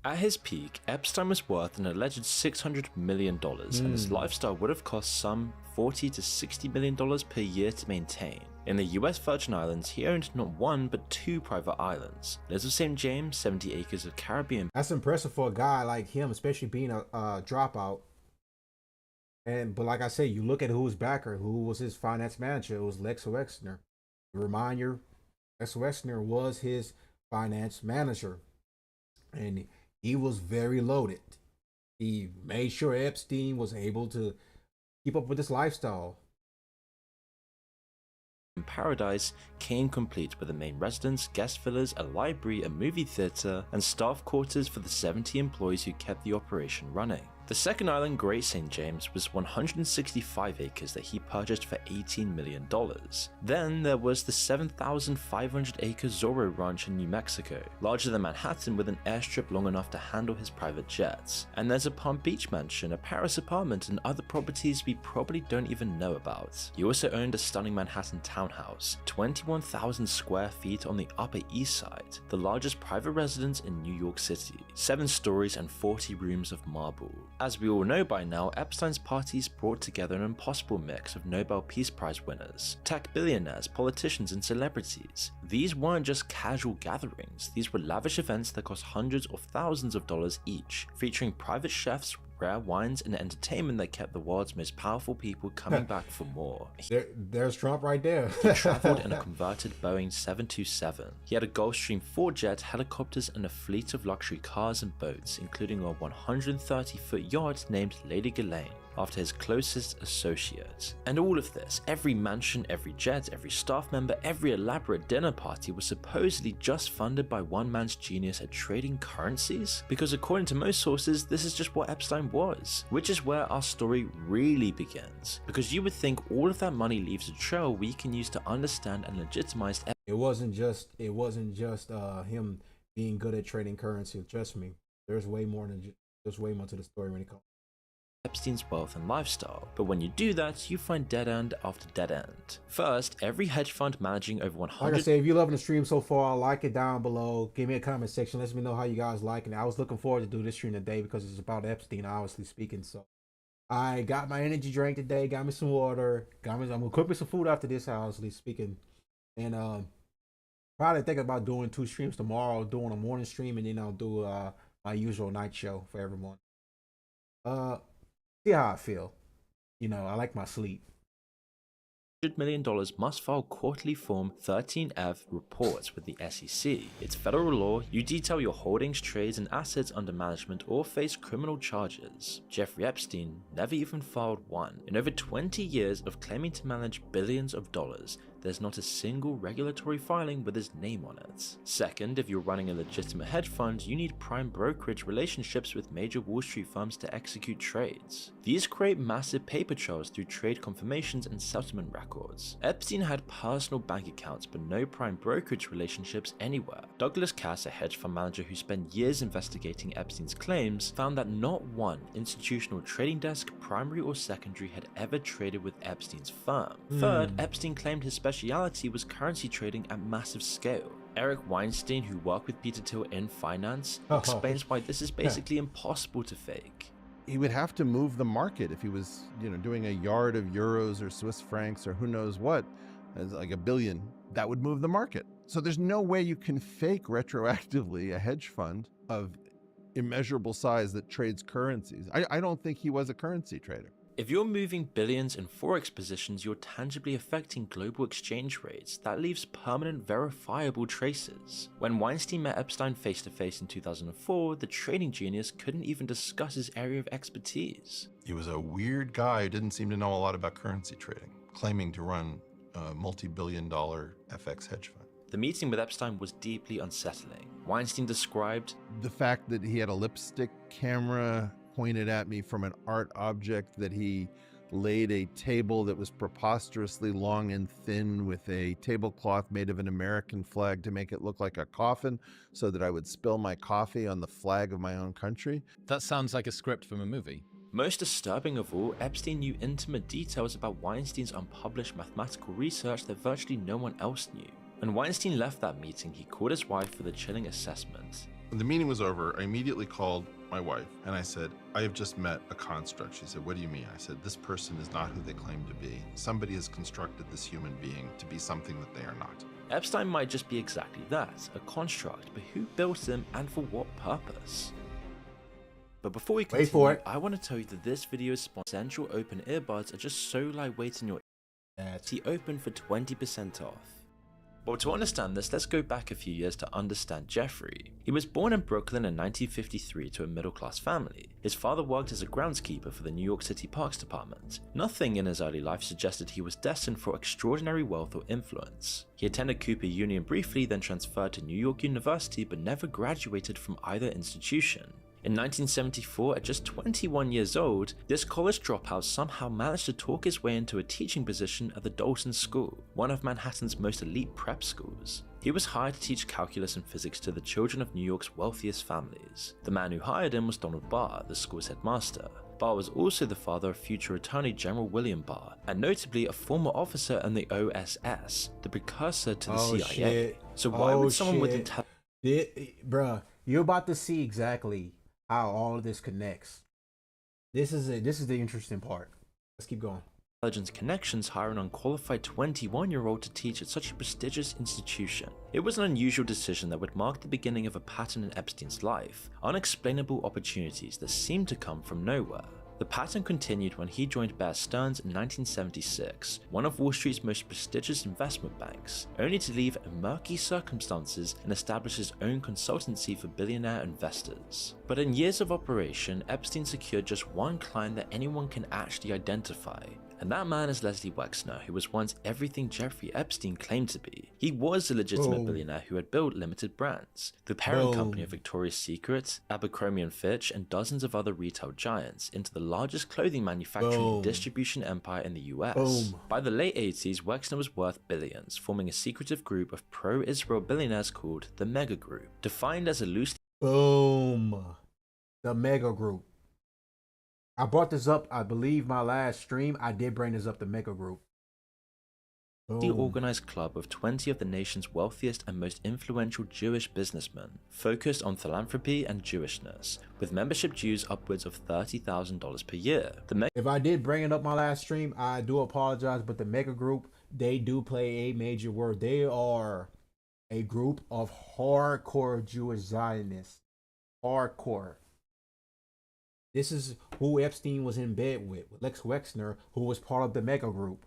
At his peak, Epstein was worth an alleged $600 million, and his lifestyle would have cost some $40 to $60 million per year to maintain. In the US Virgin Islands, he owned not one but 2 private islands. Little St. James, 70 acres of Caribbean. That's impressive for a guy like him, especially being a dropout. But like I say, you look at who was backer, who was his finance manager. It was Lex Wexner. Remind you, Lex Wexner was his finance manager, and he was very loaded. He made sure Epstein was able to keep up with this lifestyle. Paradise came complete with the main residence, guest villas, a library, a movie theatre, and staff quarters for the 70 employees who kept the operation running. The second island, Great St. James, was 165 acres that he purchased for $18 million. Then there was the 7,500-acre Zorro Ranch in New Mexico, larger than Manhattan with an airstrip long enough to handle his private jets. And there's a Palm Beach mansion, a Paris apartment, and other properties we probably don't even know about. He also owned a stunning Manhattan townhouse, 21,000 square feet on the Upper East Side, the largest private residence in New York City, 7 stories and 40 rooms of marble. As we all know by now, Epstein's parties brought together an impossible mix of Nobel Peace Prize winners, tech billionaires, politicians, and celebrities. These weren't just casual gatherings, these were lavish events that cost hundreds of thousands of dollars each, featuring private chefs, rare wines, and entertainment that kept the world's most powerful people coming back for more. There's Trump right there. He traveled in a converted Boeing 727. He had a Gulfstream 4 jet, helicopters, and a fleet of luxury cars and boats, including a 130-foot yacht named Lady Ghislaine, after his closest associate. And all of this, every mansion, every jet, every staff member, every elaborate dinner party was supposedly just funded by one man's genius at trading currencies? Because according to most sources, this is just what Epstein was. Which is where our story really begins. Because you would think all of that money leaves a trail we can use to understand and legitimize It wasn't just him being good at trading currency. Trust me, there's way more to the story when it comes Epstein's wealth and lifestyle, but when you do that, you find dead end after dead end. First, every hedge fund managing over 100... Like I say, if you're loving the stream so far, like it down below. Give me a comment section. Let me know how you guys like it. I was looking forward to do this stream today because it's about Epstein, obviously speaking. So I got my energy drink today, got me some water, I'm gonna cook me some food after this, obviously speaking. And probably thinking about doing 2 streams tomorrow, doing a morning stream, and then I'll do my usual night show for everyone. See how I feel. You know, I like my sleep. $100 million must file quarterly Form 13F reports with the SEC. It's federal law. You detail your holdings, trades, and assets under management or face criminal charges. Jeffrey Epstein never even filed one. In over 20 years of claiming to manage billions of dollars, there's not a single regulatory filing with his name on it. Second, if you're running a legitimate hedge fund, you need prime brokerage relationships with major Wall Street firms to execute trades. These create massive paper trails through trade confirmations and settlement records. Epstein had personal bank accounts but no prime brokerage relationships anywhere. Douglas Cass, a hedge fund manager who spent years investigating Epstein's claims, found that not one institutional trading desk, primary or secondary, had ever traded with Epstein's firm. Third, Epstein claimed his specialty was currency trading at massive scale. Eric Weinstein, who worked with Peter Thiel in finance, explains why this is basically impossible to fake. He would have to move the market if he was, doing a yard of euros or Swiss francs or who knows what, as like $1 billion. That would move the market. So there's no way you can fake retroactively a hedge fund of immeasurable size that trades currencies. I don't think he was a currency trader. If you're moving billions in forex positions, you're tangibly affecting global exchange rates. That leaves permanent, verifiable traces. When Weinstein met Epstein face-to-face in 2004, the trading genius couldn't even discuss his area of expertise. He was a weird guy who didn't seem to know a lot about currency trading, claiming to run a multi-billion-dollar FX hedge fund. The meeting with Epstein was deeply unsettling. Weinstein described the fact that he had a lipstick camera pointed at me from an art object, that he laid a table that was preposterously long and thin with a tablecloth made of an American flag to make it look like a coffin so that I would spill my coffee on the flag of my own country. That sounds like a script from a movie. Most disturbing of all, Epstein knew intimate details about Weinstein's unpublished mathematical research that virtually no one else knew. When Weinstein left that meeting, he called his wife with a chilling assessment. When the meeting was over, I immediately called my wife and I said, I have just met a construct. She said, what do you mean? I said, this person is not who they claim to be. Somebody has constructed this human being to be something that they are not. Epstein might just be exactly that, a construct, but who built him and for what purpose? But before we Wait continue, for it. I want to tell you that this video is sponsored. Essential open earbuds are just so lightweight in your ear. See open for 20% off. Well, to understand this, let's go back a few years to understand Jeffrey. He was born in Brooklyn in 1953 to a middle-class family. His father worked as a groundskeeper for the New York City Parks Department. Nothing in his early life suggested he was destined for extraordinary wealth or influence. He attended Cooper Union briefly, then transferred to New York University, but never graduated from either institution. In 1974, at just 21 years old, this college dropout somehow managed to talk his way into a teaching position at the Dalton School, one of Manhattan's most elite prep schools. He was hired to teach calculus and physics to the children of New York's wealthiest families. The man who hired him was Donald Barr, the school's headmaster. Barr was also the father of future Attorney General William Barr, and notably a former officer in the OSS, the precursor to the CIA. Shit. So why would someone with Bruh, you're about to see exactly how all of this connects. This is the interesting part. Let's keep going. Intelligence connections hire an unqualified 21-year-old to teach at such a prestigious institution? It was an unusual decision that would mark the beginning of a pattern in Epstein's life, unexplainable opportunities that seemed to come from nowhere. The pattern continued when he joined Bear Stearns in 1976, one of Wall Street's most prestigious investment banks, only to leave in murky circumstances and establish his own consultancy for billionaire investors. But in years of operation, Epstein secured just one client that anyone can actually identify. And that man is Leslie Wexner, who was once everything Jeffrey Epstein claimed to be. He was a legitimate billionaire who had built limited brands, the parent company of Victoria's Secret, Abercrombie & Fitch, and dozens of other retail giants, into the largest clothing manufacturing and distribution empire in the US. By the late 80s, Wexner was worth billions, forming a secretive group of pro-Israel billionaires called the Mega Group, defined as a loose... The Mega Group. I brought this up, I believe, my last stream. I did bring this up, the Mega Group. The organized club of 20 of the nation's wealthiest and most influential Jewish businessmen, focused on philanthropy and Jewishness, with membership dues upwards of $30,000 per year. If I did bring it up my last stream, I do apologize, but the Mega Group, they do play a major role. They are a group of hardcore Jewish Zionists. Hardcore. This is who Epstein was in bed with Lex Wexner, who was part of the Mega Group.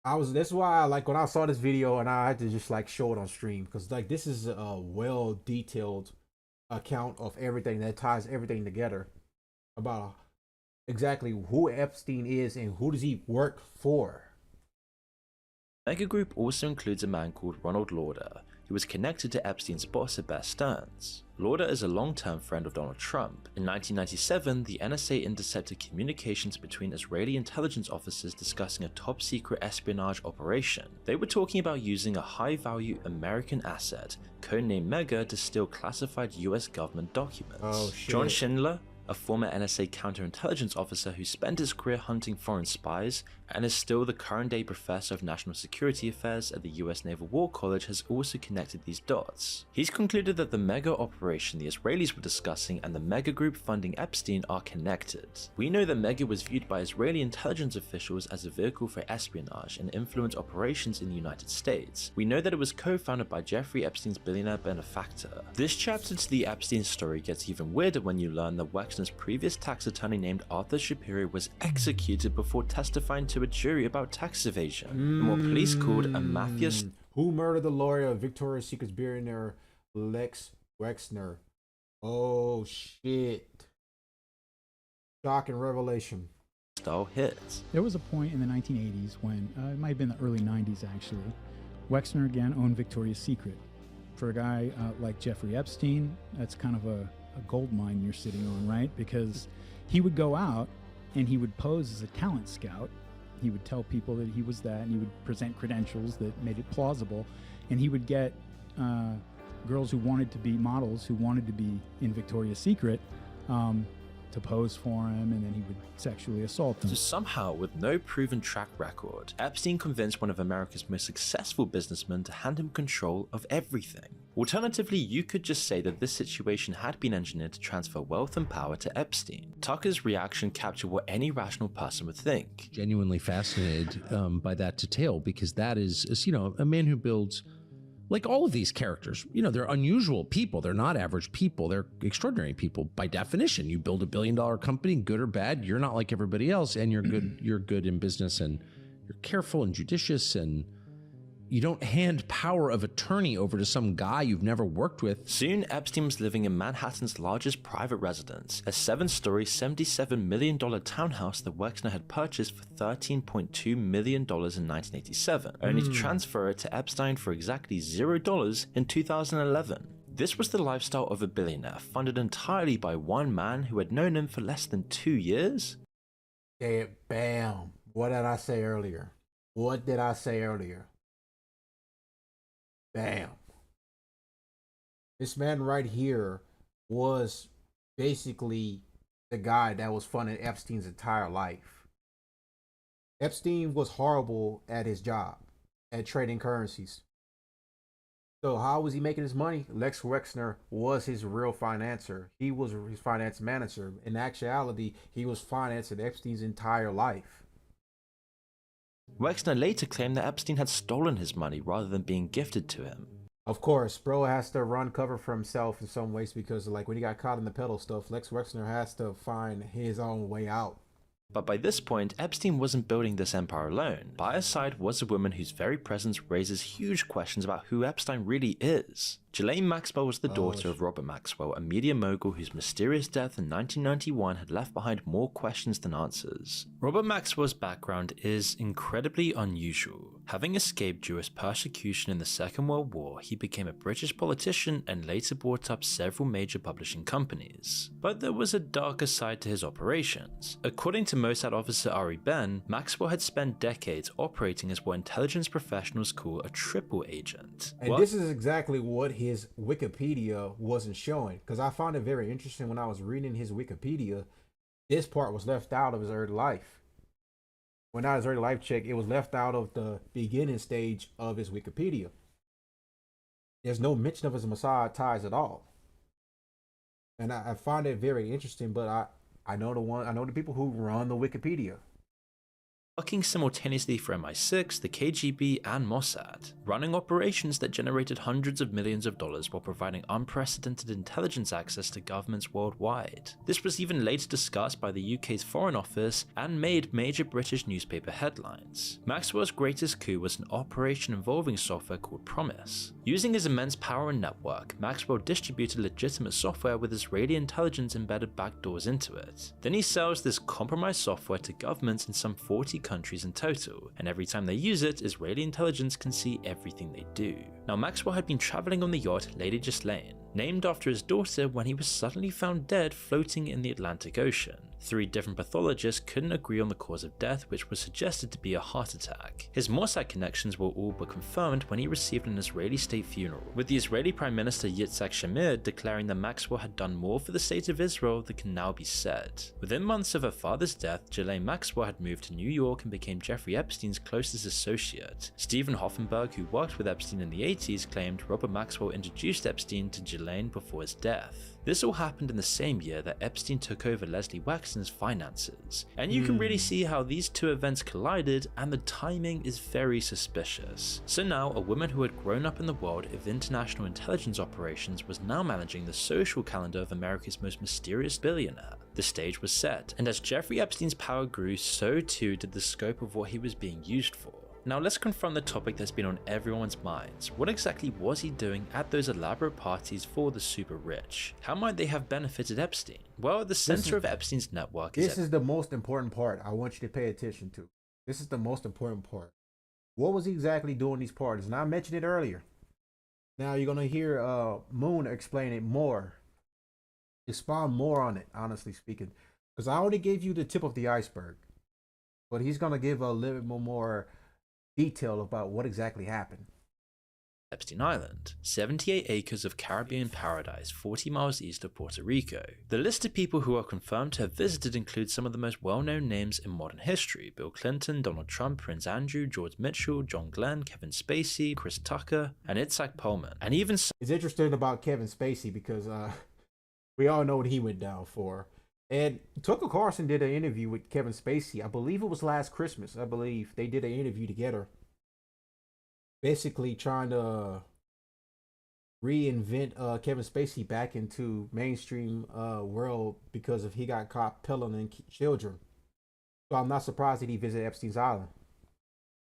That's why like when I saw this video and I had to just like show it on stream, because like this is a well detailed account of everything that ties everything together about exactly who Epstein is and who does he work for. Mega Group also includes a man called Ronald Lauder, who was connected to Epstein's boss at Bear Stearns. Lauder is a long-term friend of Donald Trump. In 1997, the NSA intercepted communications between Israeli intelligence officers discussing a top-secret espionage operation. They were talking about using a high-value American asset, codenamed Mega, to steal classified US government documents. John Schindler, a former NSA counterintelligence officer who spent his career hunting foreign spies and is still the current-day professor of national security affairs at the US Naval War College, has also connected these dots. He's concluded that the mega operation the Israelis were discussing and the Mega Group funding Epstein are connected. We know that Mega was viewed by Israeli intelligence officials as a vehicle for espionage and influence operations in the United States. We know that it was co-founded by Jeffrey Epstein's billionaire benefactor. This chapter to the Epstein story gets even weirder when you learn that Wexner's previous tax attorney named Arthur Shapiro was executed before testifying to a jury about tax evasion, and what police called a mafia. Who murdered the lawyer of Victoria's Secret's billionaire Lex Wexner? Oh shit. Shocking revelation. Style hits. There was a point in the 1980s when, it might have been the early 90s actually, Wexner again owned Victoria's Secret. For a guy like Jeffrey Epstein, that's kind of a gold mine you're sitting on, right? Because he would go out and he would pose as a talent scout. He would tell people that he was that, and he would present credentials that made it plausible, and he would get girls who wanted to be models, who wanted to be in Victoria's Secret, to pose for him, and then he would sexually assault them. So somehow, with no proven track record, Epstein convinced one of America's most successful businessmen to hand him control of everything. Alternatively, you could just say that this situation had been engineered to transfer wealth and power to Epstein. Tucker's reaction captured what any rational person would think. Genuinely fascinated by that detail, because that is, you know, a man who builds like all of these characters, you know, they're unusual people. They're not average people. They're extraordinary people by definition. You build a billion-dollar company, good or bad, you're not like everybody else, and you're good. You're good in business, and you're careful and judicious, and you don't hand power of attorney over to some guy you've never worked with. Soon, Epstein was living in Manhattan's largest private residence, a 7-story, $77 million townhouse that Wexner had purchased for $13.2 million in 1987, only to transfer it to Epstein for exactly $0 in 2011. This was the lifestyle of a billionaire, funded entirely by one man who had known him for less than 2 years. Yeah, bam. What did I say earlier? What did I say earlier? Bam. This man right here was basically the guy that was funding Epstein's entire life. Epstein was horrible at his job, at trading currencies. So how was he making his money? Lex Wexner was his real financer. He was his finance manager. In actuality, he was financing Epstein's entire life. Wexner later claimed that Epstein had stolen his money rather than being gifted to him. Of course, bro has to run cover for himself in some ways because, like, when he got caught in the peddle stuff, Lex Wexner has to find his own way out. But by this point, Epstein wasn't building this empire alone. By his side was a woman whose very presence raises huge questions about who Epstein really is. Ghislaine Maxwell was the daughter of Robert Maxwell, a media mogul whose mysterious death in 1991 had left behind more questions than answers. Robert Maxwell's background is incredibly unusual. Having escaped Jewish persecution in the Second World War, he became a British politician and later brought up several major publishing companies. But there was a darker side to his operations. According to Mossad officer Ari Ben, Maxwell had spent decades operating as what intelligence professionals call a triple agent. And this is exactly what his Wikipedia wasn't showing, because I found it very interesting when I was reading his Wikipedia. This part was left out of his early life. Well, not his early life check, it was left out of the beginning stage of his Wikipedia. There's no mention of his Mossad ties at all. And I find it very interesting, but I know the people who run the Wikipedia. Working simultaneously for MI6, the KGB, and Mossad, running operations that generated hundreds of millions of dollars while providing unprecedented intelligence access to governments worldwide. This was even later discussed by the UK's Foreign Office and made major British newspaper headlines. Maxwell's greatest coup was an operation involving software called Promise. Using his immense power and network, Maxwell distributed legitimate software with Israeli intelligence embedded backdoors into it. Then he sells this compromised software to governments in some 40 countries in total, and every time they use it, Israeli intelligence can see everything they do. Now, Maxwell had been traveling on the yacht Lady Ghislaine, named after his daughter, when he was suddenly found dead floating in the Atlantic Ocean. 3 different pathologists couldn't agree on the cause of death, which was suggested to be a heart attack. His Mossad connections were all but confirmed when he received an Israeli state funeral, with the Israeli Prime Minister Yitzhak Shamir declaring that Maxwell had done more for the state of Israel than can now be said. Within months of her father's death, Ghislaine Maxwell had moved to New York and became Jeffrey Epstein's closest associate. Stephen Hoffenberg, who worked with Epstein in the 80s, claimed Robert Maxwell introduced Epstein to Ghislaine before his death. This all happened in the same year that Epstein took over Leslie Wexner's finances, and you can really see how these two events collided, and the timing is very suspicious. So now, a woman who had grown up in the world of international intelligence operations was now managing the social calendar of America's most mysterious billionaire. The stage was set, and as Jeffrey Epstein's power grew, so too did the scope of what he was being used for. Now let's confront the topic that's been on everyone's minds. What exactly was he doing at those elaborate parties for the super rich? How might they have benefited Epstein? Well, at the center of Epstein's network is... This is the most important part I want you to pay attention to. This is the most important part. What was he exactly doing these parties? And I mentioned it earlier. Now you're going to hear Moon explain it more. Expound more on it, honestly speaking. Because I only gave you the tip of the iceberg. But he's going to give a little bit more detail about what exactly happened. Epstein Island, 78 acres of Caribbean paradise 40 miles east of Puerto Rico. The list of people who are confirmed to have visited includes some of the most well-known names in modern history: Bill Clinton, Donald Trump, Prince Andrew, George Mitchell, John Glenn, Kevin Spacey, Chris Tucker, and Itzhak Perlman. And even it's interesting about Kevin Spacey because we all know what he went down for. And Tucker Carlson did an interview with Kevin Spacey. I believe it was last Christmas. I believe they did an interview together. Basically trying to reinvent Kevin Spacey back into mainstream world because if he got caught peddling children. So I'm not surprised that he visited Epstein's Island.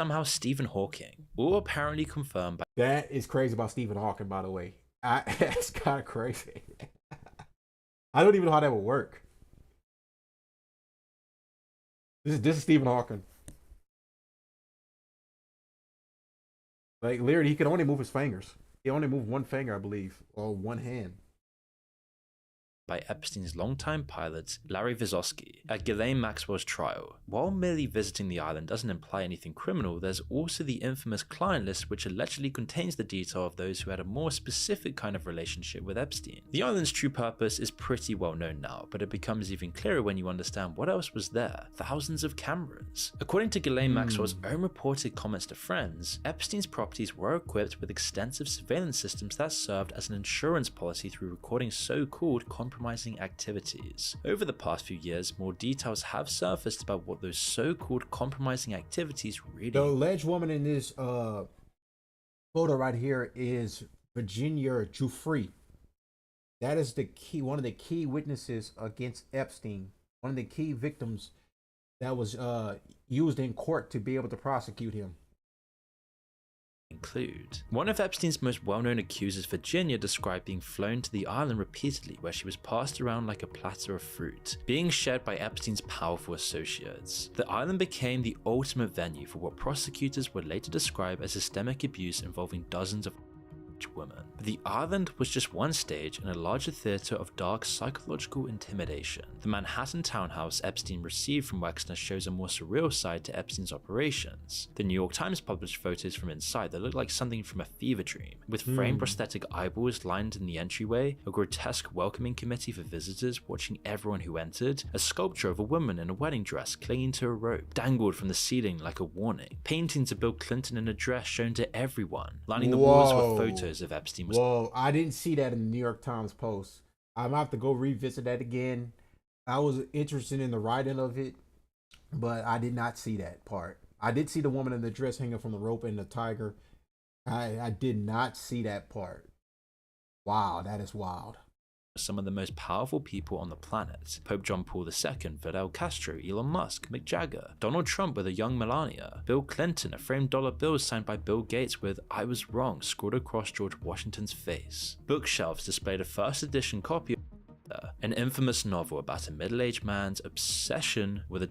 Somehow Stephen Hawking, all apparently confirmed by... That is crazy about Stephen Hawking, by the way. It's kind of crazy. I don't even know how that would work. This is Stephen Hawking. Like, literally, he can only move his fingers. He only moved one finger, I believe, or one hand. By Epstein's longtime pilot, Larry Vysotsky, at Ghislaine Maxwell's trial. While merely visiting the island doesn't imply anything criminal, there's also the infamous client list which allegedly contains the detail of those who had a more specific kind of relationship with Epstein. The island's true purpose is pretty well known now, but it becomes even clearer when you understand what else was there. Thousands of cameras. According to Ghislaine Maxwell's own reported comments to friends, Epstein's properties were equipped with extensive surveillance systems that served as an insurance policy through recording so-called compromising activities. Over the past few years, more details have surfaced about what those so-called compromising activities really... The alleged woman in this photo right here is Virginia Giuffre. That is the key, one of the key witnesses against Epstein, one of the key victims that was used in court to be able to prosecute him. Include. One of Epstein's most well-known accusers, Virginia, described being flown to the island repeatedly where she was passed around like a platter of fruit, being shared by Epstein's powerful associates. The island became the ultimate venue for what prosecutors would later describe as systemic abuse involving dozens of women. But the island was just one stage in a larger theater of dark psychological intimidation. The Manhattan townhouse Epstein received from Wexner shows a more surreal side to Epstein's operations. The New York Times published photos from inside that looked like something from a fever dream, with framed prosthetic eyeballs lined in the entryway, a grotesque welcoming committee for visitors watching everyone who entered, a sculpture of a woman in a wedding dress clinging to a rope, dangled from the ceiling like a warning, paintings of Bill Clinton in a dress shown to everyone, lining the walls with photos of Epstein. Whoa, I didn't see that in the New York Times Post. I'm gonna have to go revisit that again. I was interested in the writing of it, but I did not see that part. I did see the woman in the dress hanging from the rope and the tiger. I did not see that part. Wow, that is wild. Some of the most powerful people on the planet: Pope John Paul II, Fidel Castro, Elon Musk, Mick Jagger, Donald Trump with a young Melania, Bill Clinton, a framed dollar bill signed by Bill Gates with "I was wrong" scrawled across George Washington's face. Bookshelves displayed a first edition copy of an infamous novel about a middle-aged man's obsession with a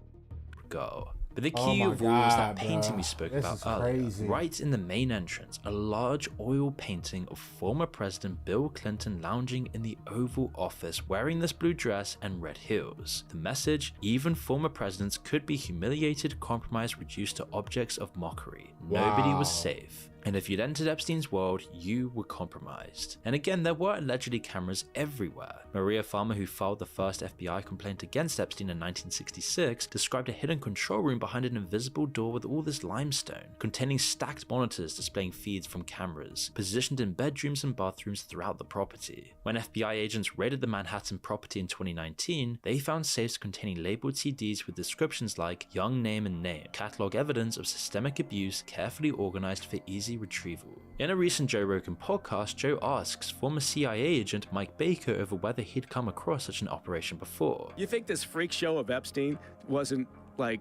girl. But the key of all was that painting we spoke about earlier. Right in the main entrance, a large oil painting of former President Bill Clinton lounging in the Oval Office wearing this blue dress and red heels. The message: even former presidents could be humiliated, compromised, reduced to objects of mockery. Nobody was safe. And if you'd entered Epstein's world, you were compromised. And again, there were allegedly cameras everywhere. Maria Farmer, who filed the first FBI complaint against Epstein in 1966, described a hidden control room behind an invisible door with all this limestone, containing stacked monitors displaying feeds from cameras, positioned in bedrooms and bathrooms throughout the property. When FBI agents raided the Manhattan property in 2019, they found safes containing labeled CDs with descriptions like "young name and name," catalog evidence of systemic abuse carefully organized for easy retrieval. In a recent Joe Rogan podcast, Joe asks former CIA agent Mike Baker over whether he'd come across such an operation before. You think this freak show of Epstein wasn't like,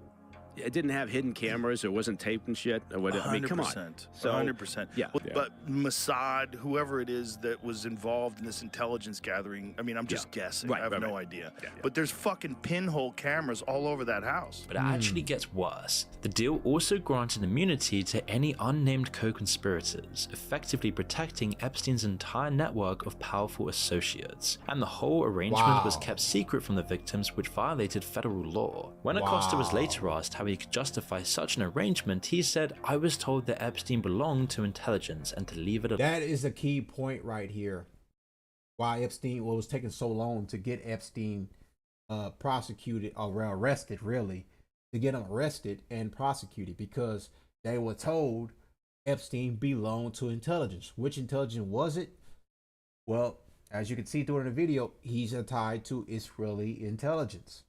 it didn't have hidden cameras or wasn't taped and shit? Or what? I mean, come on. So 100%. Yeah. But Mossad, whoever it is that was involved in this intelligence gathering, I mean, I'm just guessing. I have no idea. But there's fucking pinhole cameras all over that house. But it actually gets worse. The deal also granted immunity to any unnamed co-conspirators, effectively protecting Epstein's entire network of powerful associates. And the whole arrangement was kept secret from the victims, which violated federal law. When Acosta was later asked how he could justify such an arrangement, he said, "I was told that Epstein belonged to intelligence and to leave it alone." That is a key point right here. Why Epstein was taking so long to get Epstein prosecuted or arrested, really, to get him arrested and prosecuted, because they were told Epstein belonged to intelligence. Which intelligence was it? Well, as you can see through in the video, he's tied to Israeli intelligence.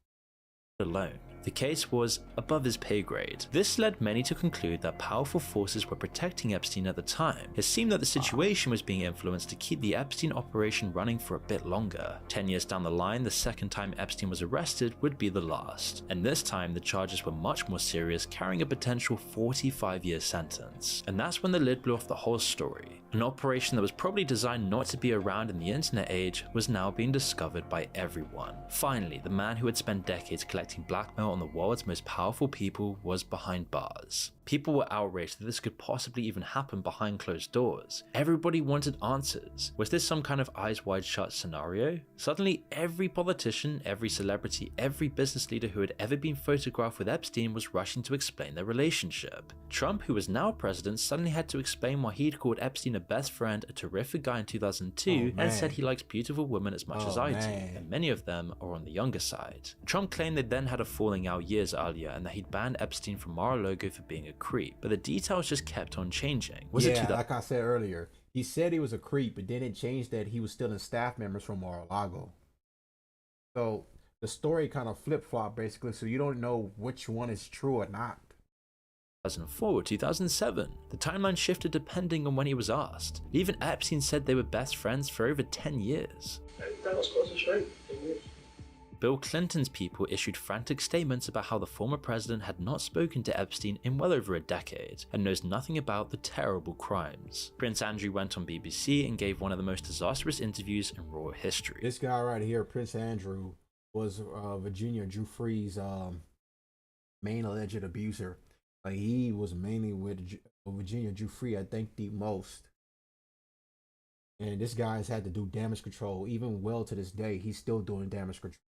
Alone. The case was above his pay grade. This led many to conclude that powerful forces were protecting Epstein at the time. It seemed that the situation was being influenced to keep the Epstein operation running for a bit longer. 10 years down the line, the second time Epstein was arrested would be the last. And this time, the charges were much more serious, carrying a potential 45-year sentence. And that's when the lid blew off the whole story. An operation that was probably designed not to be around in the internet age was now being discovered by everyone. Finally, the man who had spent decades collecting blackmail on the world's most powerful people was behind bars. People were outraged that this could possibly even happen behind closed doors. Everybody wanted answers. Was this some kind of eyes wide shut scenario? Suddenly, every politician, every celebrity, every business leader who had ever been photographed with Epstein was rushing to explain their relationship. Trump, who was now president, suddenly had to explain why he'd called Epstein a best friend, a terrific guy in 2002, and said he likes beautiful women as much as I do, and many of them are on the younger side. Trump claimed they then had a falling out years earlier and that he'd banned Epstein from Mar-a-Lago for being a creep, but the details just kept on changing. Like I said earlier, he said he was a creep, but then it changed that he was stealing staff members from Mar-a-Lago. So the story kind of flip-flopped basically, so you don't know which one is true or not. 2004 or 2007. The timeline shifted depending on when he was asked. Even Epstein said they were best friends for over 10 years. That was quite a shame. Bill Clinton's people issued frantic statements about how the former president had not spoken to Epstein in well over a decade and knows nothing about the terrible crimes. Prince Andrew went on BBC and gave one of the most disastrous interviews in royal history. This guy right here, Prince Andrew, was Virginia Giuffre's main alleged abuser. Like, he was mainly with Virginia Giuffre, I think, the most. And this guy's had to do damage control. Even well to this day, he's still doing damage control.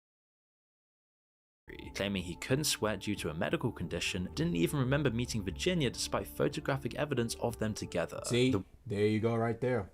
Claiming he couldn't sweat due to a medical condition, didn't even remember meeting Virginia despite photographic evidence of them together. See, there you go right there.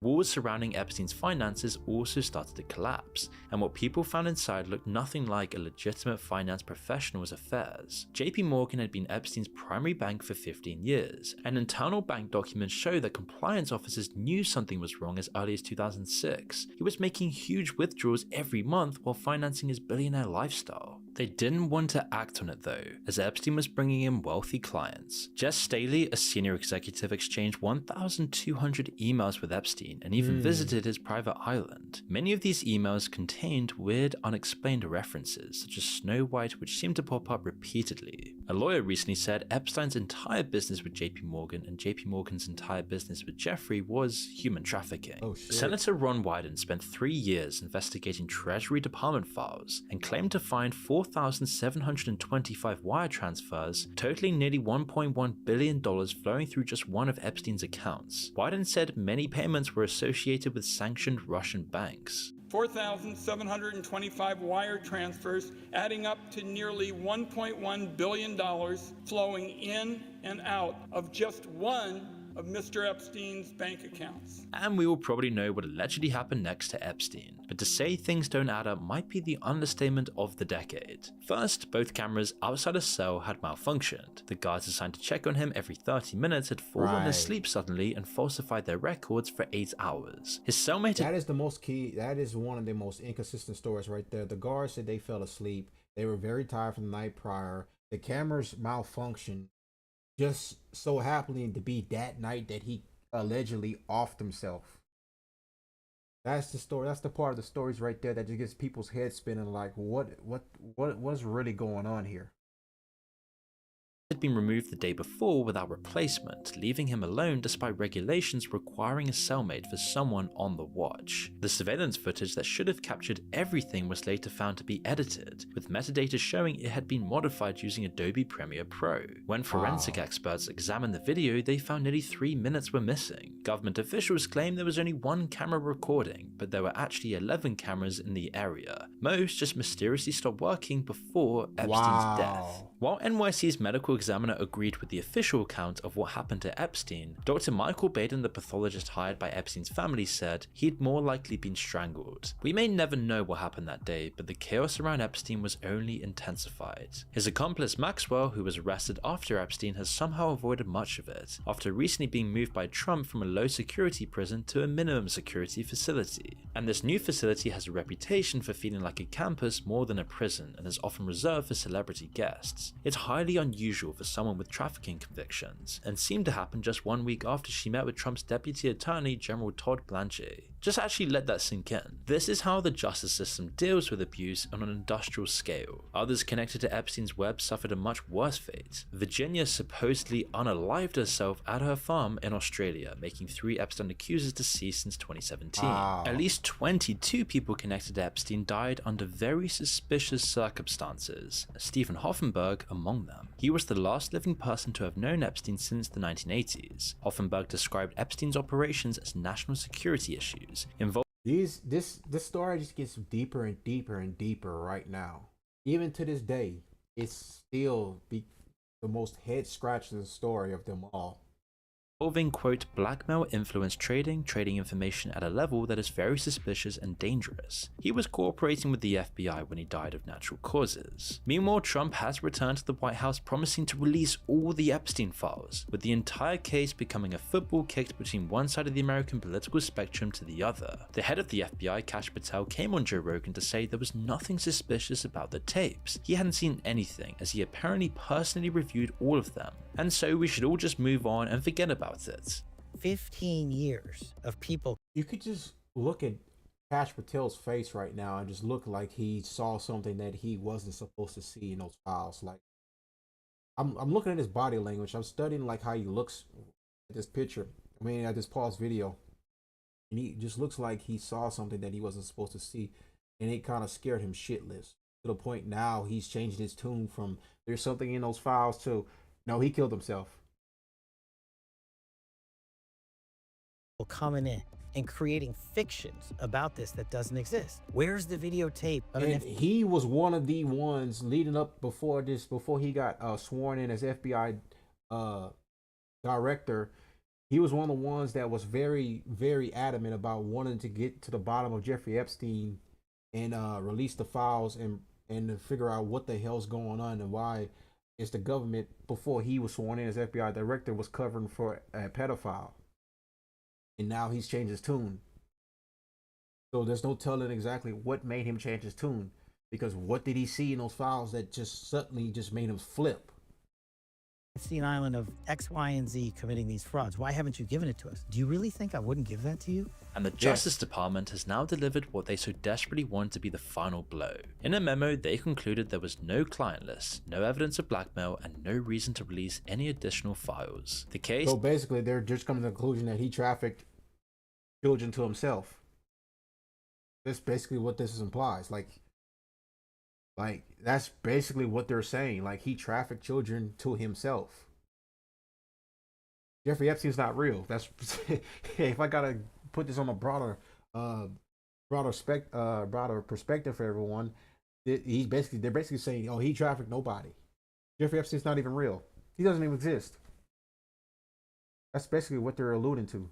Walls surrounding Epstein's finances also started to collapse, and what people found inside looked nothing like a legitimate finance professional's affairs. JP Morgan had been Epstein's primary bank for 15 years, and internal bank documents show that compliance officers knew something was wrong as early as 2006. He was making huge withdrawals every month while financing his billionaire lifestyle. They didn't want to act on it though, as Epstein was bringing in wealthy clients. Jess Staley, a senior executive, exchanged 1,200 emails with Epstein and even visited his private island. Many of these emails contained weird, unexplained references, such as Snow White, which seemed to pop up repeatedly. A lawyer recently said Epstein's entire business with JP Morgan and JP Morgan's entire business with Jeffrey was human trafficking. Oh, shit. Senator Ron Wyden spent 3 years investigating Treasury Department files and claimed to find 4,725 wire transfers, totaling nearly $1.1 billion flowing through just one of Epstein's accounts. Wyden said many payments were associated with sanctioned Russian banks. 4,725 wire transfers, adding up to nearly $1.1 billion flowing in and out of just one of Mr. Epstein's bank accounts. And we will probably know what allegedly happened next to Epstein, but to say things don't add up might be the understatement of the decade. First, both cameras outside his cell had malfunctioned. The guards assigned to check on him every 30 minutes had fallen asleep suddenly and falsified their records for 8 hours. His cellmate That is the most key, that is one of the most inconsistent stories right there. The guards said they fell asleep. They were very tired from the night prior. The cameras malfunctioned just so happening to be that night that he allegedly offed himself. That's the story. That's the part of the stories right there that just gets people's heads spinning. Like, what's really going on here? had been removed the day before without replacement, leaving him alone despite regulations requiring a cellmate for someone on the watch. The surveillance footage that should have captured everything was later found to be edited, with metadata showing it had been modified using Adobe Premiere Pro. When forensic experts examined the video, they found nearly 3 minutes were missing. Government officials claimed there was only one camera recording, but there were actually 11 cameras in the area. Most just mysteriously stopped working before Epstein's death. While NYC's medical examiner agreed with the official account of what happened to Epstein, Dr. Michael Baden, the pathologist hired by Epstein's family, said he'd more likely been strangled. We may never know what happened that day, but the chaos around Epstein was only intensified. His accomplice Maxwell, who was arrested after Epstein, has somehow avoided much of it, after recently being moved by Trump from a low security prison to a minimum security facility. And this new facility has a reputation for feeling like a campus more than a prison, and is often reserved for celebrity guests. It's highly unusual for someone with trafficking convictions, and seemed to happen just 1 week after she met with Trump's Deputy Attorney General Todd Blanche. Just actually let that sink in. This is how the justice system deals with abuse on an industrial scale. Others connected to Epstein's web suffered a much worse fate. Virginia supposedly unalived herself at her farm in Australia, making 3 Epstein accusers deceased since 2017. Wow. At least 22 people connected to Epstein died under very suspicious circumstances, Stephen Hoffenberg among them. He was the last living person to have known Epstein since the 1980s. Hoffenberg described Epstein's operations as national security issues involving this story just gets deeper and deeper and deeper right now. Even to this day, it's still the most head-scratching story of them all. involving, quote, blackmail influence trading information at a level that is very suspicious and dangerous. He was cooperating with the FBI when he died of natural causes. Meanwhile, Trump has returned to the White House promising to release all the Epstein files, with the entire case becoming a football kicked between one side of the American political spectrum to the other. The head of the FBI, Kash Patel, came on Joe Rogan to say there was nothing suspicious about the tapes. He hadn't seen anything, as he apparently personally reviewed all of them, and so we should all just move on and forget about it. 15 years of people. You could just look at Kash Patel's face right now and just look like he saw something that he wasn't supposed to see in those files. Like, I'm looking at his body language. I'm studying like how he looks at this picture. I mean, at this pause video, and he just looks like he saw something that he wasn't supposed to see, and it kind of scared him shitless to the point now he's changed his tune from "there's something in those files" to "no, he killed himself." Coming in and creating fictions about this that doesn't exist. Where's the videotape? And he was one of the ones leading up before he got sworn in as FBI director. He was one of the ones that was very, very adamant about wanting to get to the bottom of Jeffrey Epstein and release the files and to figure out what the hell's going on and why is the government, before he was sworn in as FBI director, was covering for a pedophile. And now he's changed his tune. So there's no telling exactly what made him change his tune, because what did he see in those files that just suddenly just made him flip? Epstein Island of X, Y, and Z committing these frauds. Why haven't you given it to us? Do you really think I wouldn't give that to you? And the Justice Department has now delivered what they so desperately want to be the final blow. In a memo, they concluded there was no client list, no evidence of blackmail, and no reason to release any additional files. The case... So basically, they're just coming to the conclusion that he trafficked children to himself. That's basically what this implies. Like that's basically what they're saying. Like, he trafficked children to himself. Jeffrey Epstein's not real. That's if I gotta put this on a broader perspective for everyone. They're basically saying, oh, he trafficked nobody. Jeffrey Epstein's not even real. He doesn't even exist. That's basically what they're alluding to.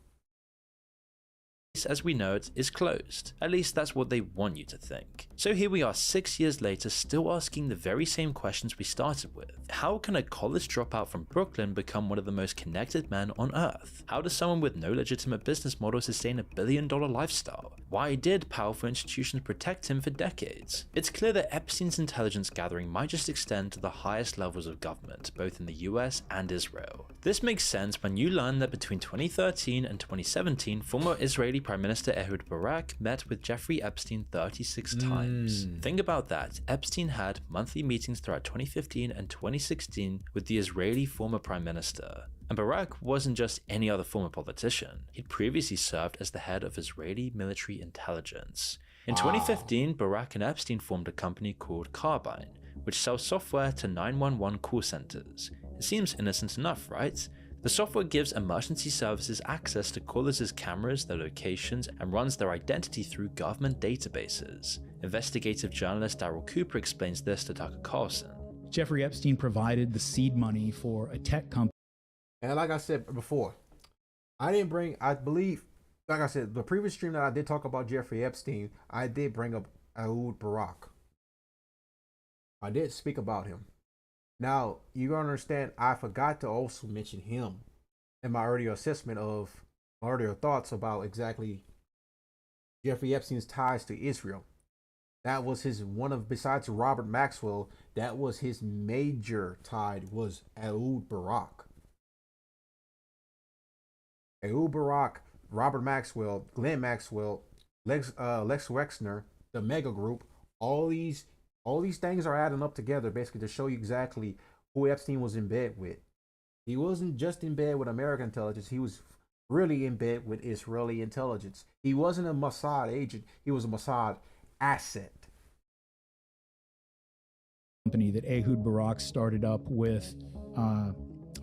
As we know it, is closed. At least that's what they want you to think. So here we are 6 years later, still asking the very same questions we started with. How can a college dropout from Brooklyn become one of the most connected men on earth? How does someone with no legitimate business model sustain $1 billion lifestyle? Why did powerful institutions protect him for decades? It's clear that Epstein's intelligence gathering might just extend to the highest levels of government, both in the US and Israel. This makes sense when you learn that between 2013 and 2017, former Israeli Prime Minister Ehud Barak met with Jeffrey Epstein 36 times. Think about that. Epstein had monthly meetings throughout 2015 and 2016 with the Israeli former Prime Minister. And Barak wasn't just any other former politician. He'd previously served as the head of Israeli military intelligence. In 2015, Barak and Epstein formed a company called Carbine, which sells software to 911 call centers. It seems innocent enough, right? The software gives emergency services access to callers' cameras, their locations, and runs their identity through government databases. Investigative journalist Daryl Cooper explains this to Tucker Carlson. Jeffrey Epstein provided the seed money for a tech company. And like I said before, I believe, like I said, the previous stream that I did talk about Jeffrey Epstein, I did bring up Ehud Barak. I did speak about him. Now, you're going to understand, I forgot to also mention him in my earlier assessment of my earlier thoughts about exactly Jeffrey Epstein's ties to Israel. That was his besides Robert Maxwell, that was his major tie, was Ehud Barak. Ehud Barak, Robert Maxwell, Glenn Maxwell, Lex Wexner, the Mega Group, all these things are adding up together basically to show you exactly who Epstein was in bed with. He wasn't just in bed with American intelligence, he was really in bed with Israeli intelligence. He wasn't a Mossad agent, he was a Mossad asset. Company that Ehud Barak started up with a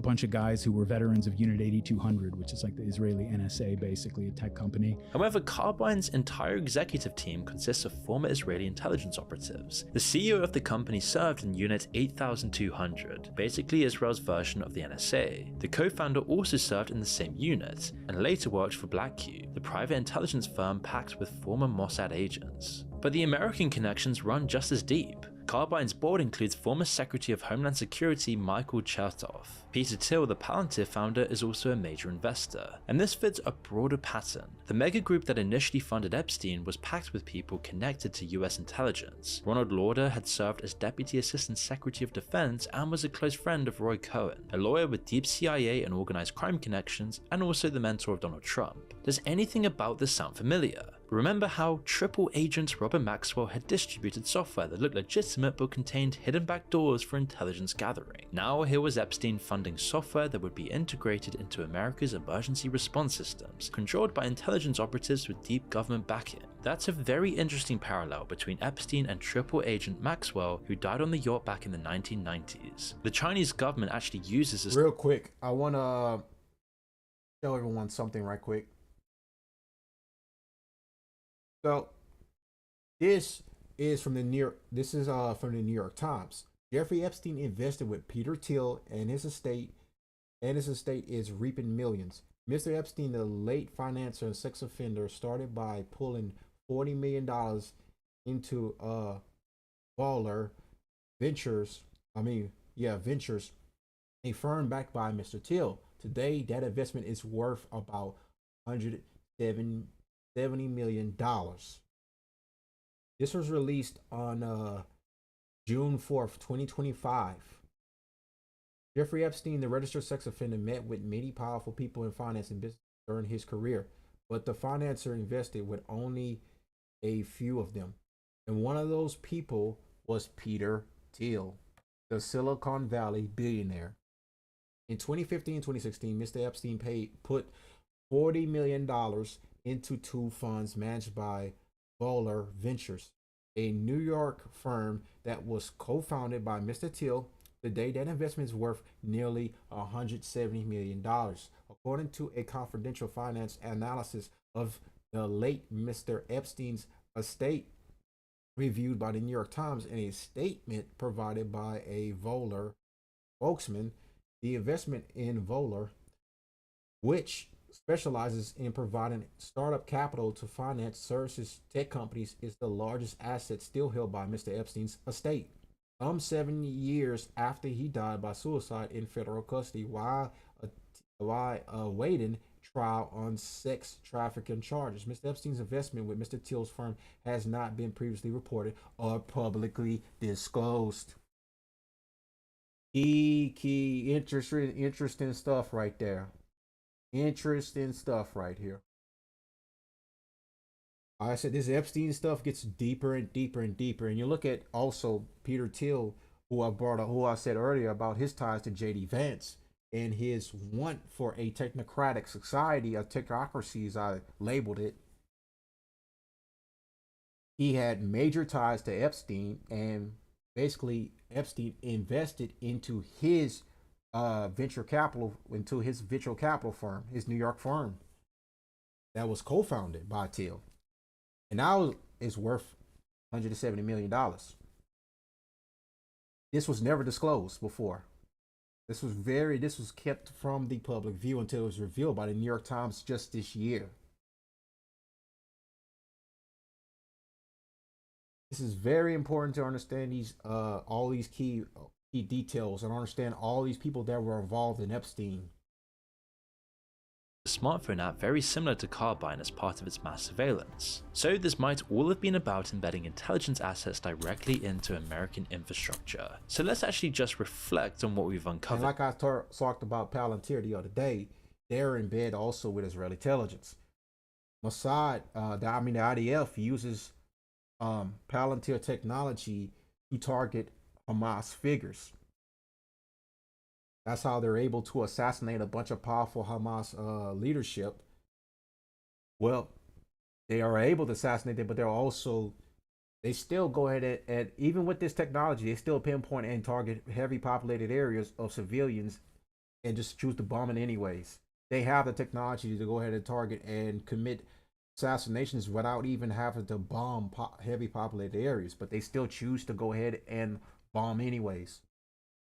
bunch of guys who were veterans of Unit 8200, which is like the Israeli NSA, basically a tech company. However, Carbine's entire executive team consists of former Israeli intelligence operatives. The CEO of the company served in Unit 8200, basically Israel's version of the NSA. The co-founder also served in the same unit, and later worked for BlackQ, the private intelligence firm packed with former Mossad agents. But the American connections run just as deep. Carbine's board includes former Secretary of Homeland Security Michael Chertoff. Peter Thiel, the Palantir founder, is also a major investor, and this fits a broader pattern. The mega group that initially funded Epstein was packed with people connected to US intelligence. Ronald Lauder had served as Deputy Assistant Secretary of Defense and was a close friend of Roy Cohen, a lawyer with deep CIA and organized crime connections, and also the mentor of Donald Trump. Does anything about this sound familiar? Remember how triple agent Robert Maxwell had distributed software that looked legitimate but contained hidden backdoors for intelligence gathering. Now here was Epstein funding software that would be integrated into America's emergency response systems, controlled by intelligence operatives with deep government backing. That's a very interesting parallel between Epstein and triple agent Maxwell, who died on the yacht back in the 1990s. The Chinese government actually uses this— Real quick, I want to tell everyone something right quick. So this is from the New York Times. Jeffrey Epstein invested with Peter Thiel and his estate is reaping millions. Mr. Epstein, the late financier and sex offender, started by pulling $40 million into Baller Ventures, a firm backed by Mr. Thiel. Today, that investment is worth about $170 million. This was released on June 4th, 2025. Jeffrey Epstein, the registered sex offender, met with many powerful people in finance and business during his career, but the financier invested with only a few of them. And one of those people was Peter Thiel, the Silicon Valley billionaire. In 2015 and 2016, Mr. Epstein put $40 million into two funds managed by Baller Ventures, a New York firm that was co-founded by Mr. Thiel. Today, that investment is worth nearly $170 million. According to a confidential finance analysis of the late Mr. Epstein's estate, reviewed by the New York Times in a statement provided by a Voller spokesman, the investment in Voller, which specializes in providing startup capital to finance services tech companies, is the largest asset still held by Mr. Epstein's estate. Some 7 years after he died by suicide in federal custody while awaiting trial on sex trafficking charges. Mr. Epstein's investment with Mr. Thiel's firm has not been previously reported or publicly disclosed. Key interesting stuff right there. Interesting stuff right here. I said this Epstein stuff gets deeper and deeper and deeper, and you look at also Peter Thiel, who I said earlier about his ties to J.D. Vance and his want for a technocratic society, a technocracy as I labeled it. He had major ties to Epstein, and basically Epstein invested into his venture capital firm, his New York firm that was co-founded by Thiel, and now it's worth $170 million. This was never disclosed before. This was kept from the public view until it was revealed by the New York Times just this year. This is very important to understand these all these key details and understand all these people that were involved in Epstein. A smartphone app very similar to Carbine as part of its mass surveillance. So this might all have been about embedding intelligence assets directly into American infrastructure. So let's actually just reflect on what we've uncovered. And like I talked about Palantir the other day, they're in bed also with Israeli intelligence. Mossad, the IDF uses Palantir technology to target Hamas figures. That's how they're able to assassinate a bunch of powerful Hamas leadership. Well, they are able to assassinate them, but they still go ahead and even with this technology, they still pinpoint and target heavy populated areas of civilians and just choose to bomb it anyways. They have the technology to go ahead and target and commit assassinations without even having to bomb heavy populated areas, but they still choose to go ahead and bomb anyways.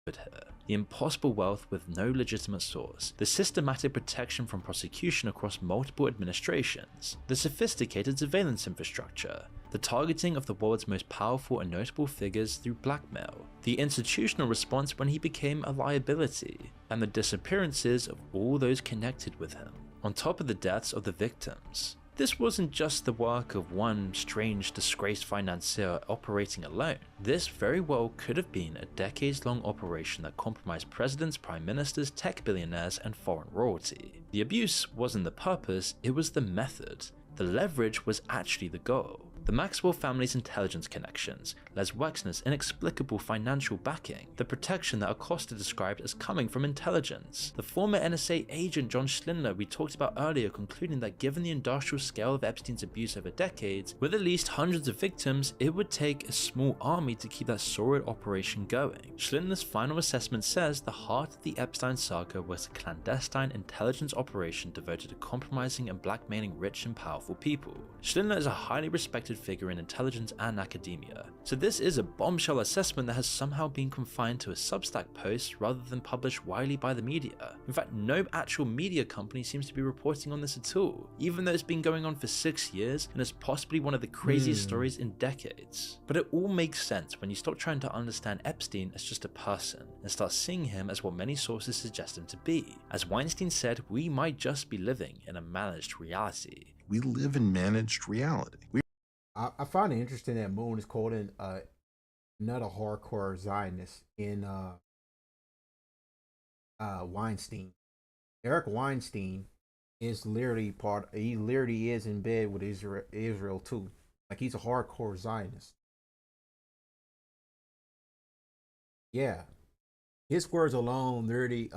The impossible wealth with no legitimate source, the systematic protection from prosecution across multiple administrations, the sophisticated surveillance infrastructure, the targeting of the world's most powerful and notable figures through blackmail, the institutional response when he became a liability, and the disappearances of all those connected with him, on top of the deaths of the victims. This wasn't just the work of one strange, disgraced financier operating alone. This very well could have been a decades-long operation that compromised presidents, prime ministers, tech billionaires, and foreign royalty. The abuse wasn't the purpose, it was the method. The leverage was actually the goal. The Maxwell family's intelligence connections, Les Wexner's inexplicable financial backing, the protection that Acosta described as coming from intelligence, the former NSA agent John Schindler we talked about earlier concluding that given the industrial scale of Epstein's abuse over decades, with at least hundreds of victims, it would take a small army to keep that sordid operation going. Schindler's final assessment says the heart of the Epstein saga was a clandestine intelligence operation devoted to compromising and blackmailing rich and powerful people. Schindler is a highly respected figure in intelligence and academia, so this is a bombshell assessment that has somehow been confined to a Substack post rather than published widely by the media. In fact, no actual media company seems to be reporting on this at all, even though it's been going on for 6 years and is possibly one of the craziest stories in decades. But it all makes sense when you stop trying to understand Epstein as just a person and start seeing him as what many sources suggest him to be. As Weinstein said, we might just be living in a managed reality. We live in managed reality. I find it interesting that Moon is called another hardcore Zionist in Weinstein. Eric Weinstein is literally he literally is in bed with Israel too. Like he's a hardcore Zionist. Yeah. His words alone literally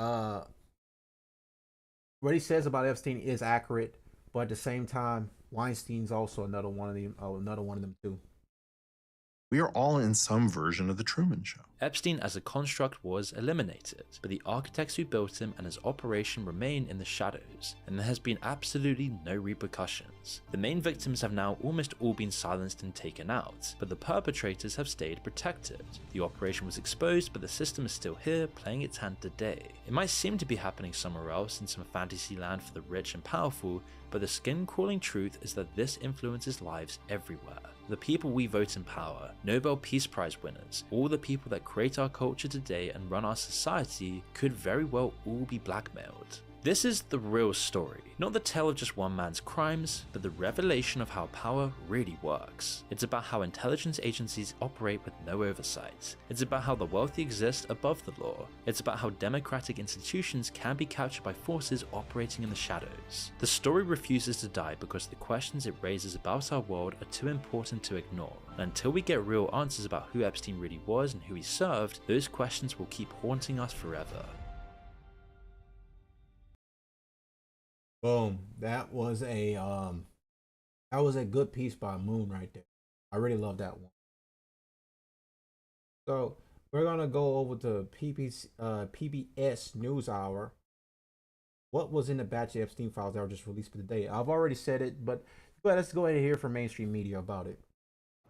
what he says about Epstein is accurate, but at the same time, Weinstein's also another one of them too. We are all in some version of the Truman Show. Epstein as a construct was eliminated, but the architects who built him and his operation remain in the shadows, and there has been absolutely no repercussions. The main victims have now almost all been silenced and taken out, but the perpetrators have stayed protected. The operation was exposed, but the system is still here, playing its hand today. It might seem to be happening somewhere else in some fantasy land for the rich and powerful, but the skin-crawling truth is that this influences lives everywhere. The people we vote in power, Nobel Peace Prize winners, all the people that create our culture today and run our society could very well all be blackmailed. This is the real story, not the tale of just one man's crimes, but the revelation of how power really works. It's about how intelligence agencies operate with no oversight. It's about how the wealthy exist above the law. It's about how democratic institutions can be captured by forces operating in the shadows. The story refuses to die because the questions it raises about our world are too important to ignore. And until we get real answers about who Epstein really was and who he served, those questions will keep haunting us forever. Boom. That was a good piece by Moon right there. I really love that one. So we're gonna go over to PBS News Hour. What was in the batch of Epstein files that were just released for today? I've already said it, but let's go ahead and hear from mainstream media about it.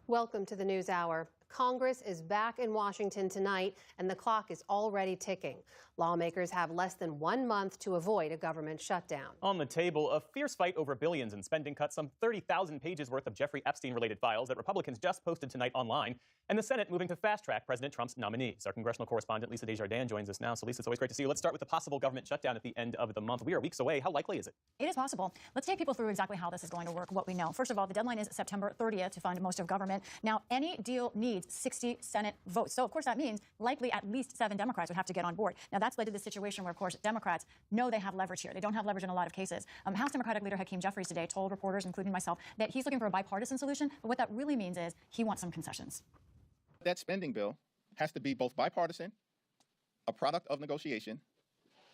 Welcome to the News Hour. Congress is back in Washington tonight, and the clock is already ticking. Lawmakers have less than 1 month to avoid a government shutdown. On the table, a fierce fight over billions in spending cuts, some 30,000 pages worth of Jeffrey Epstein-related files that Republicans just posted tonight online, and the Senate moving to fast-track President Trump's nominees. Our congressional correspondent, Lisa Desjardins, joins us now. So, Lisa, it's always great to see you. Let's start with the possible government shutdown at the end of the month. We are weeks away. How likely is it? It is possible. Let's take people through exactly how this is going to work, what we know. First of all, the deadline is September 30th to fund most of government. Now, any deal needs 60 Senate votes. So, of course, that means likely at least 7 Democrats would have to get on board. Now, that's led to this situation where, of course, Democrats know they have leverage here. They don't have leverage in a lot of cases. House Democratic leader Hakeem Jeffries today told reporters, including myself, that he's looking for a bipartisan solution. But what that really means is he wants some concessions. That spending bill has to be both bipartisan, a product of negotiation,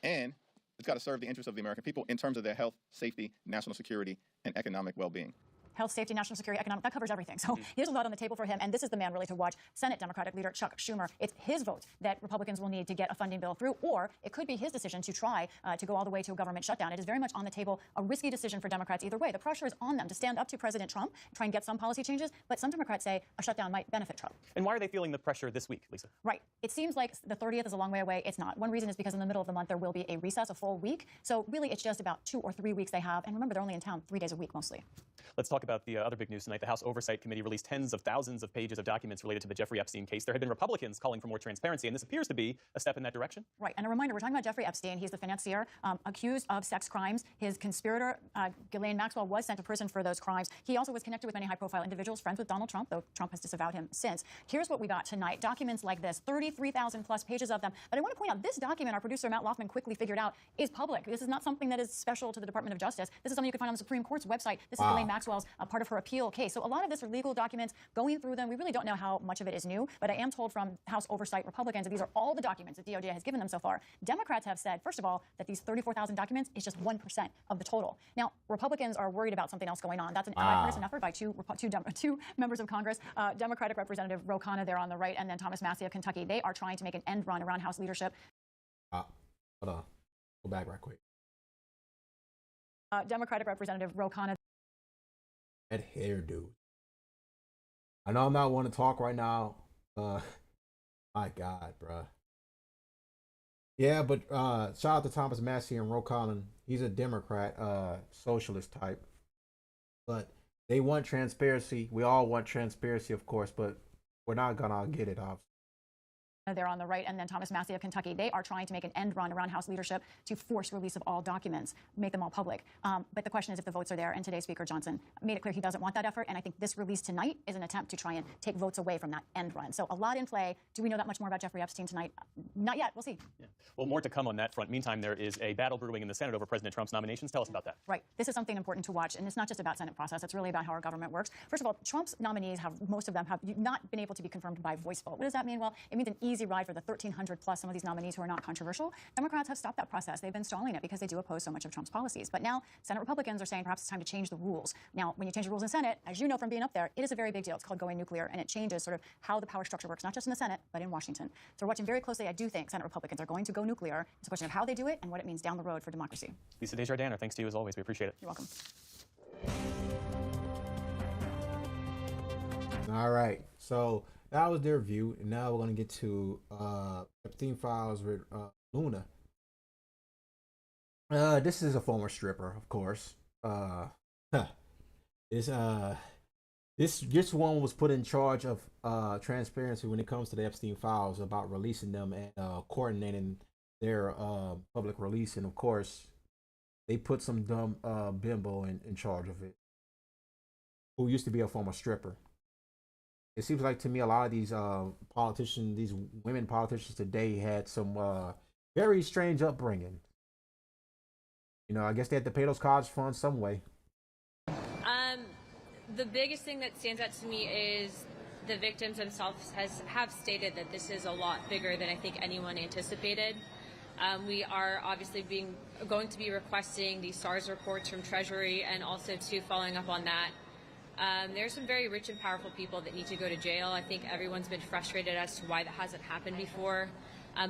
and it's got to serve the interests of the American people in terms of their health, safety, national security, and economic well-being. Health, safety, national security, economic, that covers everything. So there's a lot on the table for him, and this is the man really to watch. Senate Democratic leader Chuck Schumer. It's his vote that Republicans will need to get a funding bill through, or it could be his decision to try to go all the way to a government shutdown. It is very much on the table, a risky decision for Democrats either way. The pressure is on them to stand up to President Trump, try and get some policy changes, but some Democrats say a shutdown might benefit Trump. And why are they feeling the pressure this week, Lisa? Right. It seems like the 30th is a long way away. It's not. One reason is because in the middle of the month there will be a recess, a full week. So really it's just about 2 or 3 weeks they have. And remember, they're only in town 3 days a week mostly. Let's talk about the other big news tonight. The House Oversight Committee released tens of thousands of pages of documents related to the Jeffrey Epstein case. There have been Republicans calling for more transparency, and this appears to be a step in that direction. Right. And a reminder, we're talking about Jeffrey Epstein. He's the financier accused of sex crimes. His conspirator, Ghislaine Maxwell, was sent to prison for those crimes. He also was connected with many high-profile individuals, friends with Donald Trump, though Trump has disavowed him since. Here's what we got tonight. Documents like this, 33,000 plus pages of them. But I want to point out, this document, our producer Matt Loffman quickly figured out, is public. This is not something that is special to the Department of Justice. This is something you can find on the Supreme Court's website. This is Ghislaine Maxwell's part of her appeal case. So a lot of this are legal documents. Going through them, we really don't know how much of it is new, but I am told from House Oversight Republicans that these are all the documents that DOJ has given them so far. Democrats have said, first of all, that these 34,000 documents is just 1% of the total. Now, Republicans are worried about something else going on. That's an bipartisan effort by two members of Congress, Democratic Representative Ro Khanna there on the right, and then Thomas Massie of Kentucky. They are trying to make an end run around House leadership. Hold on. Go back right quick. Democratic Representative Ro Khanna. That hairdo. I know I'm not want to talk right now. My God, bruh. Yeah, but shout out to Thomas Massie and Ro Khanna. He's a Democrat, socialist type. But they want transparency. We all want transparency, of course, but we're not gonna get it, obviously. There on the right, and then Thomas Massie of Kentucky. They are trying to make an end run around House leadership to force release of all documents, make them all public. But the question is if the votes are there, and today's Speaker Johnson made it clear he doesn't want that effort, and I think this release tonight is an attempt to try and take votes away from that end run. So a lot in play. Do we know that much more about Jeffrey Epstein tonight? Not yet. We'll see. Yeah. Well, more to come on that front. Meantime, there is a battle brewing in the Senate over President Trump's nominations. Tell us about that. Right. This is something important to watch, and it's not just about Senate process. It's really about how our government works. First of all, Trump's nominees most of them have not been able to be confirmed by voice vote. What does that mean? Well, it means an easy ride for the 1,300 plus some of these nominees who are not controversial. Democrats have stopped that process. They've been stalling it because they do oppose so much of Trump's policies. But now Senate Republicans are saying perhaps it's time to change the rules. Now, when you change the rules in Senate, as you know from being up there, it is a very big deal. It's called going nuclear, and it changes sort of how the power structure works, not just in the Senate, but in Washington. So we're watching very closely. I do think Senate Republicans are going to go nuclear. It's a question of how they do it and what it means down the road for democracy. Lisa Desjardins, thanks to you as always. We appreciate it. You're welcome. All right. So that was their view, and now we're going to get to Epstein Files with Luna. This is a former stripper, of course. This one was put in charge of transparency when it comes to the Epstein Files, about releasing them and coordinating their public release. And of course, they put some dumb bimbo in charge of it, who used to be a former stripper. It seems like to me a lot of these politicians, these women politicians today, had some very strange upbringing. You know, I guess they had to pay those college funds some way. The biggest thing that stands out to me is the victims themselves have stated that this is a lot bigger than I think anyone anticipated. We are obviously going to be requesting the SARS reports from Treasury, and also following up on that. There's some very rich and powerful people that need to go to jail. I think everyone's been frustrated as to why that hasn't happened before.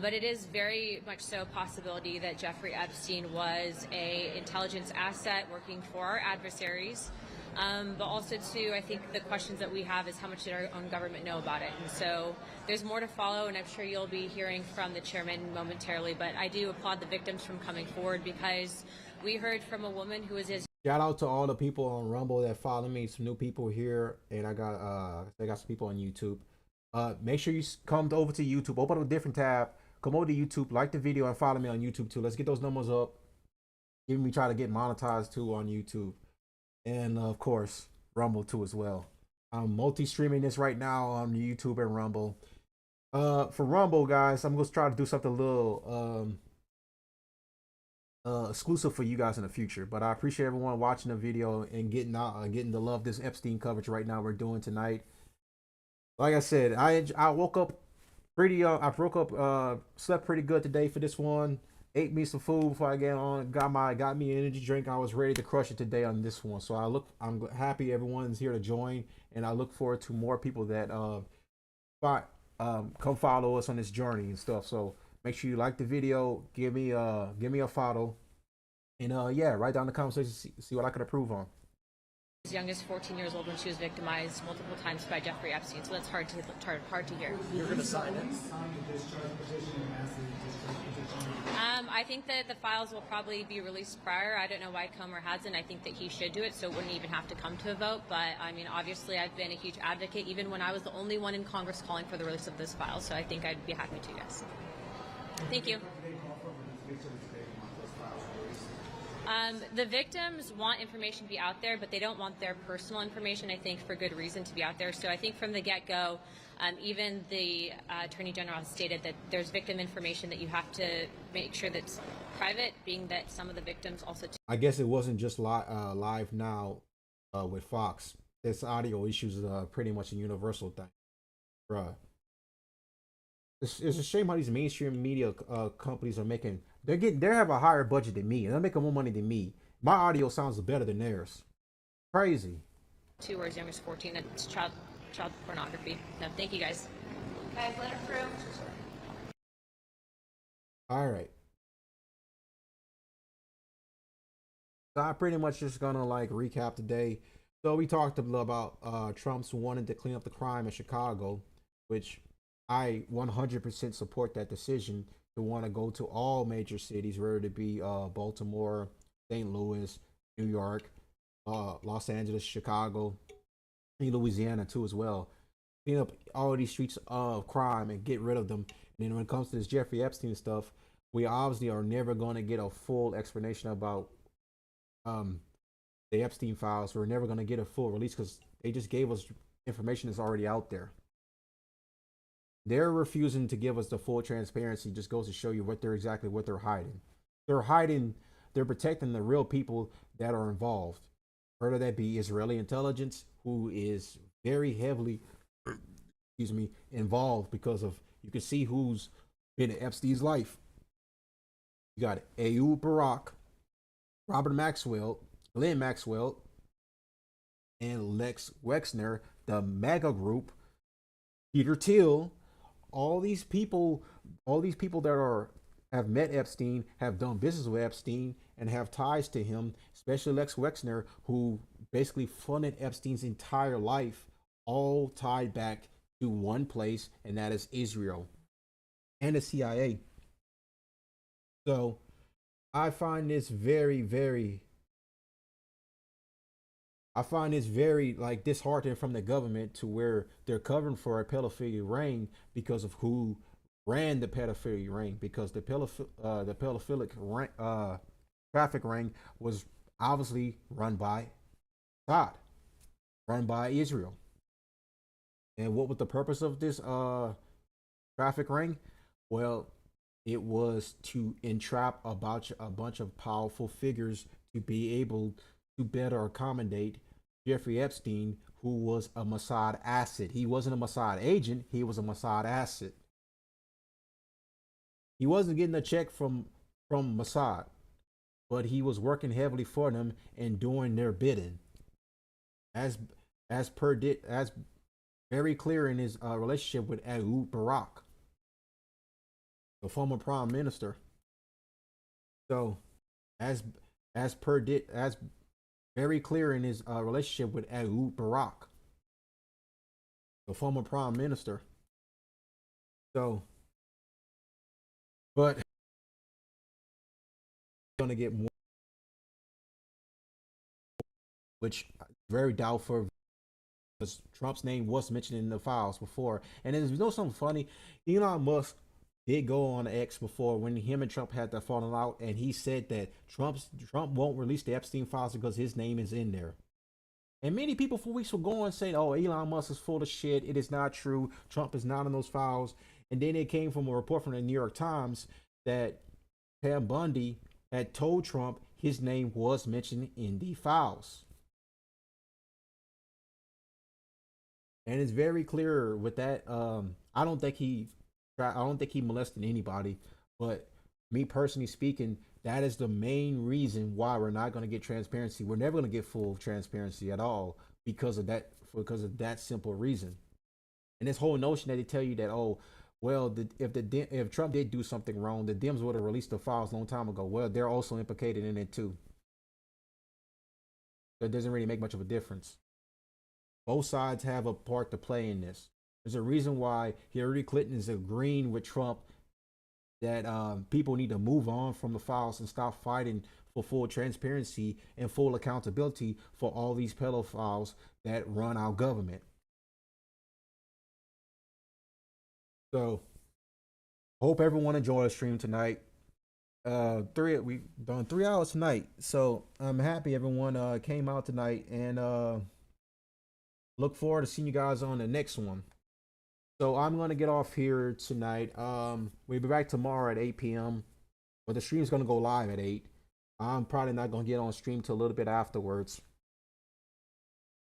But it is very much so a possibility that Jeffrey Epstein was an intelligence asset working for our adversaries. But also, too, I think the questions that we have is how much did our own government know about it? And so there's more to follow, and I'm sure you'll be hearing from the chairman momentarily. But I do applaud the victims from coming forward, because we heard from a woman who was his. Shout out to all the people on Rumble that follow me. Some new people here, and I got some people on YouTube. Make sure you come over to YouTube. Open up a different tab. Come over to YouTube, like the video, and follow me on YouTube too. Let's get those numbers up. Even me try to get monetized too on YouTube, and of course Rumble too as well. I'm multi-streaming this right now on YouTube and Rumble. For Rumble, guys, I'm gonna try to do something a little exclusive for you guys in the future. But I appreciate everyone watching the video and getting to love this Epstein coverage right now we're doing tonight. Like I said, I woke up pretty slept pretty good today for this one. Ate me some food before I get on. Got me an energy drink. I was ready to crush it today on this one. So I'm happy everyone's here to join, and I look forward to more people that come follow us on this journey and stuff. So make sure you like the video, give me a follow, and yeah, write down the conversation, see what I can improve on. As young as 14 years old when she was victimized multiple times by Jeffrey Epstein. So that's hard to hear. You're going to sign it? I think that the files will probably be released prior. I don't know why Comer hasn't. I think that he should do it, so it wouldn't even have to come to a vote. But I mean, obviously, I've been a huge advocate, even when I was the only one in Congress calling for the release of this file. So I think I'd be happy to, yes. Thank you. The victims want information to be out there, but they don't want their personal information, I think, for good reason to be out there. So I think from the get-go, even the Attorney General has stated that there's victim information that you have to make sure that's private, being that some of the victims also... I guess it wasn't just live now with Fox. This audio issues is pretty much a universal thing. Bruh. It's a shame how these mainstream media companies are making... They have a higher budget than me, and they're making more money than me. My audio sounds better than theirs. Crazy. 2 or as young as 14, it's child pornography. No, thank you guys. Guys, let her through. All right. So I'm pretty much just gonna recap today. So we talked about Trump's wanting to clean up the crime in Chicago, which I 100% support that decision to want to go to all major cities, whether it be Baltimore, St. Louis, New York, Los Angeles, Chicago, and Louisiana too as well. Clean up all these streets of crime and get rid of them. And then when it comes to this Jeffrey Epstein stuff, we obviously are never going to get a full explanation about the Epstein Files. We're never going to get a full release because they just gave us information that's already out there. They're refusing to give us the full transparency. Just goes to show you what they're hiding. They're protecting the real people that are involved. Whether that be Israeli intelligence, who is very heavily, involved because of, you can see who's been in Epstein's life. You got Ehud Barak, Robert Maxwell, Ghislaine Maxwell, and Lex Wexner, the MAGA group, Peter Thiel. All these people that have met Epstein, have done business with Epstein, and have ties to him, especially Lex Wexner, who basically funded Epstein's entire life, all tied back to one place, and that is Israel and the CIA. So I find this very disheartening from the government, to where they're covering for a pedophilia ring because of who ran the pedophilia ring, because the pedophilic traffic ring was obviously run by God, run by Israel. And what was the purpose of this traffic ring? Well, it was to entrap a bunch of powerful figures to be able to better accommodate Jeffrey Epstein, who was a Mossad asset. He wasn't a Mossad agent, he was a Mossad asset. He wasn't getting a check from Mossad, but he was working heavily for them and doing their bidding. As very clear in his relationship with Ehud Barak, the former prime minister. So as very clear in his relationship with Ehud Barak, the former prime minister. So, but gonna get more, which very doubtful, because Trump's name was mentioned in the files before. And there's something funny. Elon Musk did go on X before when him and Trump had that falling out, and he said that Trump won't release the Epstein files because his name is in there. And many people for weeks were going saying, "Oh, Elon Musk is full of shit. It is not true. Trump is not in those files." And then it came from a report from the New York Times that Pam Bundy had told Trump his name was mentioned in the files. And it's very clear with that. I don't think he molested anybody, but me personally speaking, that is the main reason why we're not going to get transparency. We're never going to get full transparency at all because of that simple reason. And this whole notion that they tell you that, oh, well, if Trump did do something wrong, the Dems would have released the files a long time ago. Well, they're also implicated in it too. So it doesn't really make much of a difference. Both sides have a part to play in this. There's a reason why Hillary Clinton is agreeing with Trump that people need to move on from the files and stop fighting for full transparency and full accountability for all these pedophiles that run our government. So, hope everyone enjoyed the stream tonight. We've done 3 hours tonight, so I'm happy everyone came out tonight, and look forward to seeing you guys on the next one. So I'm gonna get off here tonight. We'll be back tomorrow at 8 p.m. But the stream's gonna go live at 8. I'm probably not gonna get on stream till a little bit afterwards.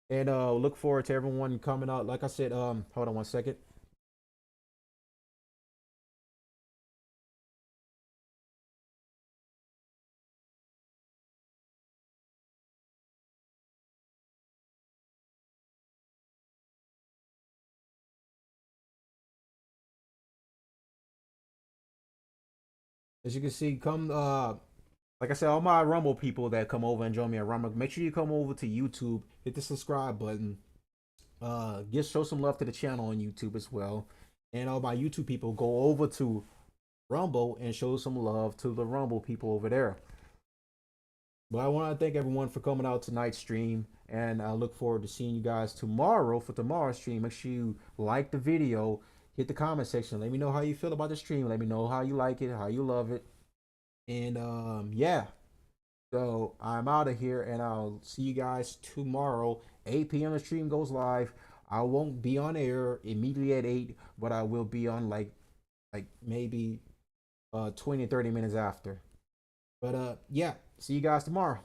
And look forward to everyone coming out. Like I said, hold on one second. As you can see, come like I said, all my Rumble people that come over and join me at Rumble, make sure you come over to YouTube, hit the subscribe button. Just show some love to the channel on YouTube as well. And all my YouTube people, go over to Rumble and show some love to the Rumble people over there. But I want to thank everyone for coming out tonight's stream, and I look forward to seeing you guys tomorrow for tomorrow's stream. Make sure you like the video, hit the comment section, let me know how you feel about the stream, let me know how you like it, how you love it. And yeah, so I'm out of here, and I'll see you guys tomorrow. 8 p.m. the stream goes live. I won't be on air immediately at 8, but I will be on like maybe 20 30 minutes after. But yeah, see you guys tomorrow.